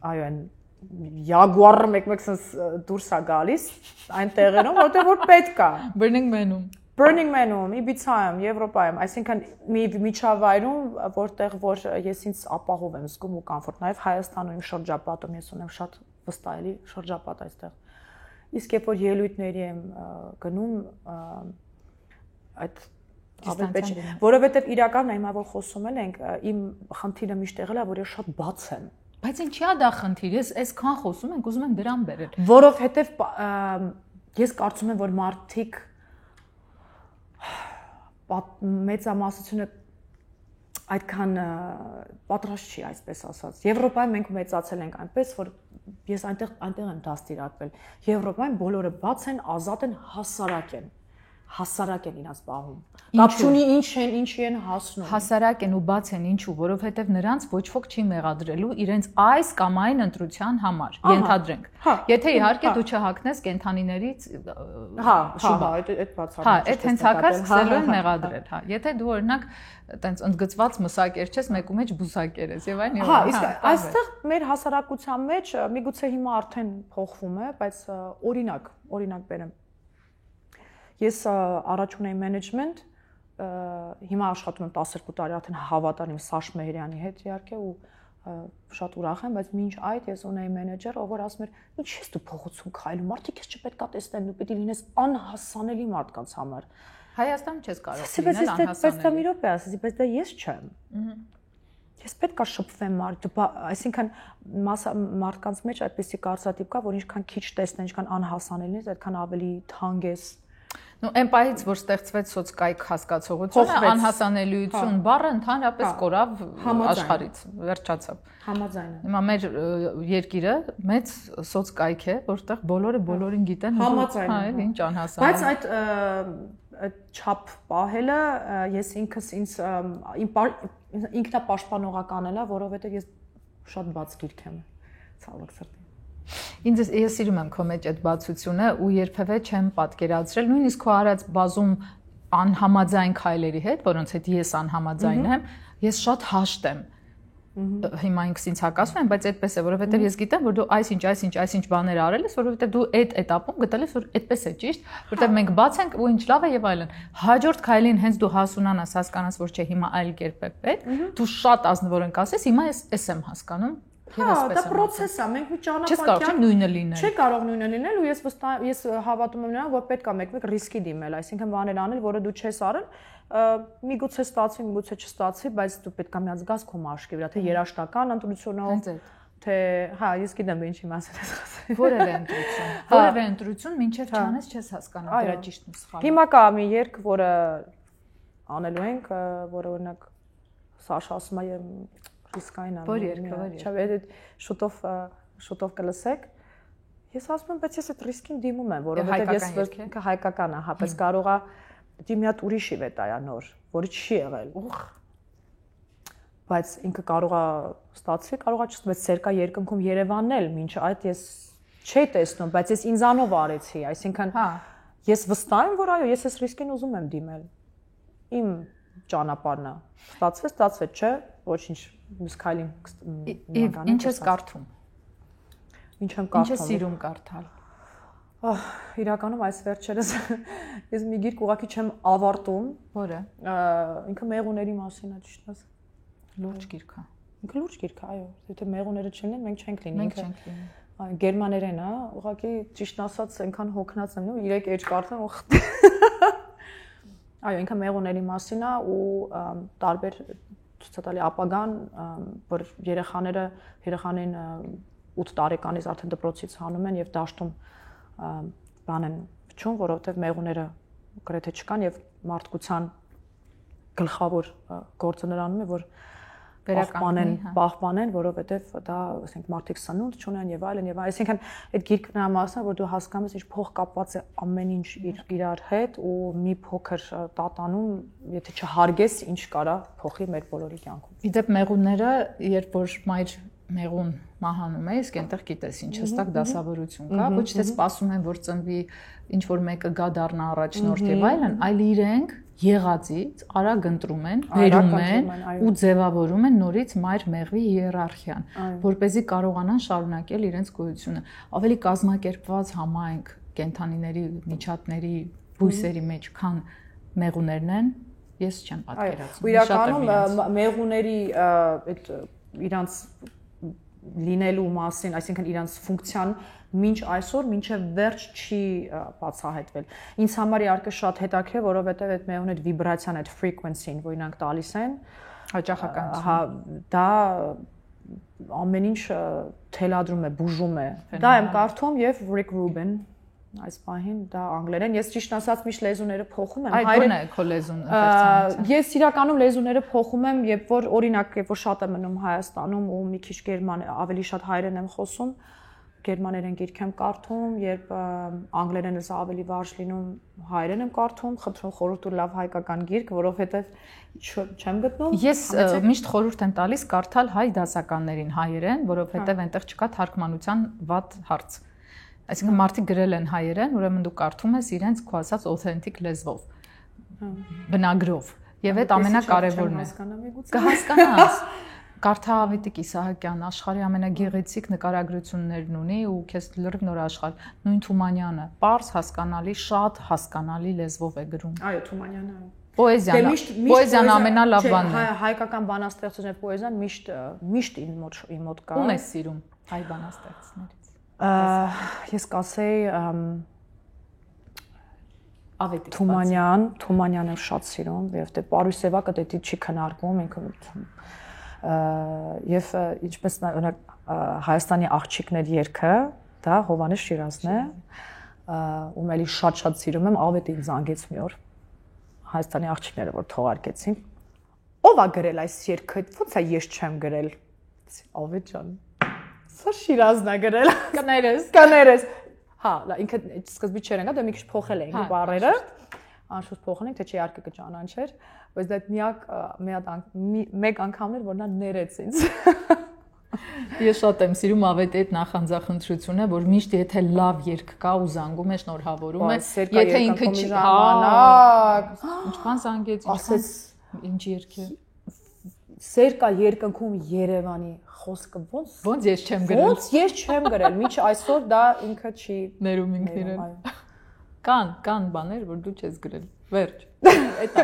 Այո, այն Jaguar-ը մեկ-մեկ սենց դուրս է գալիս այն տեղերում, որտեղ որ պետք է։ Burning Man-ում, Իբիցայում, Եվրոպայում, այսինքն մի միջավայրում, որտեղ որ ես ինձ ապահով եմ զգում ու կոմֆորտ, նաև Հայաստանում իմ շրջապատում ես ունեմ շատ վստահելի շրջապատ այստեղ։ Իսկ երբ որ ելույթների եմ գնում, այդ ավելի որովհետև իրականում հիմա որ խոսում ենք, իմ խնդիրը միշտ եղել է, որ ես շատ բաց եմ։ Բայց ինչի՞ է դա խնդիր, ես այսքան խոսում ենք, ուզում եմ դրան բերել։ Որովհետև ես կարծում եմ, որ մարդիկ մեծամասնությունը այդքան պատրաստ չի, այսպես ասած։ Եվրոպայում մենք մեծացել ենք այնպես, որ ես այնտեղ եմ դաստիարակվել։ Եվրոպայում բոլորը բաց են, ազատ են, հասարակ են իրաց պահում։ Կապ չունի ինչի են հասնում։ Հասարակ են ու բաց են, ինչու, որովհետև նրանց ոչ ոք չի մեղադրելու իրենց այս կամ այն ընտրության համար, ենթադրենք։ Եթե իհարկե դու չհագնես կենթանիներից շուբա, այդ բացառ։ Հա, այդ հենց հակա սկսելու են մեղադրել, հա։ Եթե դու օրինակ տենց ընդգծված մսակեր չես, մեկու մեջ բուսակեր ես եւ այն։ Հա, իսկ այստեղ մեր հասարակության մեջ միգուցե հիմա արդեն փոխվում է, բայց օրինակ բերեմ։ Ես առաջ ունեի management, հիմա աշխատում եմ 12 տարի արդեն հավատալիմ Սաշ Մեհրյանի հետ իհարկե ու շատ ուրախ եմ, բայց մինչ այդ ես ունեի մենեջեր, ով որ ասում էր, ինչ ես դու փողոցում քայլում, մարդիկ ես չպետք է տեսնեն, դու պետք է լինես անհասանելի մարդկանց համար։ Հայաստանում չես կարող լինել անհասանելի։ Բայց դա մի րոպե ասեցի, բայց դա ես չեմ։ Ես պետք է շփվեմ այսինքն մարդկանց մեջ այդպեսի կարծրատիպ կա, որ ինչքան քիչ տեսնեն, ինչքան անհասանելին ես, այդքան ավելի թանկ ես։ Ну, այն պահից, որ ստեղծվեց սոցկայք հասկացողությունը, անհասանելիություն բառը ընդհանրապես կորավ աշխարհից, վերջացավ։ Համաձայն եմ։ Հիմա մեր երկիրը մեծ սոցկայք է, որտեղ բոլորը բոլորին գիտեն, հա, ինչ անհասան։ Բայց այդ չափ պահելը ես ինքս ինքնապաշտպանողական էլա, որովհետև ես շատ բաց գիրք եմ, ցավոք սրտի։ Ես սիրում եմ քո մեջ այդ բացությունը ու երբևէ չեմ պատկերացրել, նույնիսկ քո արած բազում անհամաձայն քայլերի հետ, որոնց հետ ես անհամաձայն եմ, ես շատ հաշտ եմ։ Հիմա ինքս ինձ հակասում եմ, բայց այդպես է, որովհետև ես գիտեմ, որ դու այսինչ բաներ արել ես, որովհետև դու այդ этаպում գտել ես, որ այդպես է ճիշտ, որովհետև մենք բաց ենք ու ինչ լավ է եւ այլն։ Հաջորդ քայլին հենց դու հասունանաս, հասկանաս, որ չէ, հիմա այլ կերպ է պետք, դու շատ ազնվորեն կասես, հիմա ես եմ հասկանում։ Հա, դա process է, մենք մի ճանապարհ չես կարող նույնը լինել։ Չի կարող նույնը լինել ու ես հավատում եմ նրան, որ պետք է մեկ-մեկ ռիսկի դիմել, այսինքն բաներ անել, որը դու չես արել, միգուցե ստացվի, միգուցե չստացվի, բայց դու պետք է միած գաս քո մաշկի վրա, թե երաշտական ընտրությունով, թե հա, ես գիտեմ ինչի մասին ես խոսում։ Որևէ ընտրություն, մինչև չանես չես հասկանում դրա ճիշտն ու սխալը։ Հիմա կա մի երգ, որը անելու ենք, որը օրինակ Սաշա ասում է ռիսկային անում։ Չէ, շուտով կլսեք։ Ես ասում եմ, բայց ես այդ ռիսկին դիմում եմ, որովհետև ես ինքը հայկական է, հա, բայց կարող է դի մի հատ ուրիշ իվետ այա նոր, որը չի եղել։ Բայց ինքը կարող է ստացվի, կարող է չստացվի, սերկա երկնքում Երևանն էլ, մինչ այդ ես չէի տեսնում, բայց ես ինձանով արեցի, այսինքն ես վստահ եմ, որ այո, ես այս ռիսկին ուզում եմ դիմել։ Իմ ճանապարհն է։ Ստացվեց, չէ, ոչինչ, մյուս քայլին ինչ ես կարդում։ Ինչ եմ կարդում։ Ինչ ես սիրում կարդալ։ Իրականում այս վերջերս ես մի գիրք ուղղակի չեմ ավարտում։ Որը։ Ինքը մեղուների մասին է, ճիշտ ասած։ Լուրջ գիրք է։ Ինքը լուրջ գիրք է, այո։ Եթե մեղուները չլինեն, մենք չենք լինի։ Մենք չենք լինի։ Գերմաներեն է, ուղղակի ճիշտ ասած այնքան հոգնած եմ, ու 3 էջ կարդեմ ու Այո, ինքը մեղուների մասին է ու տարբեր ցույց տալի ապագան, որ երեխաներին 8 տարեկանից արդեն դպրոցից հանում են եւ դաշտում բան են փչում, որովհետեւ մեղուները գրեթե չկան եւ մարդկության գլխավոր գործը նրանում է, որ պահպանեն, որովհետև դա, ասենք, մարդիկ սնունդ չունեն եւ այլն եւ այլն, այսինքն այդ գիրքն ամասն որ դու հասկանում ես, ինչ փող կապված է ամեն ինչ իրար հետ ու մի փոքր տատանում, եթե չհարգես, ինչ կարա փոխի մեր բոլորի կյանքում։ Իդեպ մեղունները, երբ որ մայր մեղուն մահանում է, իսկ այնտեղ գիտես ինչ հստակ դասավորություն կա, ոչ թե սպասում են, որ ծնվի ինչ որ մեկը գա դառնա առաջնորդ եւ այլն, այլ իրենք եղածից արագ ընտրում են, վերում են ու ձևավորում են նորից մայր մեղվի հիերարխիան, որպեսզի կարողանան շարունակել իրենց գոյությունը։ Ավելի կազմակերպված համայնք կենդանիների, միջատների, բույսերի մեջ, քան մեղուներն են, ես չեմ պատկերացնում։ Ու իրականում մեղուների այդ իրանց լինելու մասին, այսինքն իրանց ֆունկցիան մինչ այսօր մինչև վերջ չի բացահայտվել։ Ինձ համար իհարկե շատ հետաքրքիր, որովհետև այդ մեղուն այդ վիբրացիան, այդ frequency-ն, որ իրանք տալիս են, հաճախականություն, հա, դա ամեն ինչ թելադրում է, բուժում է։ Դա եմ կարդում եւ Rick Rubin այս պահին դա անգլերեն, ես ճիշտ ասած միշտ լեզուները փոխում եմ, հայերեն է քո լեզուն ըմբերցանից։ Ես իրականում լեզուները փոխում եմ, երբ որ օրինակ, երբ որ շատ եմ մնում Հայաստանում ու մի քիչ ավելի շատ հայերեն եմ խոսում, գերմաներեն գիրք եմ կարդում, երբ անգլերենը ավելի վարժ լինում, հայերեն եմ կարդում, խնդրում խորհուրդ ու լավ հայկական գիրք, որովհետև չեմ գտնում։ Ես միշտ խորհուրդ եմ տալիս կարդալ հայ դասականներին հայերեն, որովհետև այնտեղ չկա թարգմանության վատ հարց։ Այսինքն մարդիկ գրել են հայերեն, ուրեմն դու կարդում ես իրենց քո ասած օթենտիկ լեզվով, բնագրով, եւ այդ ամենակարևորն է։ Կհասկանաս։ Կարդա Ավետիք Իսահակյան, աշխարհի ամենագեղեցիկ նկարագրություններն ունի ու քեզ լրիվ նոր աշխարհ։ Նույն Թումանյանը, պարզ հասկանալի, շատ հասկանալի լեզվով է գրում։ Այո, Թումանյանը։ Պոեզիան ամենալավ բանն է։ Հայկական բանաստեղծությունների պոեզիան միշտ իմ մոտ կա։ Ում ես սիրում հայ բանաստեղծներից։ Ես կասեի Ավետիք Թումանյանը շատ սիրում, որովհետեւ Պարուսևակը դա չի քննարկվում, ինքը եւ ինչպես օրինակ Հայաստանի աղջիկներ երգը, դա Հովհաննես Շիրազն է, ում էլի շատ սիրում եմ, Ավետին զանգեց մի օր Հայաստանի աղջիկները, որ թողարկեցին։ Ո՞վ է գրել այս երգը, ո՞նց է ես չեմ գրել։ Ավետ ջան։ Սա Շիրազն է գրել։ Կներես։ Հա, ինքը սկզբից չէր անգամ, դա մի քիչ փոխել էին բառերը։ Անշուշտ փոխել ենք, թե չի արկը կճանաչեր, բայց դա մեկ անգամն էր, որ նա ներեց ինձ։ Ես շատ եմ սիրում Ավետի այդ նախանձախնդրությունը, որ միշտ եթե լավ երգ կա ու զանգում է, շնորհավորում է, եթե ինքը ժամանակ, ինչքան զանգեց, ասեց ինչ երգ է։ Սեր կա երկնքում Երևանի խոսքը ոնց ես չեմ գրել։ Ոնց ես չեմ գրել, միջ այսօր դա ինքը չի ներում ինքն իրեն։ Կան բաներ, որ դու չես գրել։ Վերջ։ Էդ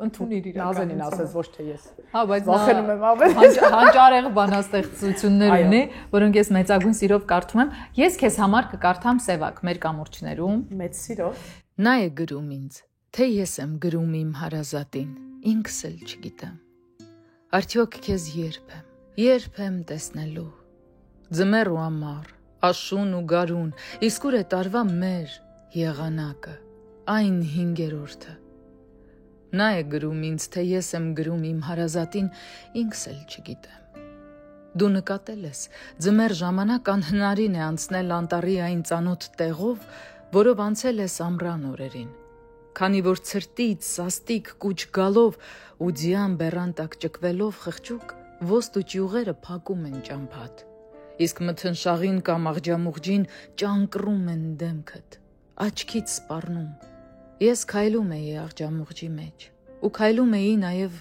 ընդունիր իրականություն։ Նազենին ասես ոչ թե ես։ Հա, բայց վախենում եմ ավելի։ Հանճարեղ բանաստեղծություններ ունի, որոնք ես մեծագույն սիրով կարդում եմ։ Ես քեզ համար կկարդամ Սևակ մեր կամուրջներում։ Մեծ սիրով։ Նա է գրում ինձ, թե ես եմ գրում իմ հարազատին, ինքս էլ չգիտեմ։ Արդյոք քեզ երբ եմ տեսնելու։ Ձմեռ ու ամառ, աշուն ու գարուն, իսկ ուր է տարվա մեր եղանակը, այն 5-րդը։ Նա է գրում ինձ, թե ես եմ գրում իմ հարազատին, ինքս էլ չգիտեմ։ Դու նկատել ես, ձմեռ ժամանակ անհնարին է անցնել անտառի այն ծանոթ տեղով, որով անցել ես ամռան օրերին, քանի որ ցրտից սաստիկ կուչ գալով ու ձյան բեռան տակ ճկվելով խղճուկ ոստ ու ճյուղերը փակում են ճամփատ, իսկ մթնշաղին կամ աղջամուղջին ճանկռում են դեմքդ, աչքից սպառնում։ Ես քայլում էի աղջամուղջի մեջ ու քայլում էի նաև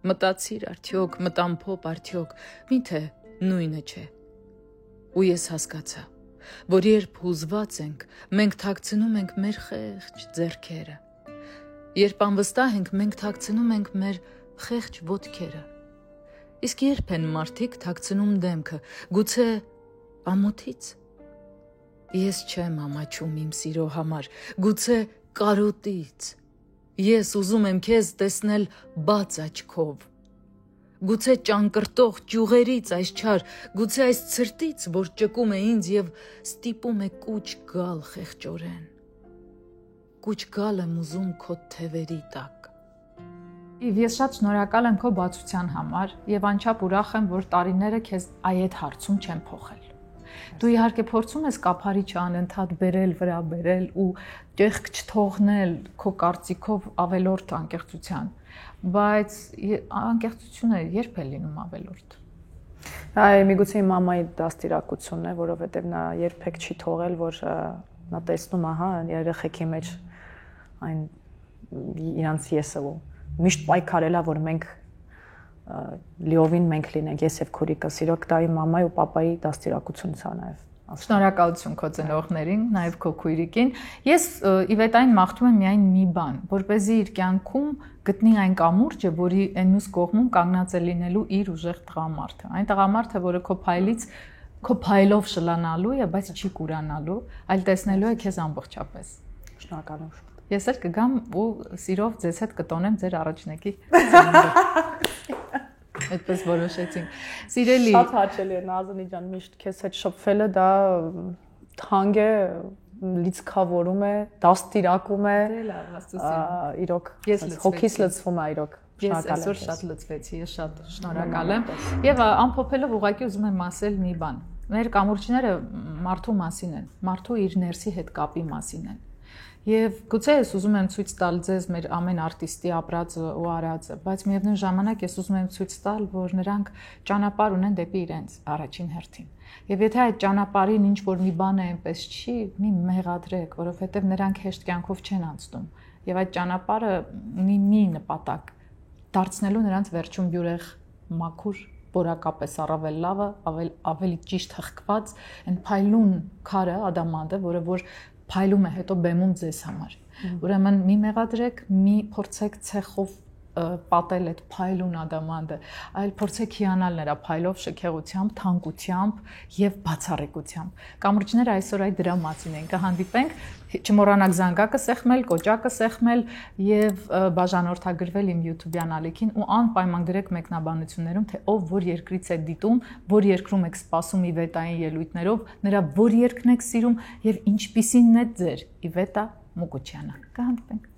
մտածիր արդյոք, մտամփոփ արդյոք, միթե նույնը չէ։ Ու ես հասկացա, որ երբ հուզված ենք, մենք թաքցնում ենք մեր խեղճ ձեռքերը։ Երբ անվստահ ենք, մենք թաքցնում ենք մեր խեղճ ոտքերը։ Իսկ երբ են մարդիկ թաքցնում դեմքը, գուցե ամոթից։ Ես չեմ ամաչում իմ սիրո համար, գուցե կարոտից։ Ես ուզում եմ քեզ տեսնել բաց աչքով։ Գուցե ճանկրտող ճյուղերից այս չար, գուցե այս ցրտից, որ ճկում է ինձ եւ ստիպում է կուչ գալ խեղճորեն։ Կուչ գալ եմ ուզում քո թևերի տակ։ Ես շատ շնորհակալ եմ քո բացության համար եւ անչափ ուրախ եմ, որ տարիները քեզ այդ հարցում չեն փոխել։ Դու իհարկե փորձում ես կափարիչը անընդհատ բերել, վրա բերել ու ճեղք չթողնել քո կարծիքով ավելորդ անկեղծության, բայց անկեղծությունը երբ է լինում ավելորդ։ Այ միգուցե իմ մամայի դաստիարակությունն է, որովհետև նա երբեք չի թողել, որ նա տեսնում, ահա, երեխեքի մեջ այն իրանց եսը ու միշտ պայքարելա, որ մենք լիովին մենք լինենք, ես եւ քուրիկս, իրոք դա իմ մամայի ու պապայի դաստիարակությունն է նաեւ։ Շնորհակալություն քո ծնողներին, նաեւ քո քույրիկին։ Ես Իվետային մաղթում եմ միայն մի բան, որպեսզի իր կյանքում գտնի այն կամուրջը, որի այն մյուս կողմում կանգնած է լինելու իր ուժեղ տղամարդը։ Այն տղամարդը, որը քո փայլից քո փայլով շլանալու է, բայց չի կուրանալու, այլ տեսնելու է քեզ ամբողջապես։ Շնորհակալ եմ։ Ես էլ կգամ ու սիրով ձեզ հետ կտոնեմ ձեր առաջնեկի ծնունդը։ Այդպես որոշեցինք։ Սիրելի, շատ հաճելի է Նազանի ջան, միշտ քեզ հետ շփվելը դա թանկ է, լիցքավորում է, դաստիարակում է։ Իրոք հոգիս լցվում է, իրոք։ Ես այսօր շատ լցվեցի, ես շատ շնորհակալ եմ։ Եվ ամփոփելով ուղղակի ուզում եմ ասել մի բան։ Մեր կամուրջները մարդու մասին են, մարդու իր ներսի հետ կապի մասին են։ Եվ գուցե ես ուզում եմ ցույց տալ ձեզ մեր ամեն արտիստի ապրածը ու արածը, բայց միևնույն ժամանակ ես ուզում եմ ցույց տալ, որ նրանք ճանապարհ ունեն դեպի իրենց առաջին հերթին։ Եվ եթե այդ ճանապարհին ինչ որ մի բան է այնպես չի, մի մեղադրեք, որովհետև նրանք հեշտ կյանքով չեն անցնում։ Եվ այդ ճանապարհը ունի մի նպատակ՝ դարձնելու նրանց վերջում յուրեղ մաքուր, որակապես առավել լավը, ավելի ճիշտ հղկված, այն փայլուն քարը, ադամանդը, որը որ փայլում է հետո բեմում ձեզ համար։ Ուրեմն մի մեղադրեք, մի փորձեք ցեխով պատել այդ փայլուն ադամանդը, այլ փորձեք հիանալ նրա փայլով, շքեղությամբ, թանկությամբ եւ բացառիկությամբ։ Կամուրջները այսօր այդ դրա մասին են։ Կհանդիպենք, չմոռանաք զանգակը սեղմել, կոճակը սեղմել եւ բաժանորդագրվել իմ YouTube-յան ալիքին ու անպայման գրեք մեկնաբանություններում, թե ով որ երկրից է դիտում, որ երկրում եք սպասում Իվետային ելույթներով, նրա որ երկն եք սիրում եւ ինչպիսինն է ձեր Իվետա Մուկուչյանը։ Կհանդիպենք։